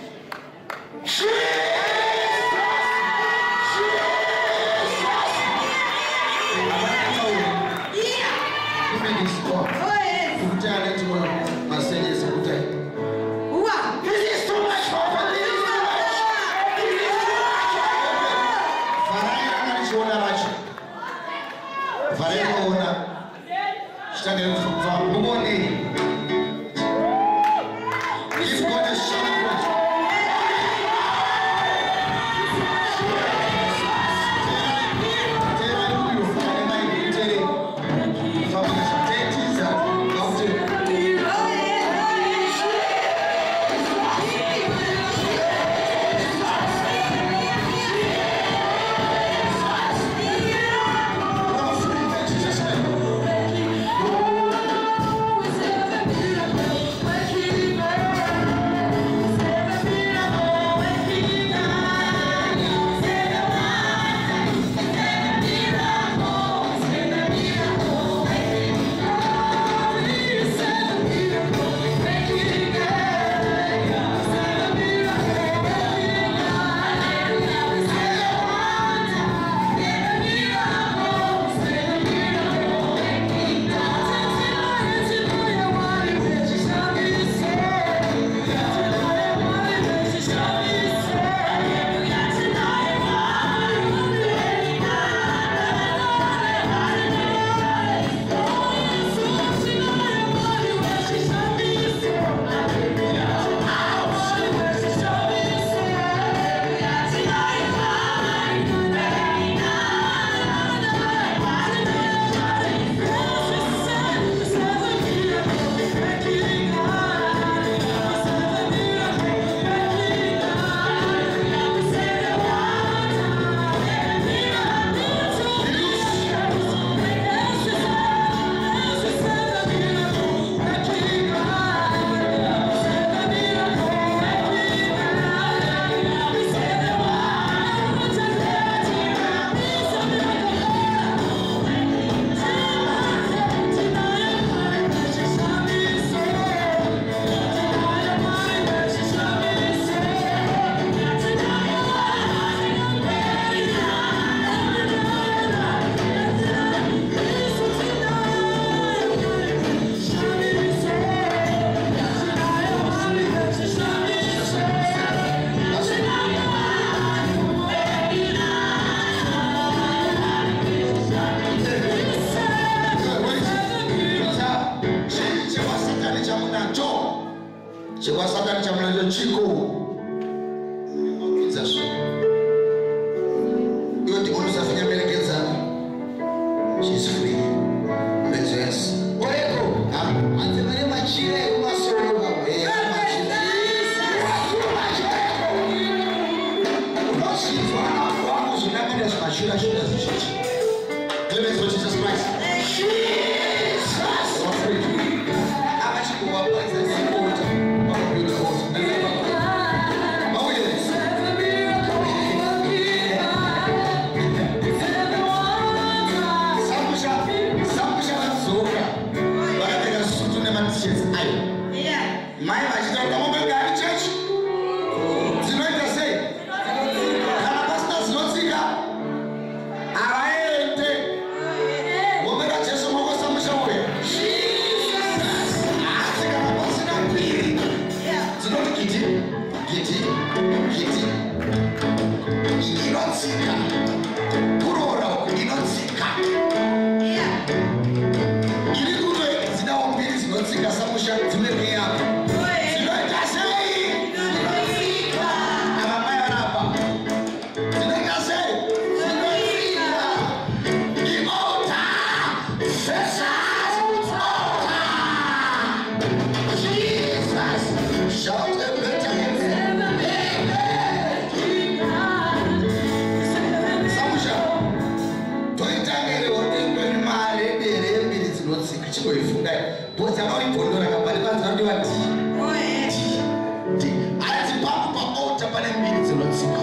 Speaker 2: Oh,
Speaker 1: pane mbiri dzinotsika.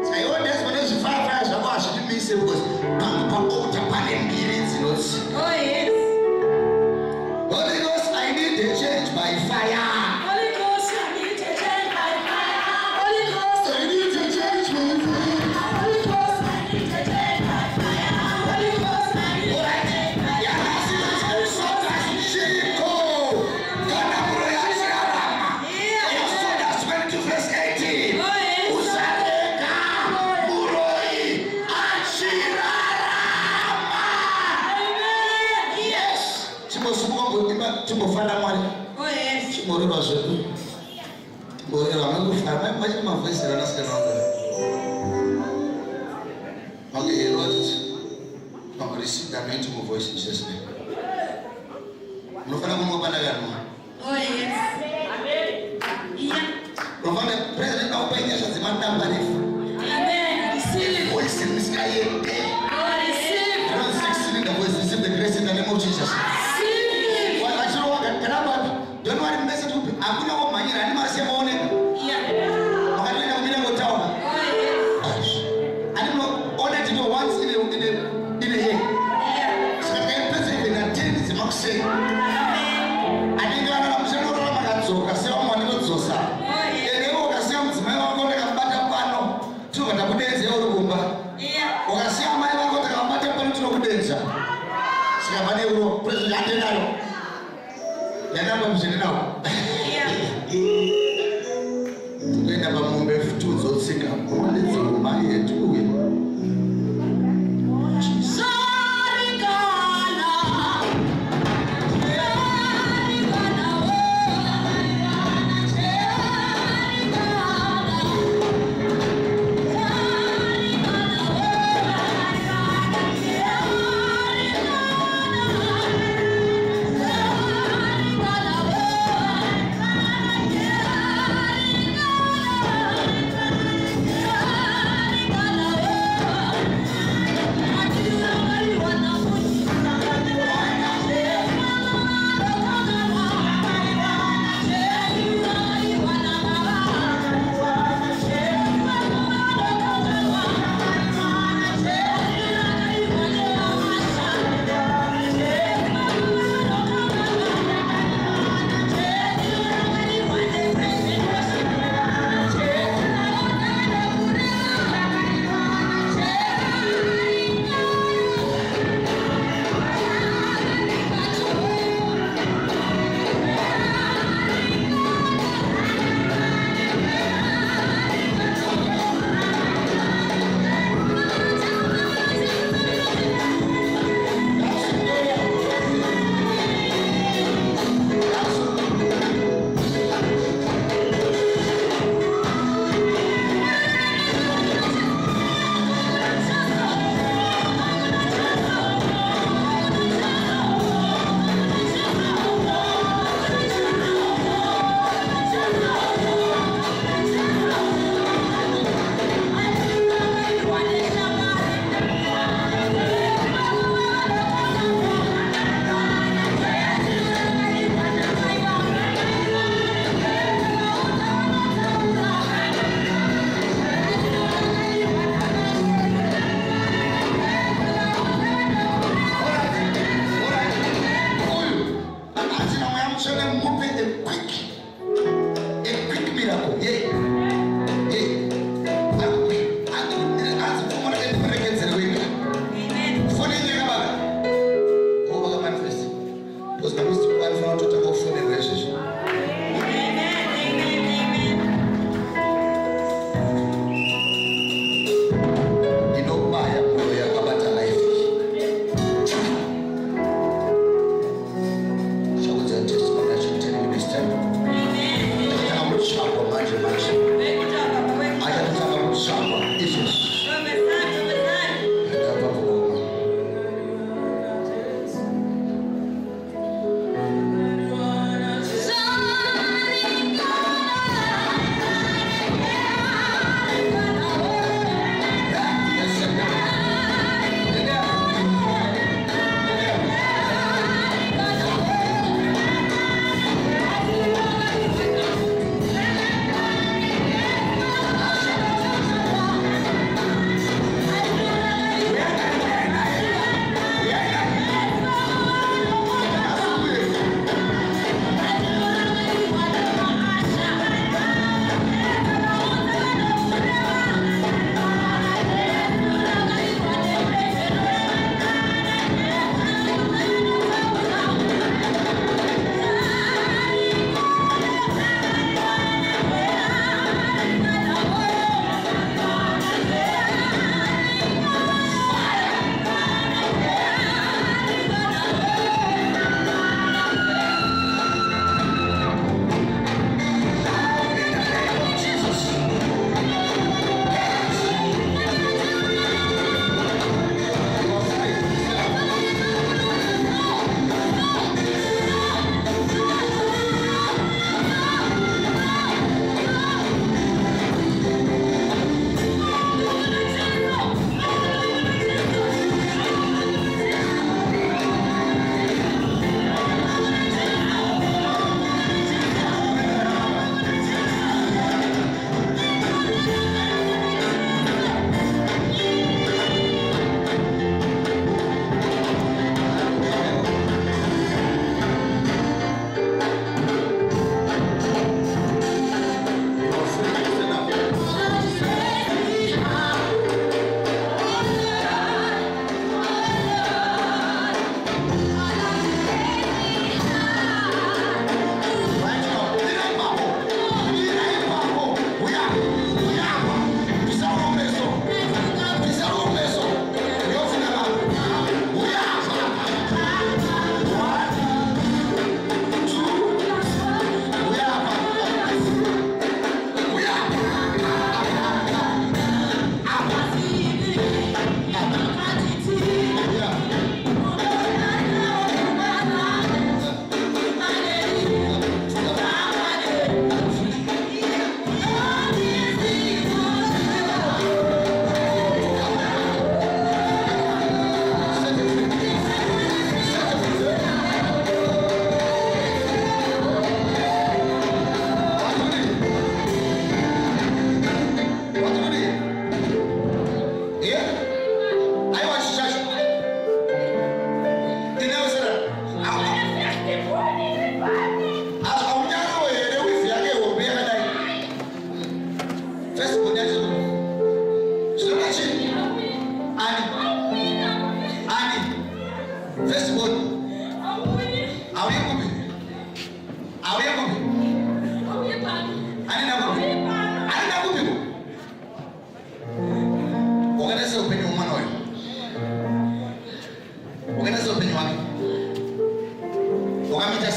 Speaker 1: Saka iwo ndezi pane zvifara zvako hazvitimise because pamwe paota pane mbiri dzinotsika.
Speaker 2: Oh yes.
Speaker 1: Holy Ghost, I need a change by fire.
Speaker 2: Holy Ghost, I need a change by fire. Holy Ghost, I need a change by fire. Holy Ghost, I need a change by fire. Holy Ghost, I need a change by fire.
Speaker 1: Exodus 22 verse 18. Usalenga muroi achirarama. Yes. Chimofana mwari.
Speaker 2: Oh yes.
Speaker 1: Chimoreva zvedu. Chimoreva mekufana machi mavhesi ranasiyana wangu. Okay, Lord, I'm receiving the anointing of voice in Jesus' name. Unofana kumopanda kanwa.
Speaker 2: Oh yes. Yeah.
Speaker 1: Unofana president na upenya shazimanda mbalifu.
Speaker 2: Amen. Receive.
Speaker 1: Voice in the sky.
Speaker 2: Oh, receive.
Speaker 1: Don't succeed in the voice. Receive the grace in the name of Jesus.
Speaker 2: Receive.
Speaker 1: Don't worry, message to people. I'm going to my ear. I'm going to say,
Speaker 2: Yeah.
Speaker 1: I'm going to go down.
Speaker 2: Oh yes.
Speaker 1: I don't know. All that you do once in a year.
Speaker 2: Yeah.
Speaker 1: So I can present in a 10 is not saying.
Speaker 2: Amen.
Speaker 1: I think I'm saying, no, I'm so I say, I'm going to go so. They go, I say, I'm going to come back up. Two of the days, they all go back.
Speaker 2: Yeah.
Speaker 1: I say, I'm going to come back up to the days. So I'm going to present. Yanaba mzindao. Tukaenda pamombe futuzo tsika. Mwalizo maye tuwe.
Speaker 2: So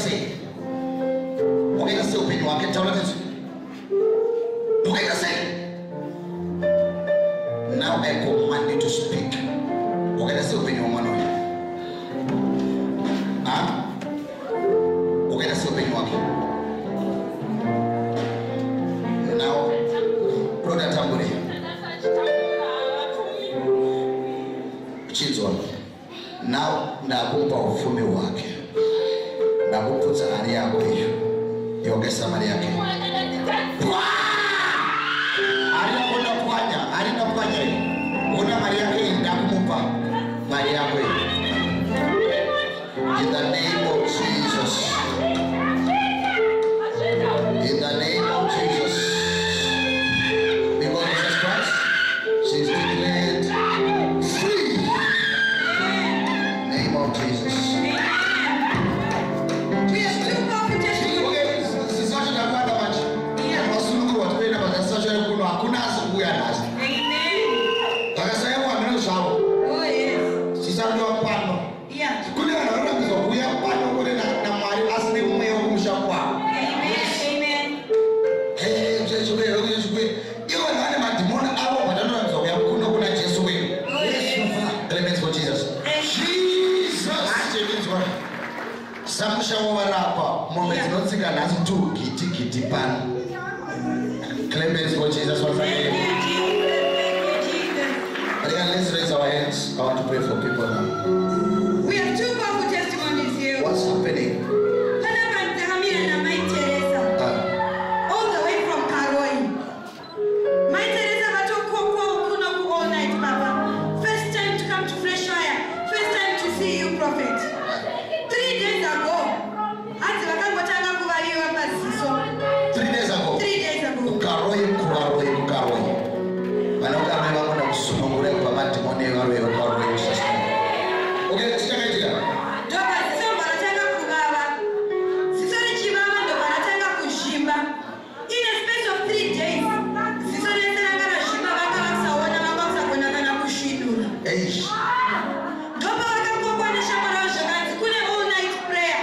Speaker 1: say. Wakaita say upenyu wake. Taona tatu. Wakaita say. Now I command you to speak. Wakaita say upenyu wake. Wakaita say upenyu wake. Now, brother Tamburi. Now nakupa ufumi wake, nakuputsa hali yako hiyo, yongeza mali yake. Alina kufanya una mali yake, nakumupa mali yako hiyo. In the name of Jesus. In the name of Jesus. Because Jesus Christ, she is declared free. Name of Jesus.
Speaker 2: We have two more testimonies.
Speaker 1: Clemens for Jesus. Let's raise our hands. I want to pray for people now.
Speaker 2: We have two powerful testimonies here.
Speaker 1: What's happening?
Speaker 2: All the way from Karoi. My Teresa all night, Papa. First time to come to Fresh Fire. First time to see you, Prophet. 3 days ago.
Speaker 1: 3 days ago.
Speaker 2: 3 days ago.
Speaker 1: Karoi. Okay,
Speaker 2: in a space of 3 days, all night prayer.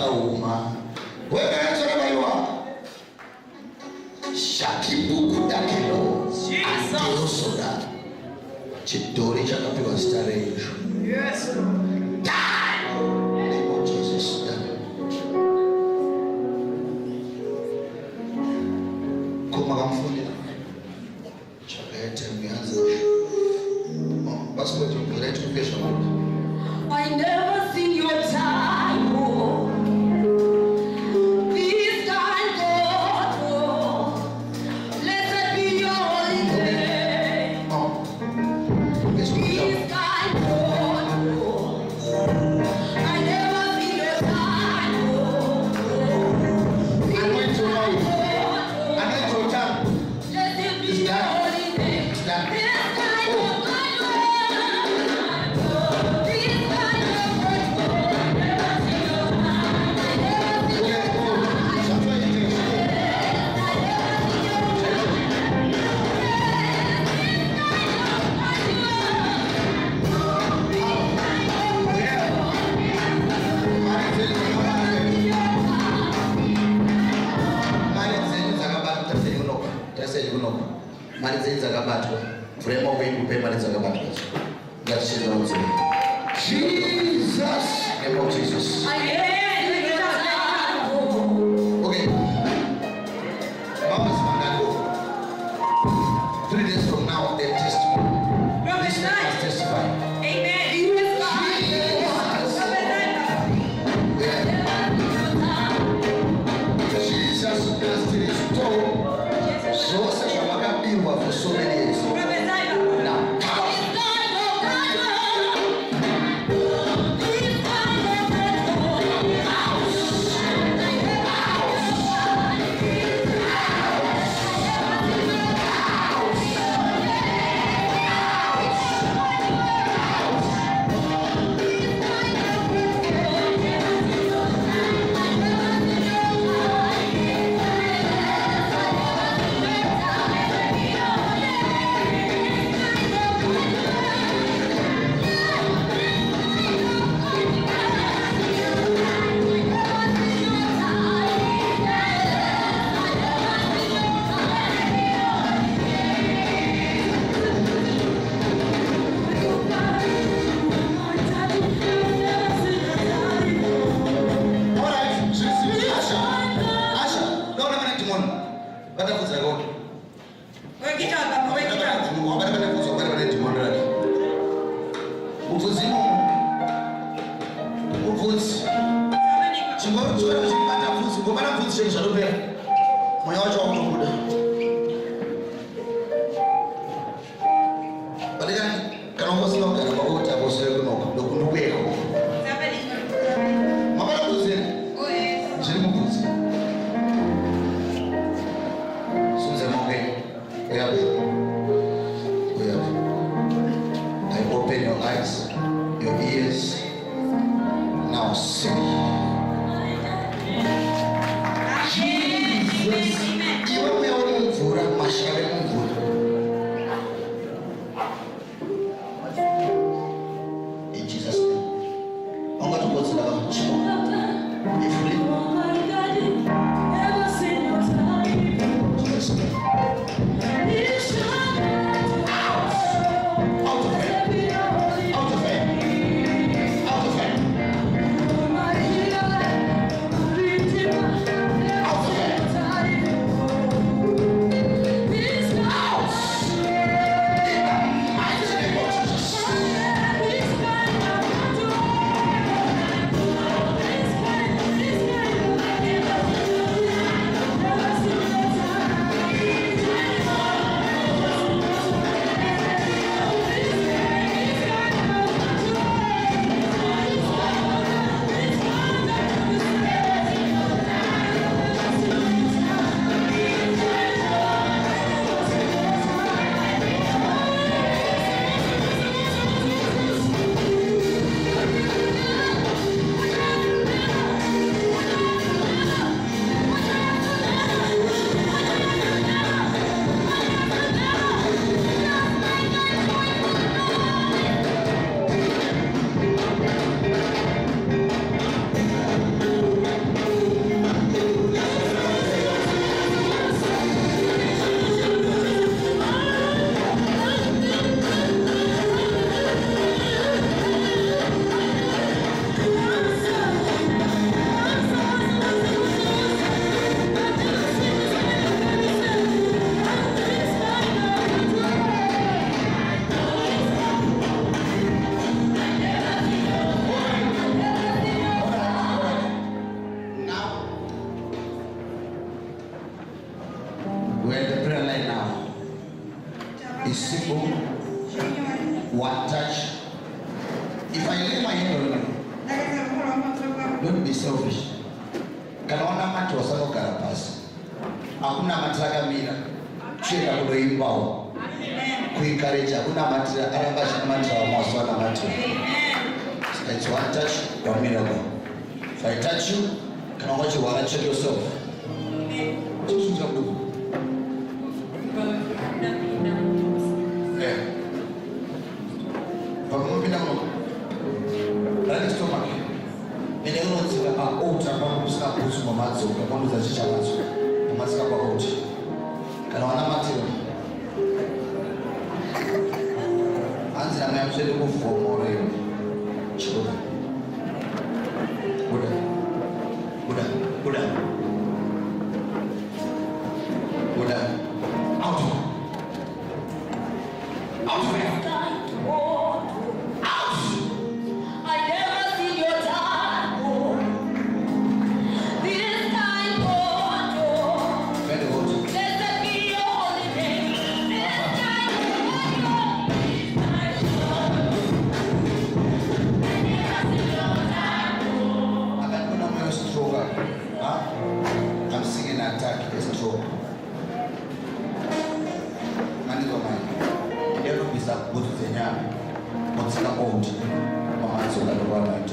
Speaker 2: Oh,
Speaker 1: mari dzenyu dzakabatwa vrema kuikupe mari dzakabatwa ngatichizoudze Jesus name of Jesus. Okay, Mama's Mandago 3 days from now they testify. This man must testify.
Speaker 2: Amen.
Speaker 1: Jesus has restored so zvavakabirwa for so many years. Now, I open your eyes, your ears. Now see. Jesus. Iwe meona mvura, mashave mvura. In Jesus' name. I'm going to go to the church. Be free. Jesus' name. One touch. If I lay my hand on you, don't be selfish. Kanaona matu wasako karapasi. Hakuna matraka mina. Cheka kudo imbao. Kuencourage. Hakuna matira. Arabashi matira wa mwaswana matira. So it's one touch, one miracle. If I touch you, can I watch you while I check yourself? Kana wana matiro I'm saying to for more children. Buddha. Out. Out of here. Out.
Speaker 2: I never see your time. This time,
Speaker 1: Very good.
Speaker 2: let be your holy name. This time,
Speaker 1: I'm singing an attack. It's a stroke. Man is on mine. You never be that good thing. What's the old? My man's on the one night.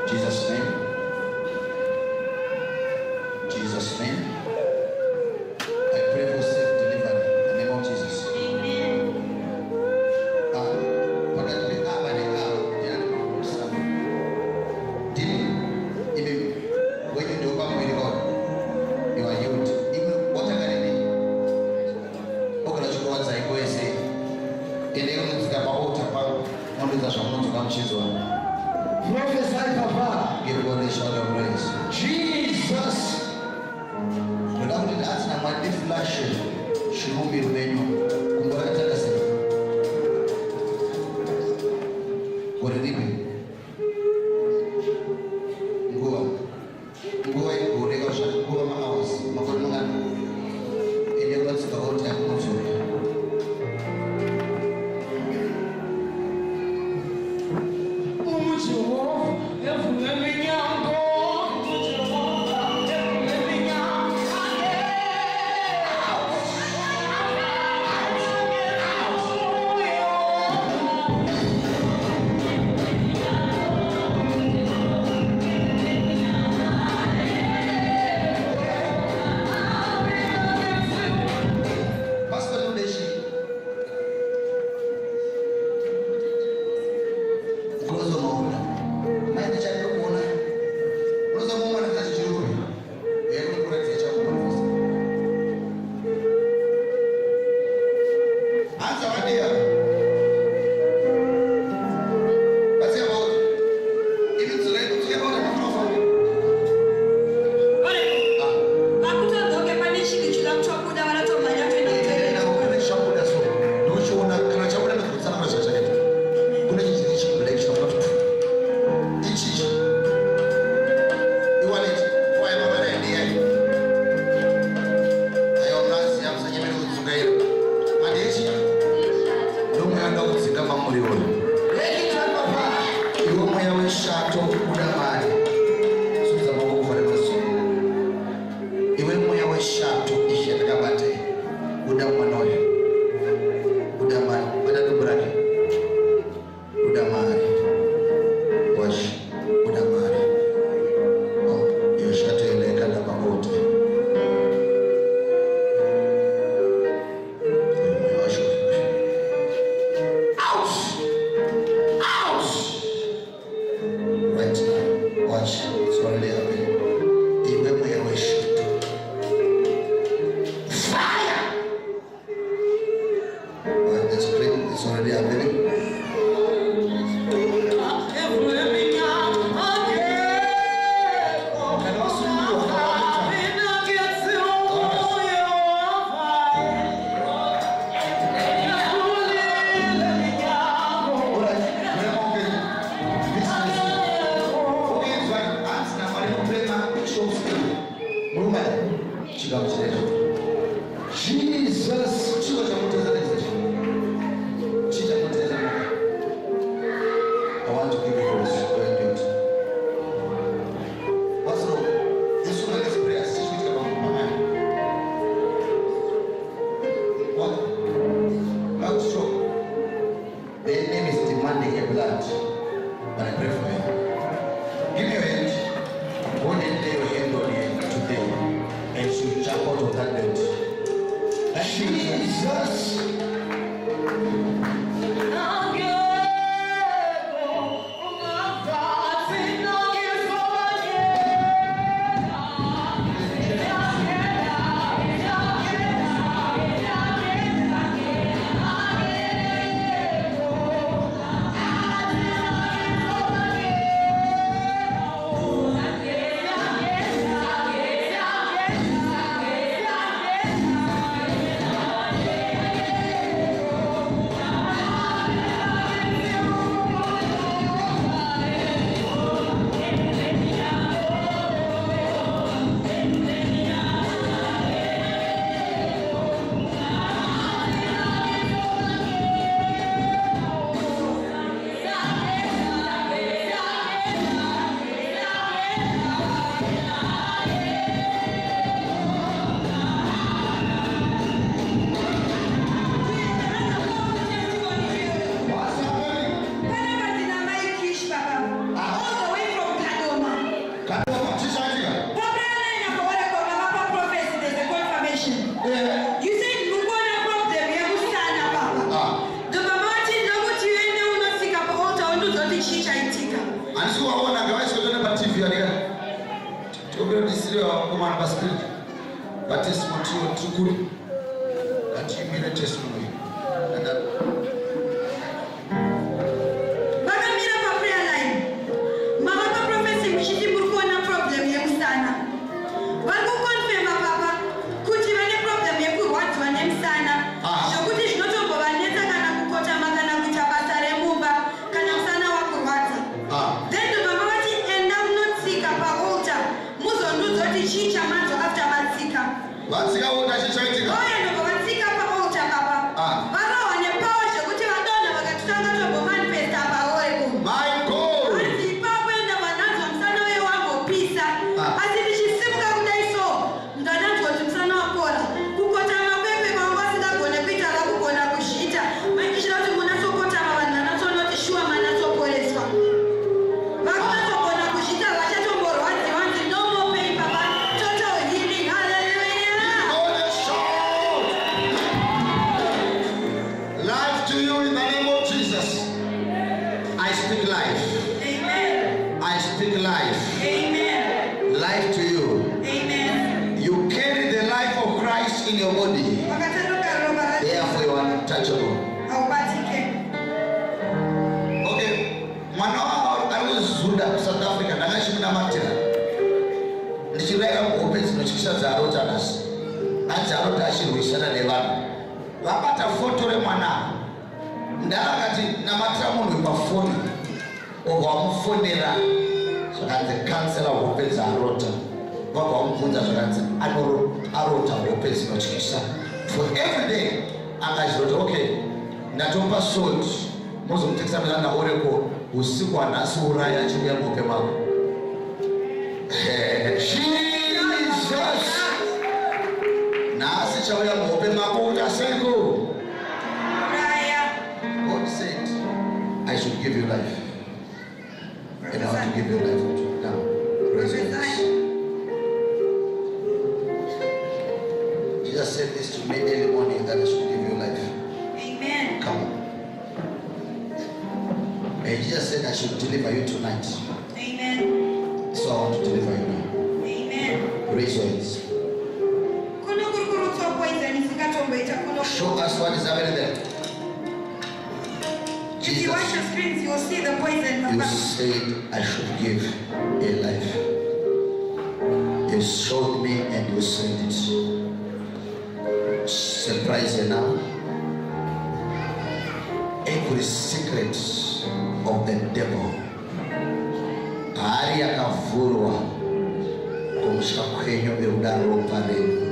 Speaker 1: Jesus' name. Jesus' name. I pray for safe delivery in the name of Jesus. When you do come with God, Ele unazika pauta pa mwambeza shamoto kama mchezo wangu. Prophesy papa. Give God a shout of praise. Jesus. Without it as na mwadi flash. Shimumi rubenyo. Kumbora kataka sema. Kwa ribi. Nguo ikurega shakuwa mahawas. Makoni ngani. Ele unazika pauta ya kumzuri. But testimony, that you made a testimony. And that speak life.
Speaker 2: Amen.
Speaker 1: I speak life.
Speaker 2: Amen.
Speaker 1: Life to you.
Speaker 2: Amen.
Speaker 1: You carry the life of Christ in your body. Therefore you are untouchable. Okay. Mwana wao alizozuda South Africa ndakashimina matira. Ndichireka kuope dzinochikisa dzarota nasi. Adzarota ashirwisana nevanhu. Vapata foto remwana. Ndakati namatira munhu pafoni. Wamufonera zvakanzi kansela hope dzarota. Vakamubvunza zvakanzi arota hope dzinotyisa. For every day angachirota okay. Ndatopa sword. Muzomutekesa mwana oreko usiku wanasi uraya chibuya muhope mako. Jesus. Nasi chauya muhope mako utaseko. God said, I should give you life. And I want to give you life. Now, raise your hands. Jesus said this to me early morning that I should give you life.
Speaker 2: Amen.
Speaker 1: Come on. And Jesus said I should deliver you tonight.
Speaker 2: Amen.
Speaker 1: So I want to deliver you now.
Speaker 2: Amen.
Speaker 1: Raise your hands. Show us what is happening there.
Speaker 2: If you watch your screens, you will see the poison.
Speaker 1: You said I should give a life. You showed me and you said it. Surprise you now. Every secret of the devil. Hari yakavhurwa kumusha kwenyu beruda ropa renyu.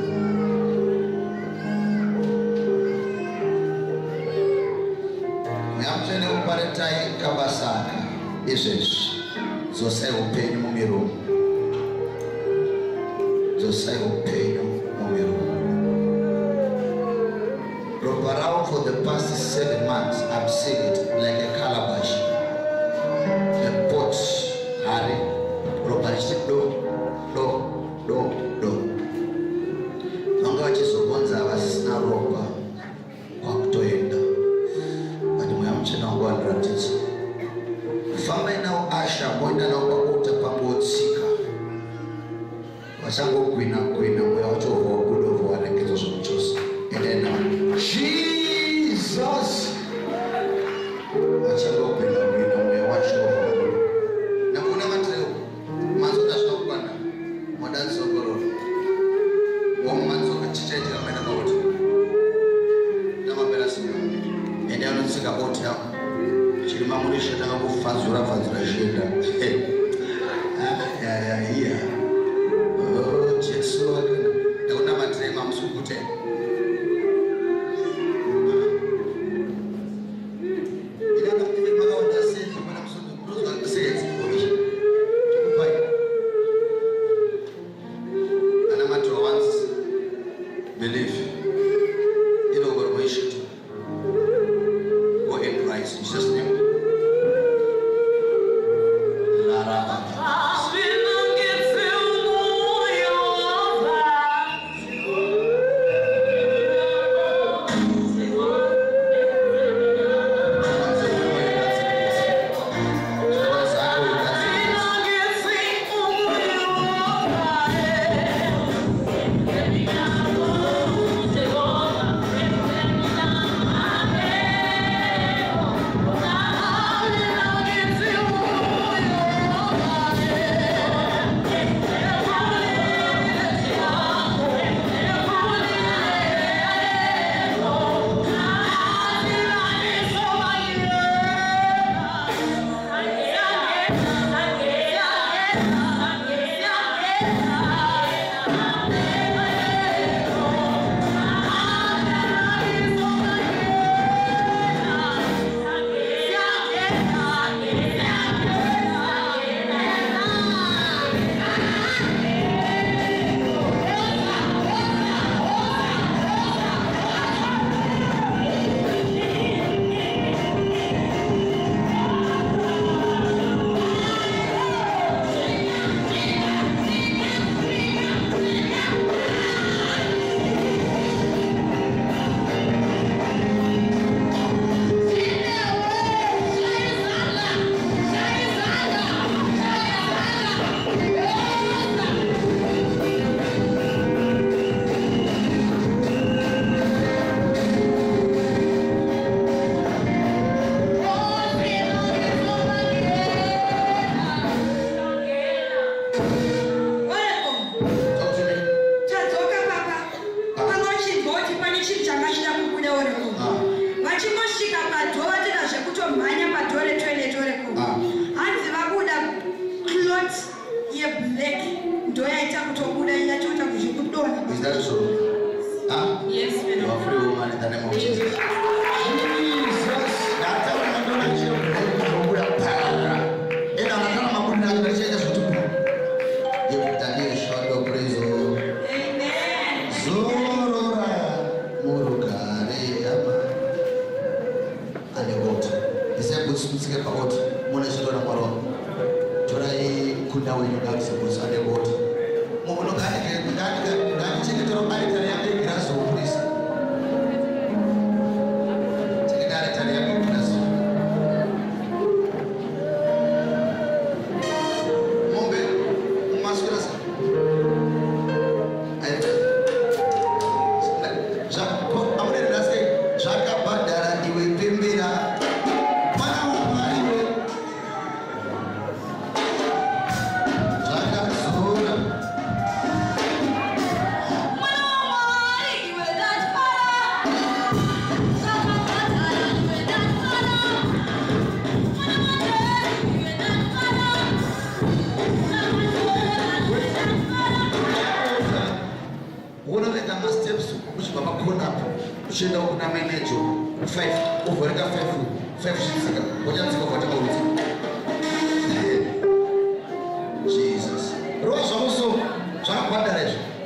Speaker 1: Nyamtene uparetai kabasaka izvezvi dzosai upenyu mumiromo. Dzosai upenyu mumiromo. Ropa ravo for the past 7 months I'm seeing it like a calabash. A pot. Hari ropa richiti do. Vanga vachizobvunza vasina ropa kwakutoenda. But mweya muchena wangu wandiratidza. Fambai nawo asha moenda nawo pakuta pangotsika. Vachangogwina mweya wacho wabudo warekedzo zvomuchosa. And then Jesus. Vachangogwina mweya wacho wabudo. Nakuna matreo. Manzo dashokwana. Modanzo goro. Womanzo kachichaita mena mauti. Namapera sima. And then unotsika oti yao. Chirima murisha taka kufadzura shenda. Yeah. Oh, Jesu wakana. Nakuna matrema msukute. Believe. You know what we should do. Go in Christ in Jesus' name. simutsike paoti mune zvitona mwari wako torai kunda wenyu ngakusemusane boti muno nganichengetera aritari yange igirazokurisa chengeta aritari yange igirazo mombe mumaswira sa amunererase zvakabhadhara iwe pembera uchienda kuna manager 5 uvoreka 5 zvisika wachatsika kwata maudzi Jesus rova zvamuso zvakabhadhara izvo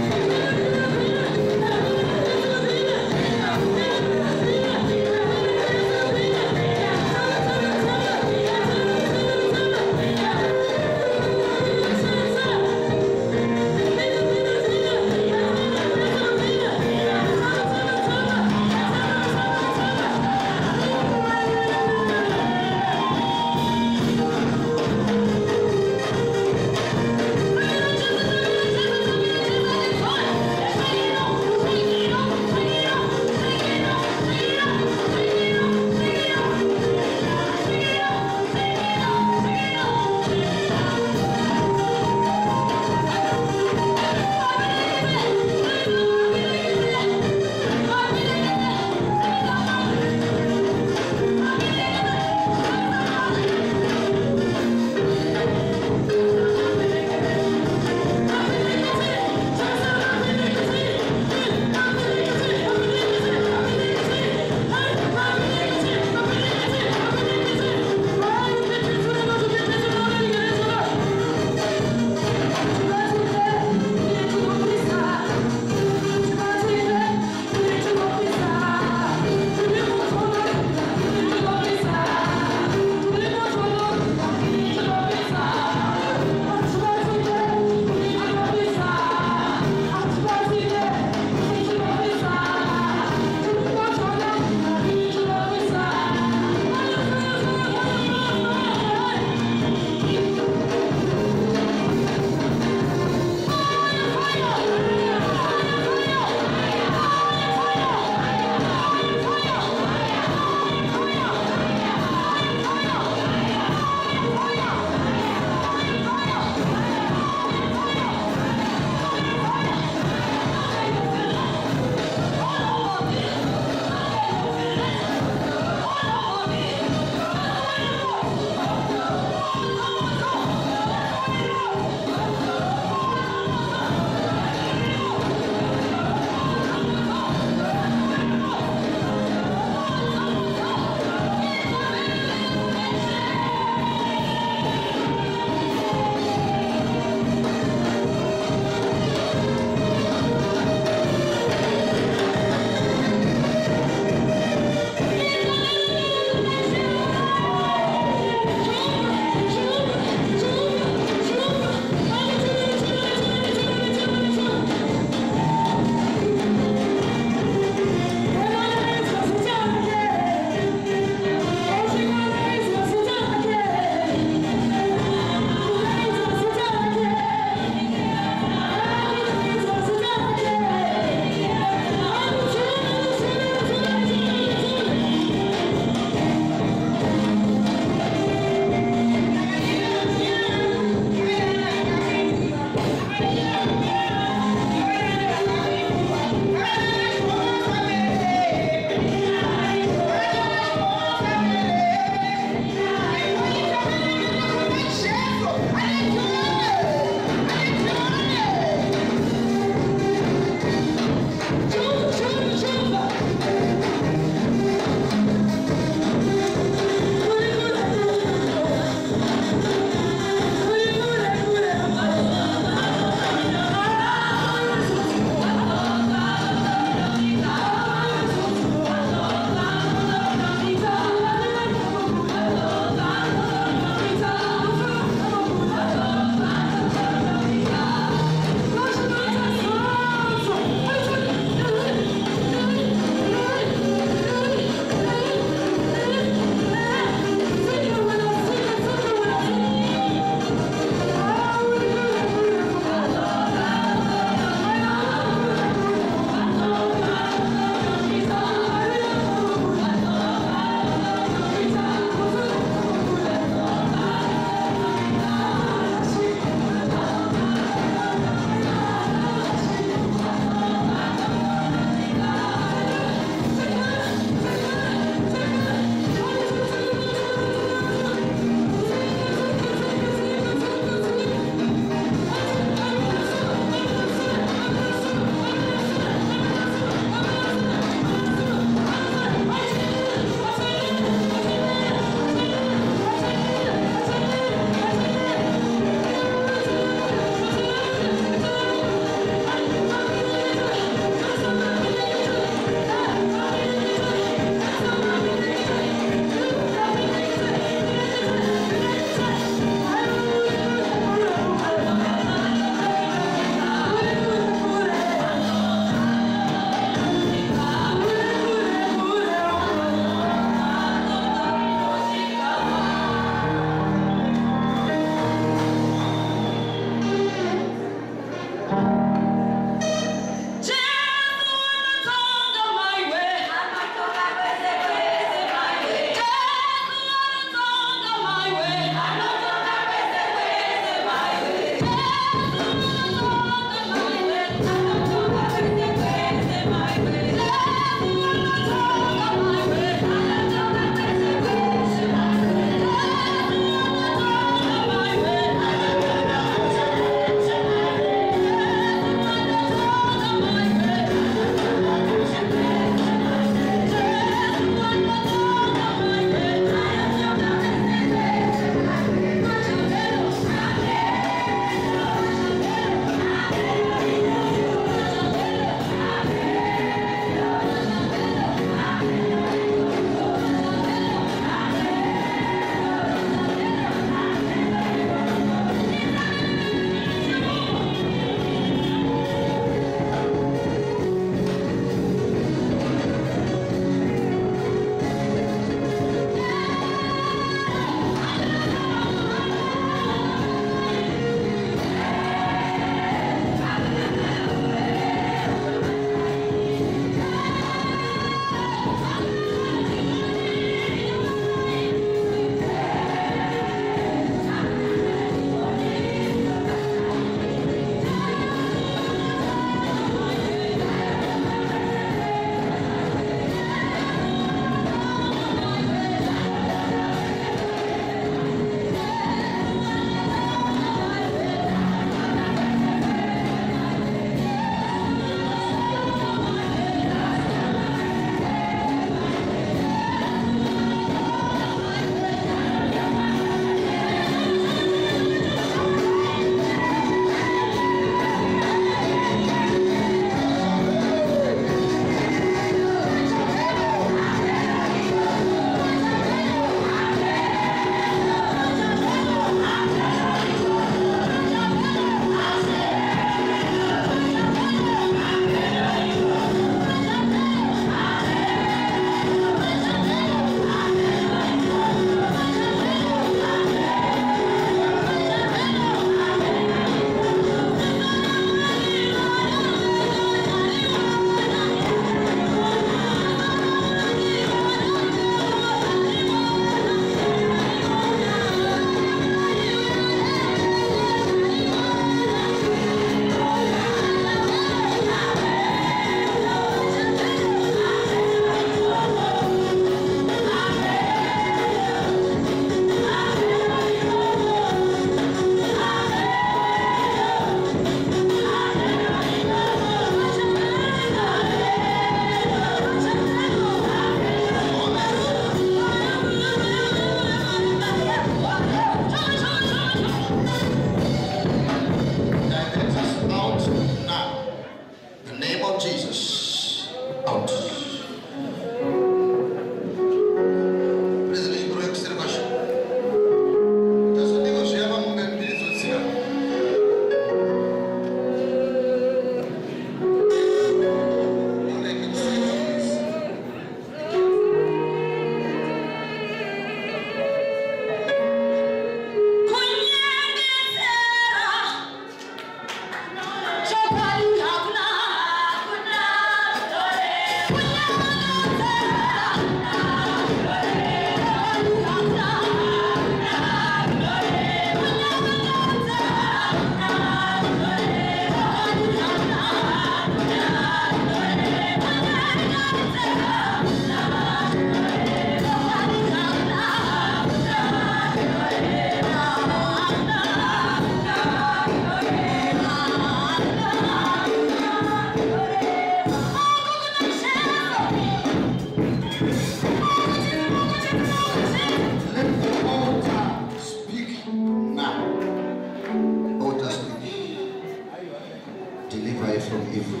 Speaker 1: deliver you from evil.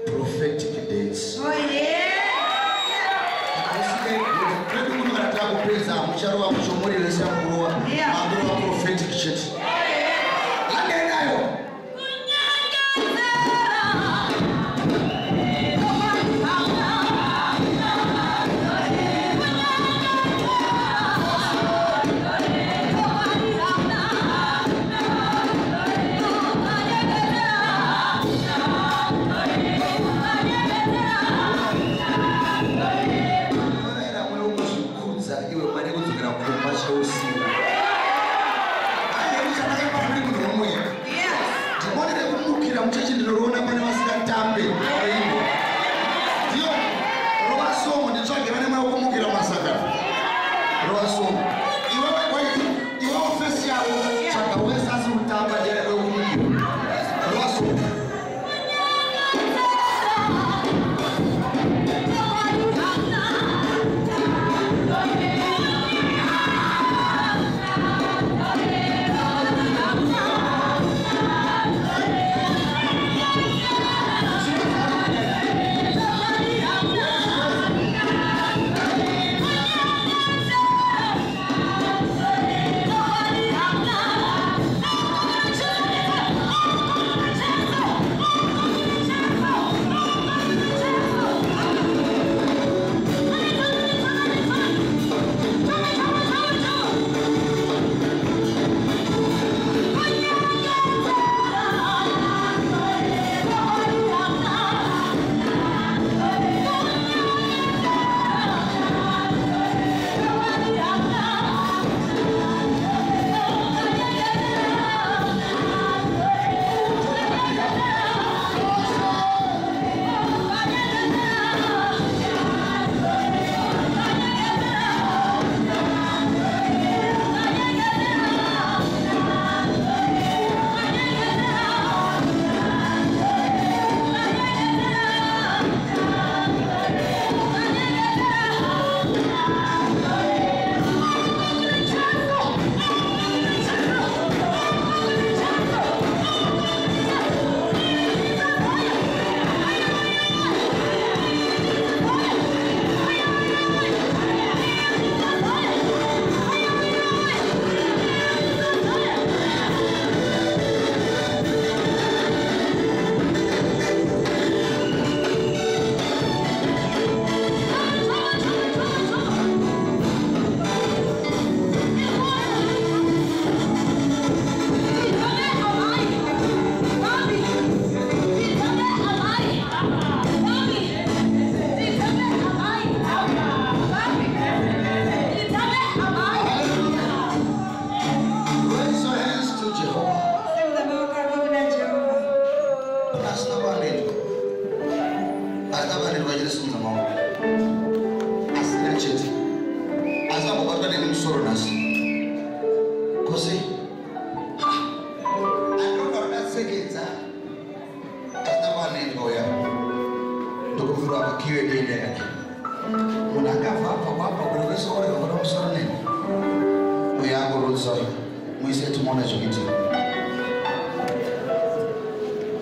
Speaker 1: Prophetic dates. Oh yeah. Prophetic shit.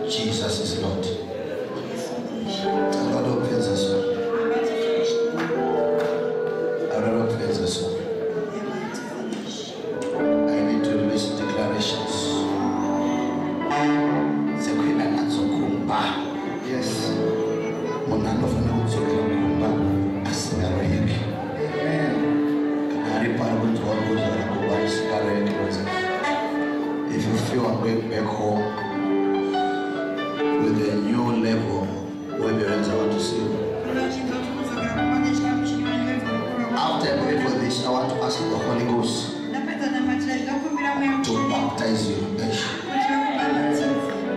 Speaker 1: Jesus is Lord. The Lord opens us. The Lord opens us. I want to ask the Holy Ghost to baptize you.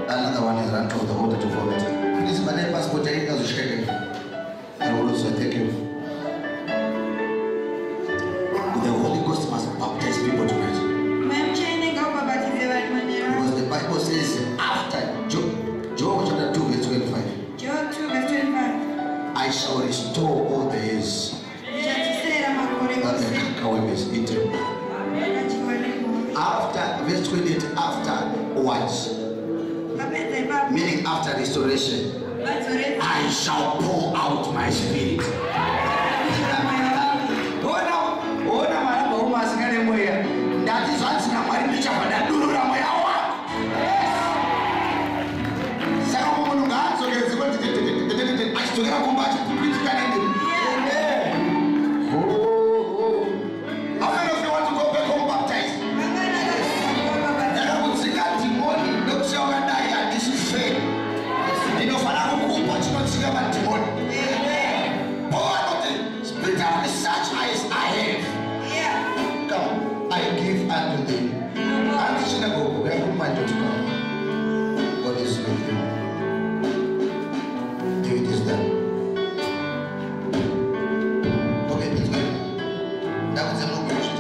Speaker 1: Another one is run to the water to vomit. Please, my name passport I will also take you. The Holy Ghost must baptize people tonight. Because the Bible says after Job chapter 2 verse 25.
Speaker 2: Job 2 verse 25.
Speaker 1: I shall restore all the years that the cankerworm is eaten. After verse 28, afterwards, meaning after restoration, I shall pour out my spirit. That is what's not my picture, but I do not my hour. God is with you. Till it is done. Okay, it's good. That was a no question.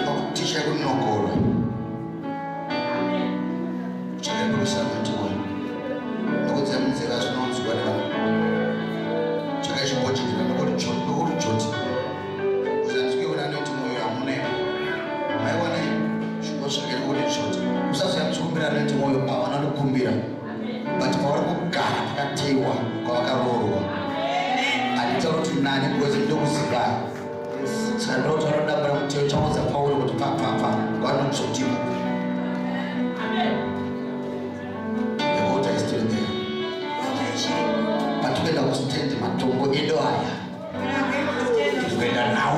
Speaker 1: Oh, teacher would not call. Check out yourself into one. No, it's a that's not so bad. Check out your watch. Go to church. Go to church. But for God, I tell you what, I told you nine was a little cigar. So I wrote a number of church was a power with Papa. God not so deep. The water is still there. But when I was standing, I told you, it's better now.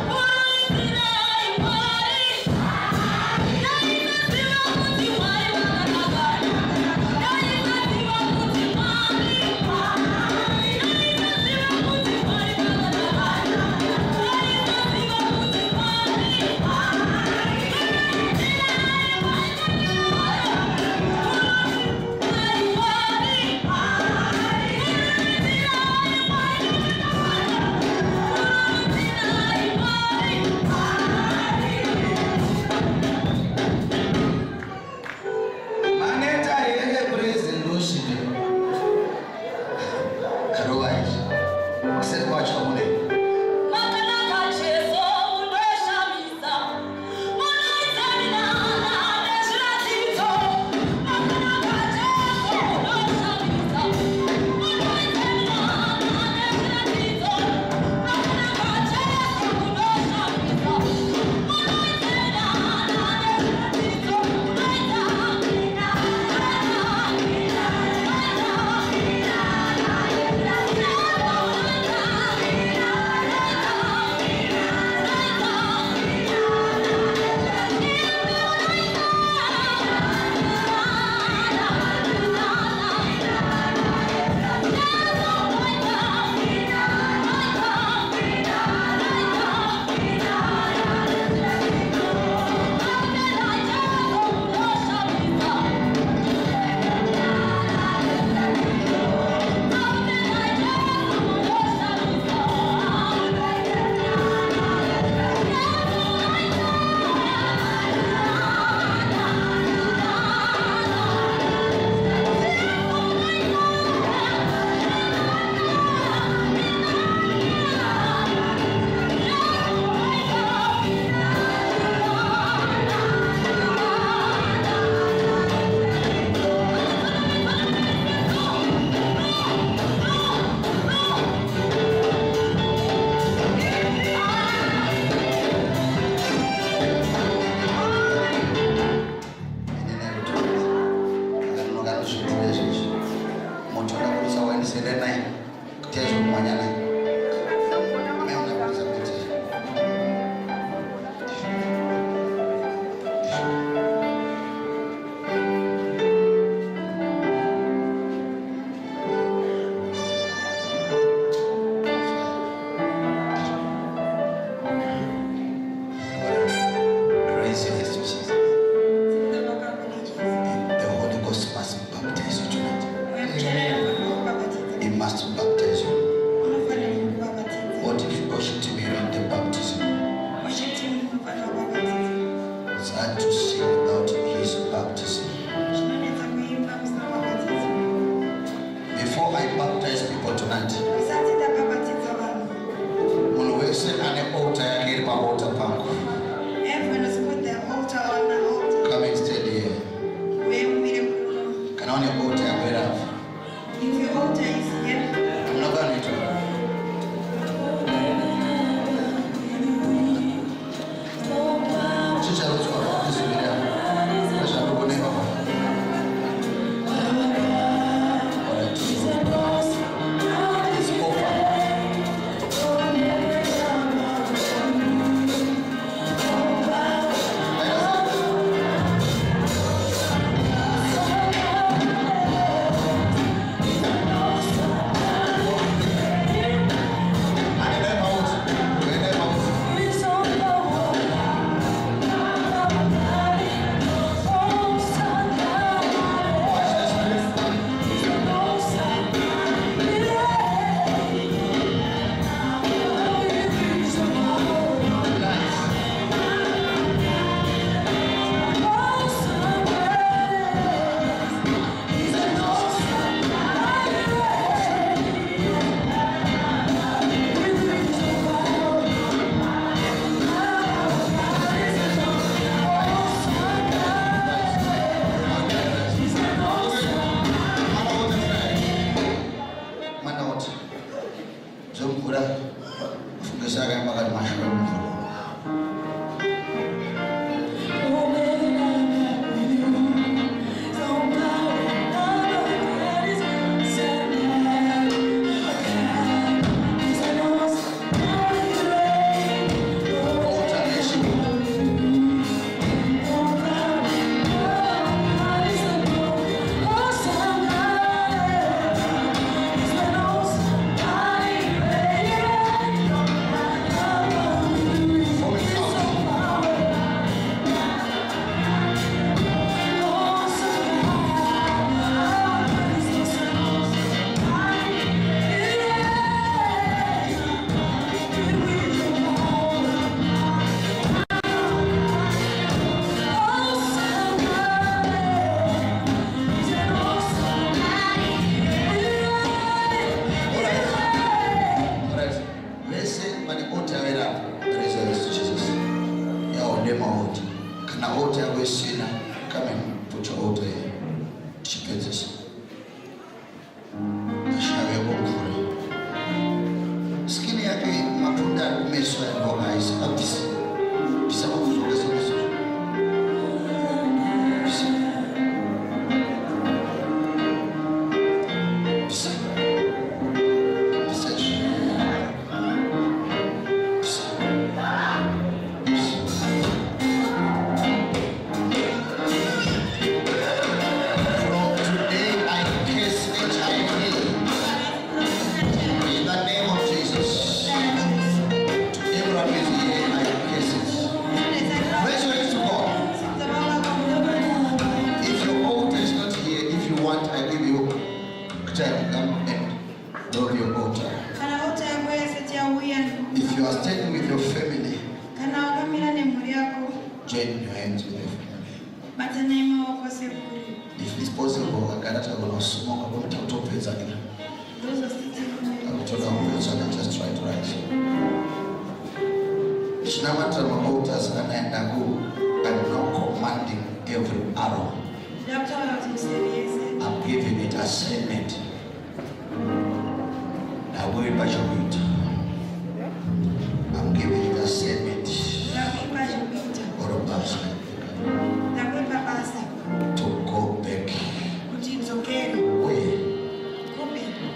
Speaker 2: What?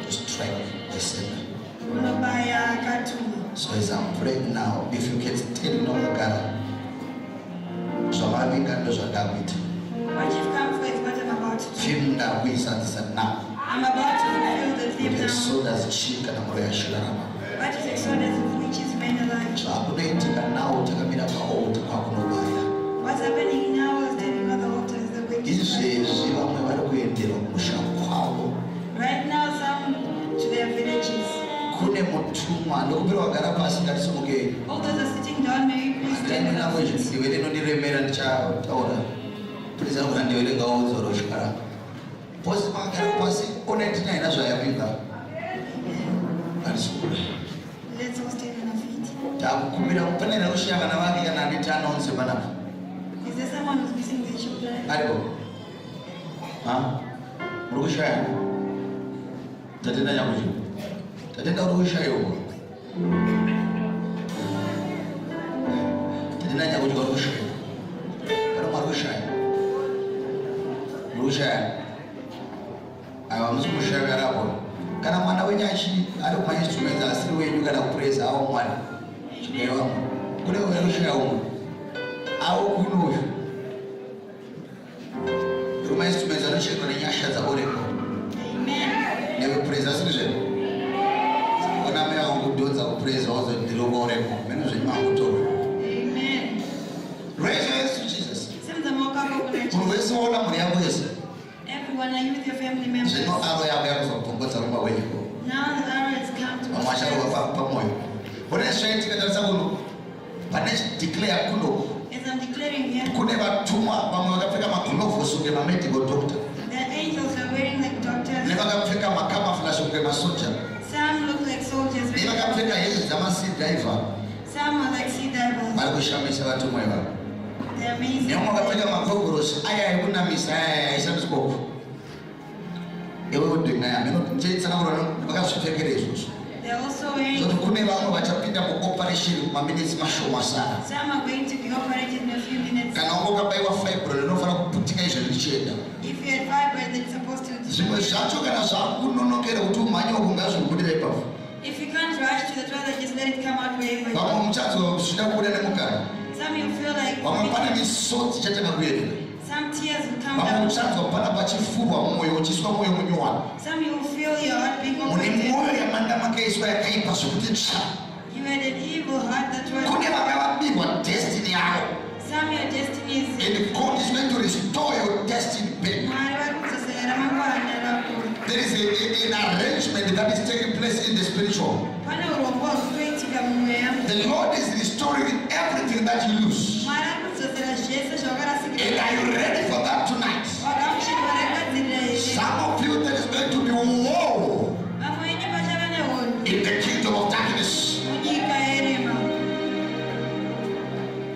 Speaker 1: To strike the sinner. So as I'm praying now, if you can still know the God, so I'm having a look at it.
Speaker 2: What you've come for is what I'm about to do.
Speaker 1: Film that we said now.
Speaker 2: I'm about to fulfill the theme now.
Speaker 1: So that's chic and I'm going to share.
Speaker 2: What is Exodus of which is made alive?
Speaker 1: So I'm going to now take a minute of old.
Speaker 2: What's happening now is telling other altars the way. Right now, some to their villages. All those are sitting down, may you please stand up. Let's all stand on our feet. Is there someone who's missing their children?
Speaker 1: Kana mwana wenyachi ari kuma instruments asiri wenyu kana praise awo mwana chikewa kule werusha umu awo kuno kuma instruments anoshekwa nenyasha dzaoreko newe praise asiri zve ona mea ngudodza kupraise wazo ndilokoreko meno zvenyu mangutoro amen. Raise your hands to Jesus. Munhu wese waona mhuri yako yese.
Speaker 2: Everyone, are you with your family members?
Speaker 1: Zvino aro yako yakuzopongotsa rumba wenyiko.
Speaker 2: Now the arrow has come to
Speaker 1: Masharova pamoyo. Bona zvaitika tarisa kuno. Pane declare kuno.
Speaker 2: As I'm declaring here,
Speaker 1: Kune vatumwa vamwe vakapfeka magulovhosi kunge mamedical doctor.
Speaker 2: the angels are wearing like doctors.
Speaker 1: Nevakapfeka macamouflage kunge masoja.
Speaker 2: Some look like soldiers.
Speaker 1: Nevakapfeka hezi dzamasi driver.
Speaker 2: Some are like sea divers.
Speaker 1: Vari kushamisa vatumwa ivavo.
Speaker 2: They're amazing.
Speaker 1: Nemwe vakapfeka magogorosi aya ekunamisa aya aishandiswa uku. Ewe udingaya meno ncheitsana kuti vakazvipfekera izvozvo.
Speaker 2: They're also wearing.
Speaker 1: Zoti kune vamwe vachapinda muoperation maminitsi mashoma sana.
Speaker 2: Some are going to be operated in a few minutes.
Speaker 1: Kana ungokabaiwa fibroid inofanira kuputika izvo zvichienda.
Speaker 2: If you had fibroid, then it's supposed to.
Speaker 1: Zvimwe zvacho kana zvakunonokera kuti umhanye ukunga zvirikubudira ipapo.
Speaker 2: If you can't rush to the toilet, just let it come out wherever you
Speaker 1: Vamwe
Speaker 2: want.
Speaker 1: muchanzwa zvida kubuda nemukara.
Speaker 2: Some you feel like.
Speaker 1: Vamwe pane misodzi chataka kuyerera.
Speaker 2: Some tears will come
Speaker 1: Vamwe
Speaker 2: down.
Speaker 1: muchanzwa pana pachifurwa mwoyo uchiiswa mwoyo munyowani.
Speaker 2: Some you will feel your heart being
Speaker 1: Mune
Speaker 2: operated.
Speaker 1: mwoyo yamanda makaiswa yakaipa zvokuti tsva.
Speaker 2: You had an evil heart that was.
Speaker 1: Kune vakavambirwa destiny yavo.
Speaker 2: Some your destiny is.
Speaker 1: And God is going to restore your destiny back. There is an arrangement that is taking place in the spiritual. The Lord is restoring everything that you lose. And are you ready for that tonight? Some of you, there is going to be war in the kingdom of darkness.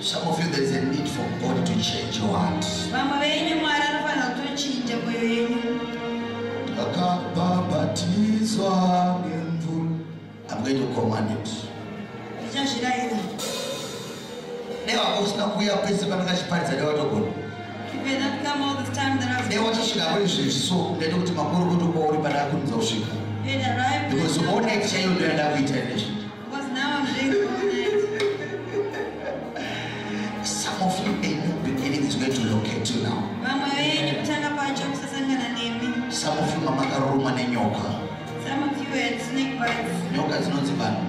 Speaker 1: Some of you, there is a need for God to change your heart. I'm going to command it. Never goes now. We are present on the parts. I don't know.
Speaker 2: You may not come all the time that I've
Speaker 1: They want to see our relationship. So they don't come over to go over, but I couldn't go see.
Speaker 2: arrived.
Speaker 1: Because all next year you'll end up with eternity.
Speaker 2: Because now I'm doing all night.
Speaker 1: Some of you, a new beginning is going to locate you now. Some of you, mama karuma ne nyoka.
Speaker 2: Some of you had snake bites.
Speaker 1: Nyoka zinozibana.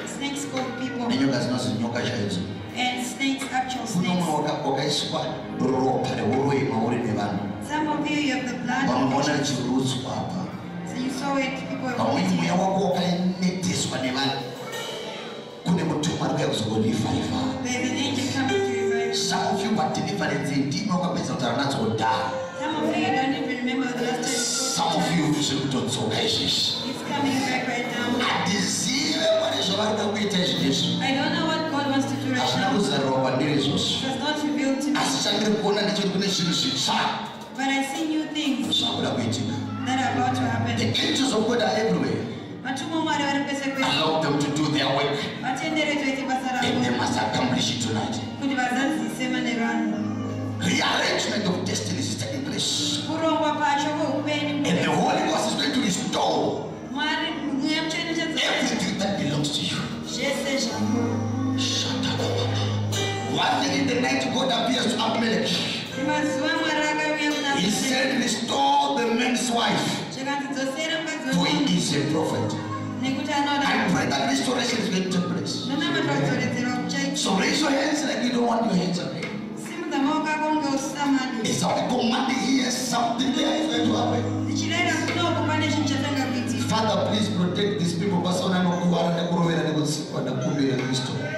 Speaker 2: Snakes called people.
Speaker 1: Ne nyoka zinozinyoka chaidzo.
Speaker 2: And snakes, actual
Speaker 1: Kuno
Speaker 2: snakes.
Speaker 1: mwe wakaiswa ropa reurema uri nevanhu.
Speaker 2: Some of you have the blood.
Speaker 1: Vamona chirutswa apa.
Speaker 2: So you saw it, people were
Speaker 1: Vamwe
Speaker 2: vomiting.
Speaker 1: mweya wako wakanetiswa nevanhu. Kune mutumwa ari kuzongorivhaivha.
Speaker 2: There's an angel coming to revive.
Speaker 1: Some of you but deliverance ndimi wakapedza kutaura nadzo kudhara.
Speaker 2: Some of you don't even remember the last time.
Speaker 1: Some of you zviri kutodzoka izvizvi.
Speaker 2: It's coming back right now.
Speaker 1: Handizive mwari zvavari kuita izvizvi.
Speaker 2: I don't know what God wants to do right
Speaker 1: Hazvina
Speaker 2: now.
Speaker 1: kuzarurwa kwandiri izvozvo.
Speaker 2: It was not revealed to me.
Speaker 1: Asi chandiri kuona ndechoti kune zvinhu zvitsva
Speaker 2: But I see new things
Speaker 1: zvakuda kuitika.
Speaker 2: that are about to
Speaker 1: The
Speaker 2: happen.
Speaker 1: angels of God are everywhere.
Speaker 2: Vatumwa Mwari vari pese pese.
Speaker 1: Allow them to do their work.
Speaker 2: Vatendere toite basa
Speaker 1: And they
Speaker 2: ravo
Speaker 1: must accomplish it tonight.
Speaker 2: kuti vazadzise mane vanhu.
Speaker 1: Rearrangement of destinies is taking place.
Speaker 2: Kurongwa pacho kweupenyu.
Speaker 1: And the Holy Ghost is going to restore
Speaker 2: Mwari mweya mutsvene chadzoka
Speaker 1: everything that belongs to you. early in the night, God appears to Abimelech. He said, restore the man's wife, for he is a prophet. I pray that restoration is going to take place. So raise your hands like you don't want your hands up. It's not a command here, something there is going to happen. Father, please protect these people. Kristo.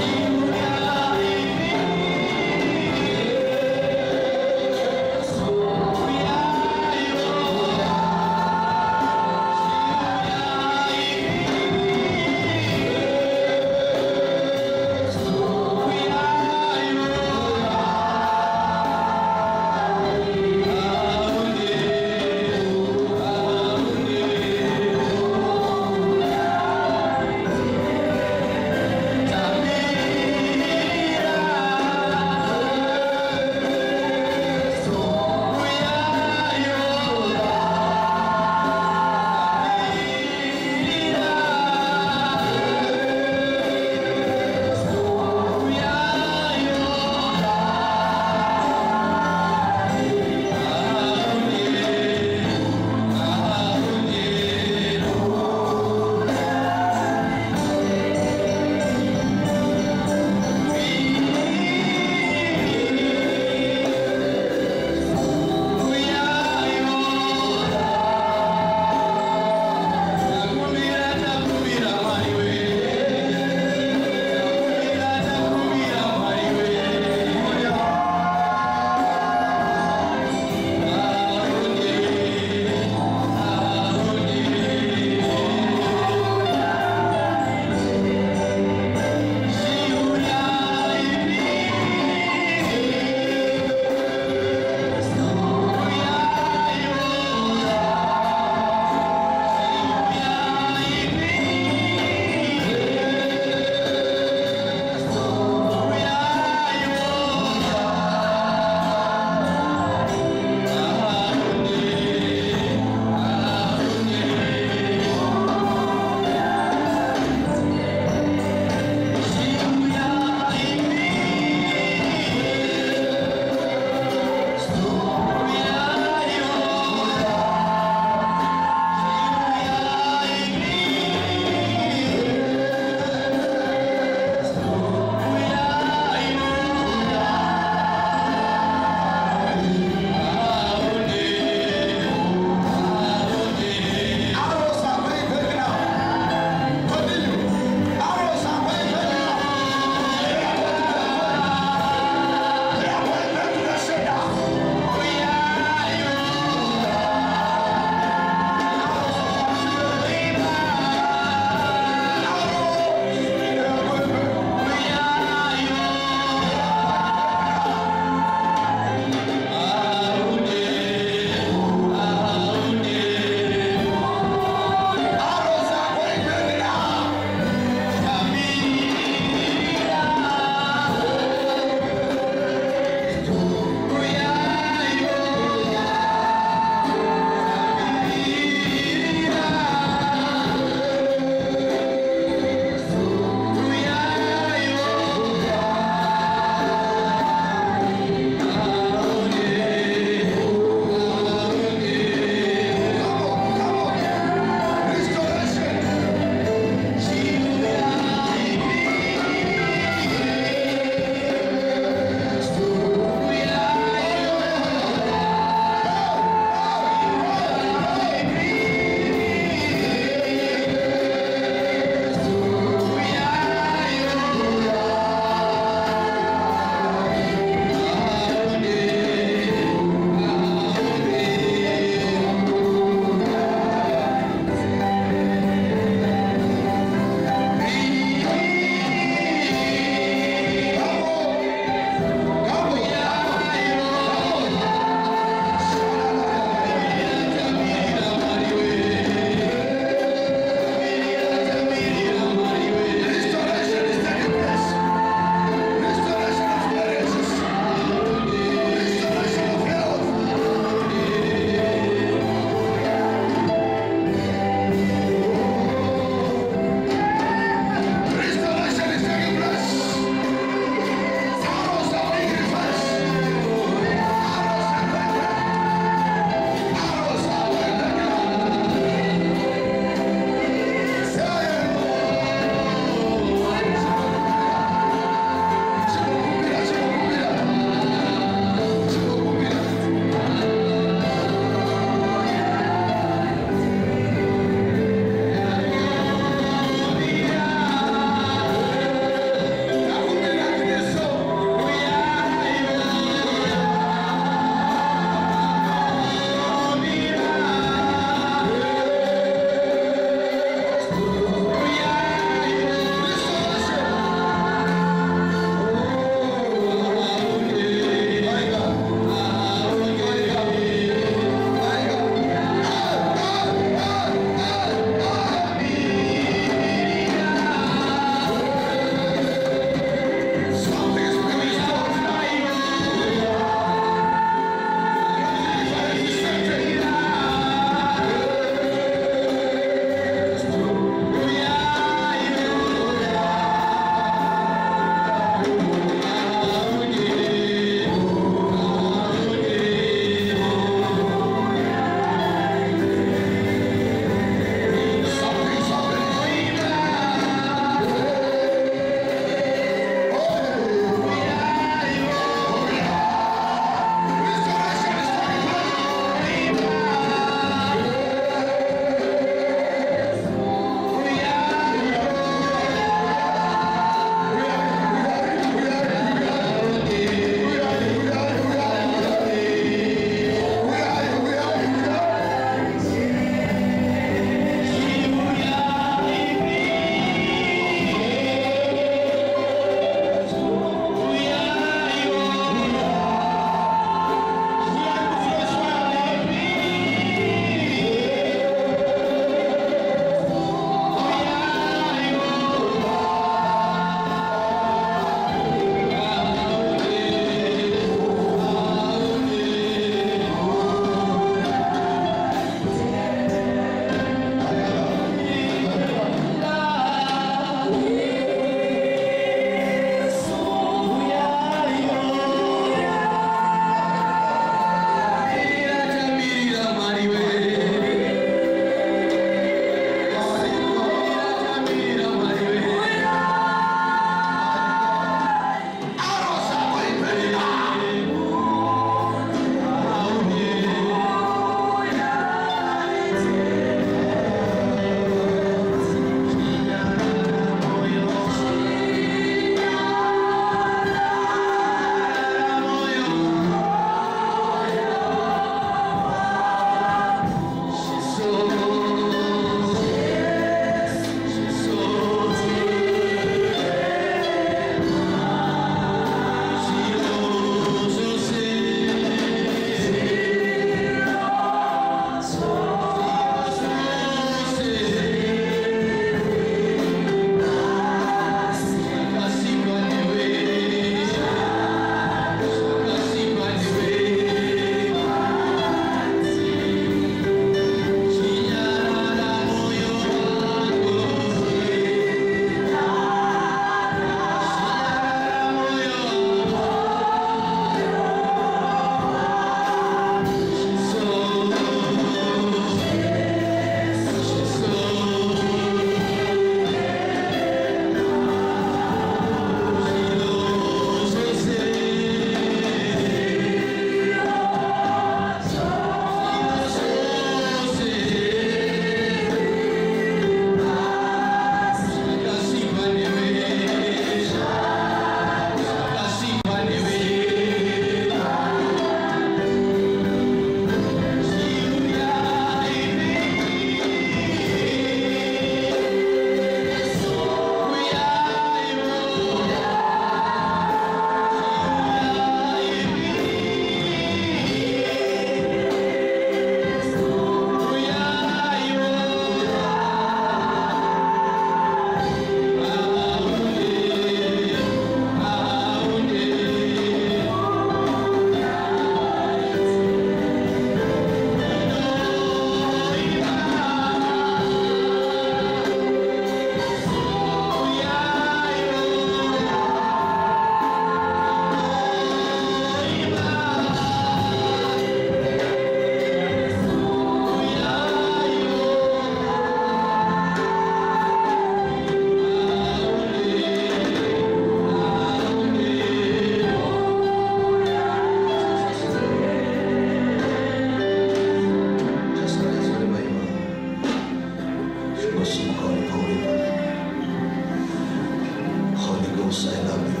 Speaker 1: Ghost, I love you.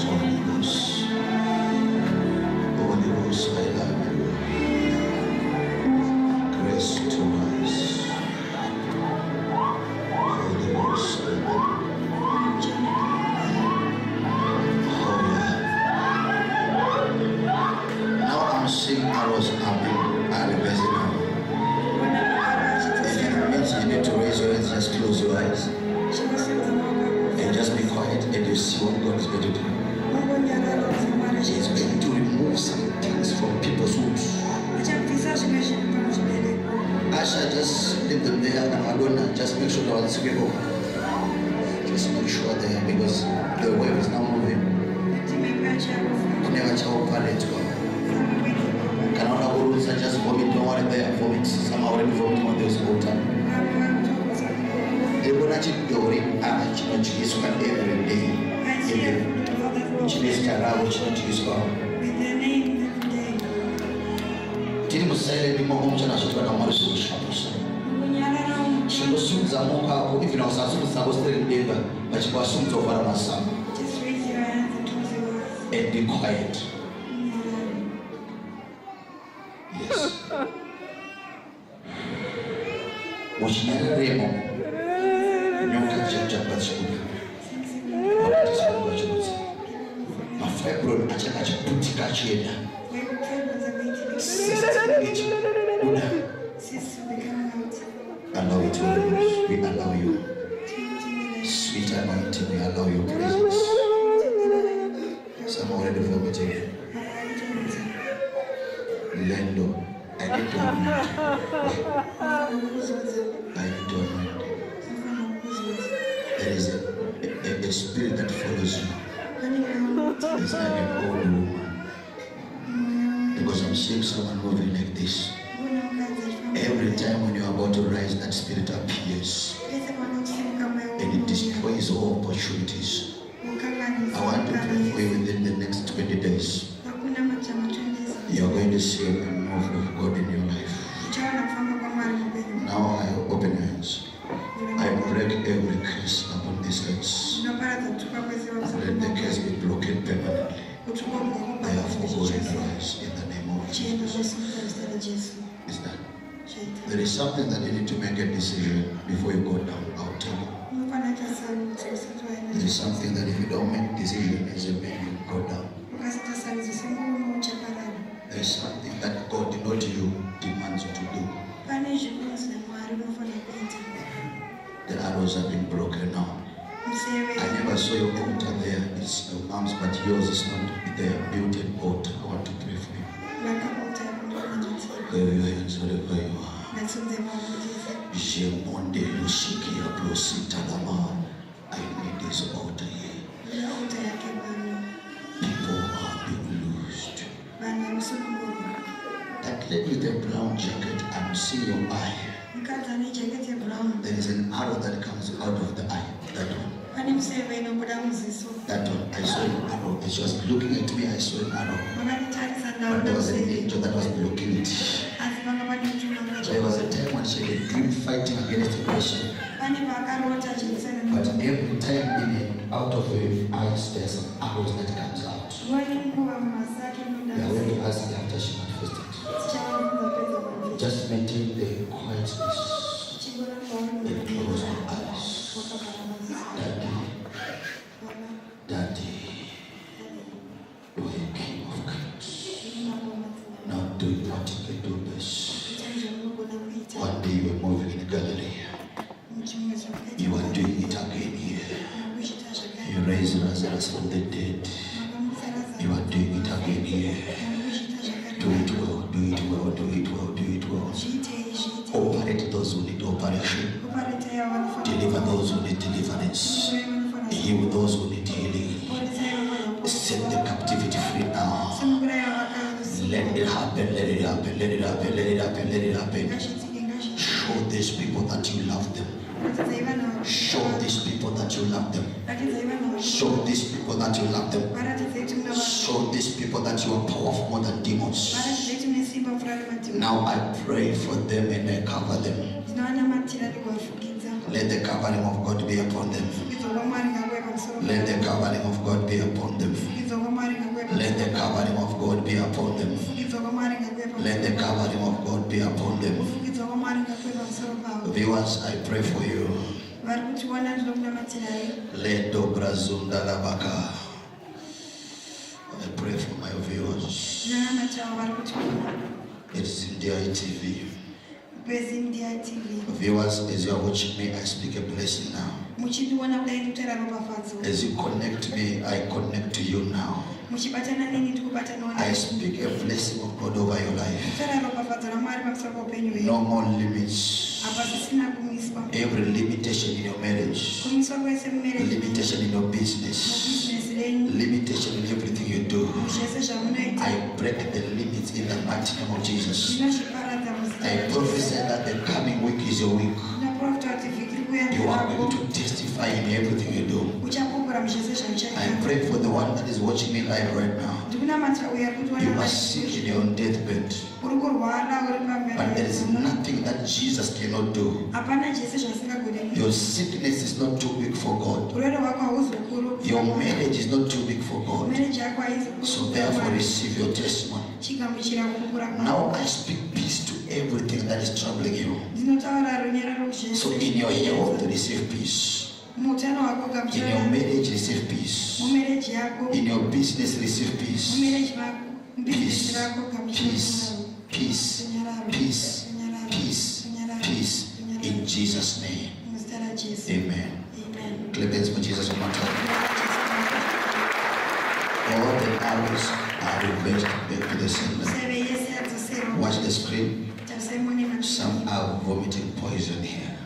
Speaker 1: Holy Ghost. Holy Ghost, I love you. Grace to rise. Holy Ghost, I love you. Now I'm seeing arrows coming. I reverse it now. If it means you need to raise your hands, just close your eyes. And just be quiet and you see what God is going to do. He is going to remove some things from people's roots. Asha, just leave them there and Madonna, just make sure the ones go. Just make sure they are, because the wave is now moving. Never child parent go. Cannot rules are just vomit, don't worry there, vomit. Some already vomit on this water. They will not check the way she is one every day. She is Kara, which not use God. Tini Musele, the Mohom Chana, but I'm also Shabbos. She was soon Zamoka, if you know, Sasu Sabos Deva, but she was soon over my son. And be quiet. Yes. Which never Remo. Nyoka Jaja Batshuka. My fibroid, I check Putika Chena. Allow it to we allow you. Sweet anointing, we allow your presence. Some already vomiting. Lendo, I need to anoint. I need to anoint. There is a spirit that follows you. It's like an old woman. Because I'm seeing someone moving like this. Every time when you're about to rise, that spirit appears. And it destroys all opportunities. I want to pray for you within the next 20 days. You're going to see a move of God in your life. Now I open your hands. I break every curse upon these hands. Let the curse be broken permanently. I have forgotten the rise in the name of Jesus. Is that? There is something that you need to make a decision before you go down. I'll tell you. There is something that if you don't make a decision, it's a make you go down. There is something that God, not you, demands you to do. The arrows have been broken now. I never saw your altar there. It's your arms, but yours is not there. Built-in altar. I want to pray for you. Where your hands, wherever you are. I need this altar here. People are being loosed. That lady with the brown jacket, I'm seeing your eye. There is an arrow that comes out of the eye. That one. That one. I saw an arrow. As she was looking at me, I saw an arrow. But there was an angel that was blocking it. So there was a time when she had a dream fighting against the person. But every time out of her eyes, there's some arrows that comes out. We are going to ask her after she manifested. Just maintain the quietness and close your eyes. Daddy, you are a king of kings. Now do what you can do best. One day you are moving in Galilee. You are doing it again here. You raise Lazarus from the dead. You are doing it again here. Do it well, do it well, do it well, do it well. Operate those who need operation. Deliver those who need deliverance. Heal those who need healing. Set the captivity free now. Let it happen, let it happen, let it happen, let it happen, let it happen. Show these people that you love them. Show these people that you love them. Show these people that you love them. Show these people that you are powerful more than demons. Now I pray for them and I cover them. Let the covering of God be upon them. Let the covering of God be upon them. Let the covering of God be upon them. Let the covering of God be upon them. Viewers, I pray for you. Let Dobrazunda Labaka. I pray for my viewers. It's India TV. Viewers, as you are watching me, I speak a blessing now. As you connect me, I connect to you now. I speak a blessing of God over your life. No more limits. Every limitation in your marriage, limitation in your business, limitation in everything you do, I break the limits in the mighty name of Jesus. I prophesy that the coming week is your week. You are going to testify in everything you do. I pray for the one that is watching me live right now. You are sick in your deathbed, but there is nothing that Jesus cannot do. Your sickness is not too big for God. Your marriage is not too big for God. So therefore receive your testimony. Now I speak peace to everything that is troubling you. So in your health, receive peace. In your marriage, receive peace. In your business, receive peace. Peace, peace, peace, peace, peace, peace. In Jesus' name. Amen. Clap hands for Jesus one more time. All the arrows are reversed back to the sender. Watch the screen. Some are vomiting poison here.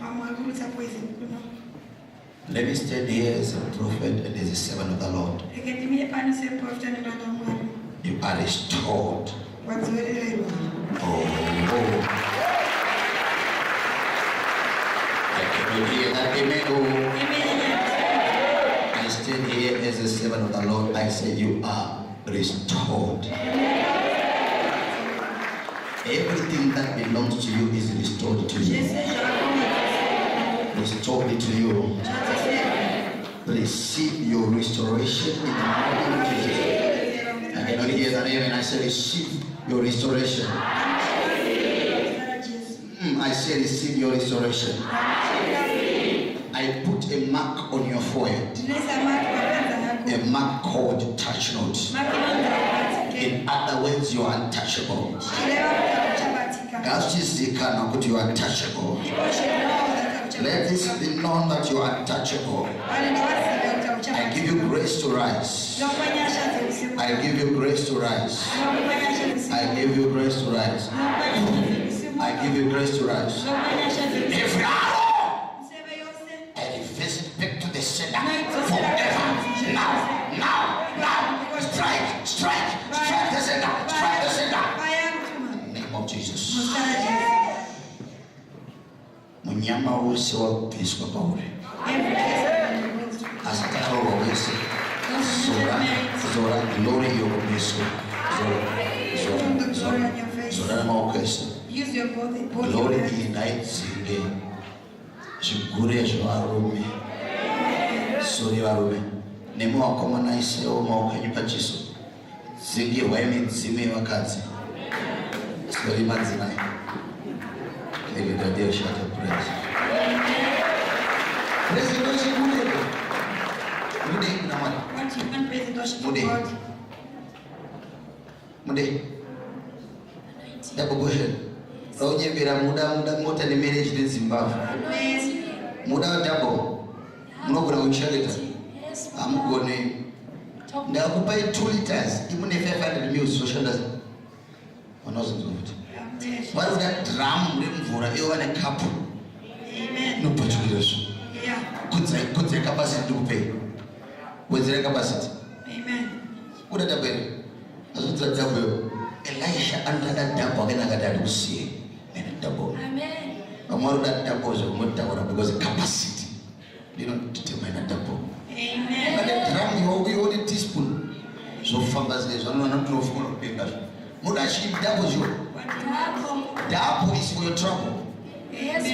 Speaker 1: Let me stand here as a prophet and as a servant of the Lord. You are restored. Oh. I cannot hear that. Amen. I stand here as a servant of the Lord. I say you are restored. Everything that belongs to you is restored to you. Restored to you. Receive your restoration in the name of Jesus. I cannot hear that amen. I say receive your restoration. I say receive your restoration. I put a mark on your forehead. A mark called touch note. In other words, you are untouchable. But you are untouchable. Let this be known that you are untouchable. I give you grace to rise. I give you grace to rise. I give you grace to rise. I give you grace to rise. Every arrow, I reverse it back to the sender forever. Now. Strike the sender. Strike the sender. In the name of Jesus. Munyama wose wa Pisco Pauli. Asataro wose. Zora glory your Pisco. Zora maokesa.
Speaker 2: Use your body.
Speaker 1: Glory in night singe. Shukure shwarumi. Sori warumi. Nemo akoma na ise o maokanyuka chiso. Singe waimi zime wakati. Sori manzimai. Give it a dear shout of praise. Praise the Lord. Mude. Double question. Roje bila muda moto ni marriage in Zimbabwe. Muda double. Mnogura uchaleta. I'm going. Now go buy 2 liters. Even if 500 ml social does. One doesn't do it. What would that drum for a cup?
Speaker 2: Amen.
Speaker 1: No particulars.
Speaker 2: Yeah.
Speaker 1: Could the capacity to pay? With the capacity?
Speaker 2: Amen.
Speaker 1: What a double. As with the double. Elisha under that double and I got to see. And a double.
Speaker 2: Amen.
Speaker 1: More that double is a more because the capacity. You don't determine a double.
Speaker 2: Amen.
Speaker 1: But the drum you hold a teaspoon. So farmers is one not to follow papers. Muda she doubles you. Double is for your trouble.
Speaker 2: Yes.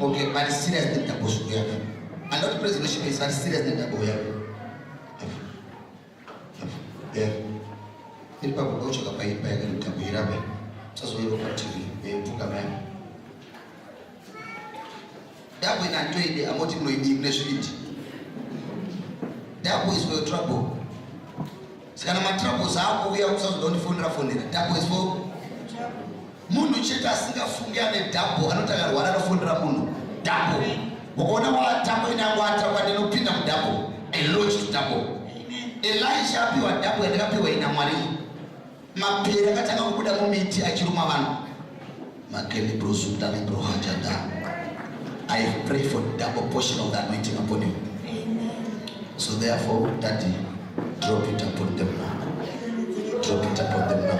Speaker 1: Okay, but it's serious that double should happen. And not presentation is serious that double happen. Yeah. Il papa go choka pa ipa ga luta kuirabe. Sasa yero kwa TV mpuka mema. Dabo ina joide amoti no indignation. Dabo is for trouble. Sikana matrabo zako uya kusazo don't phone Dabo is for mundu cheta asingafungiane dabo anotaka rwara rafundira munhu dabo ukaona wa dabo inangwata kwanopinda mudabo elodge to dabo Elisha apiwa dabo yandakapiwa ina Mwari mapere akatanga kubuda mumiti achiruma vanhu makeli brosunda nebrohajada. I pray for double portion of the anointing upon you. So therefore, Daddy, drop it upon them now. Drop it upon them now.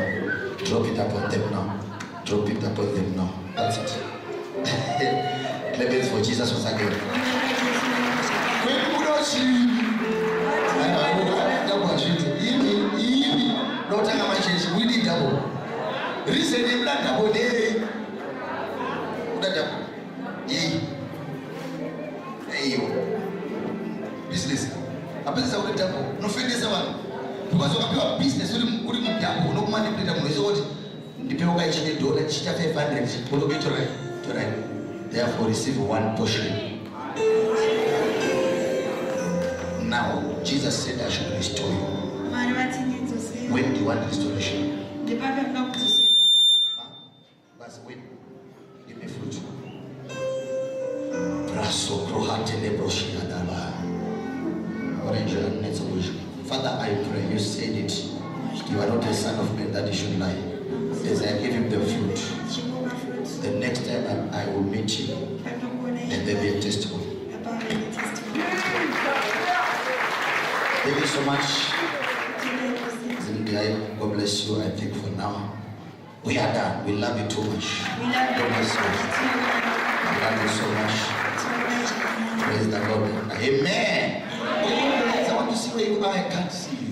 Speaker 1: Drop it upon them now. Drop it upon them now. That's it. Let me for Jesus once again. When you see, not a machine, we need double. Recently, we double day. Hey, business. A business of the double. No fear this one. Because of your business, you wouldn't double. No money to the resort. The people guys need to let you have 500. Follow me to right. Therefore, receive one portion. Now, Jesus said, I should restore you. When do you want restoration?
Speaker 2: The Bible not to say.
Speaker 1: That's when. Give me fruit. Braso krohate lebroshi adaba. Orange and next wish. Father, I pray. You said it. You are not a son of man that you should lie. As I give him the fruit, the next time I will meet you, and there be a testimony. Thank you so much. God bless you. I think for now we are done. We love you too much. God bless you. I love you so much. Praise the Lord. Amen. I want to see where you are. I can't see.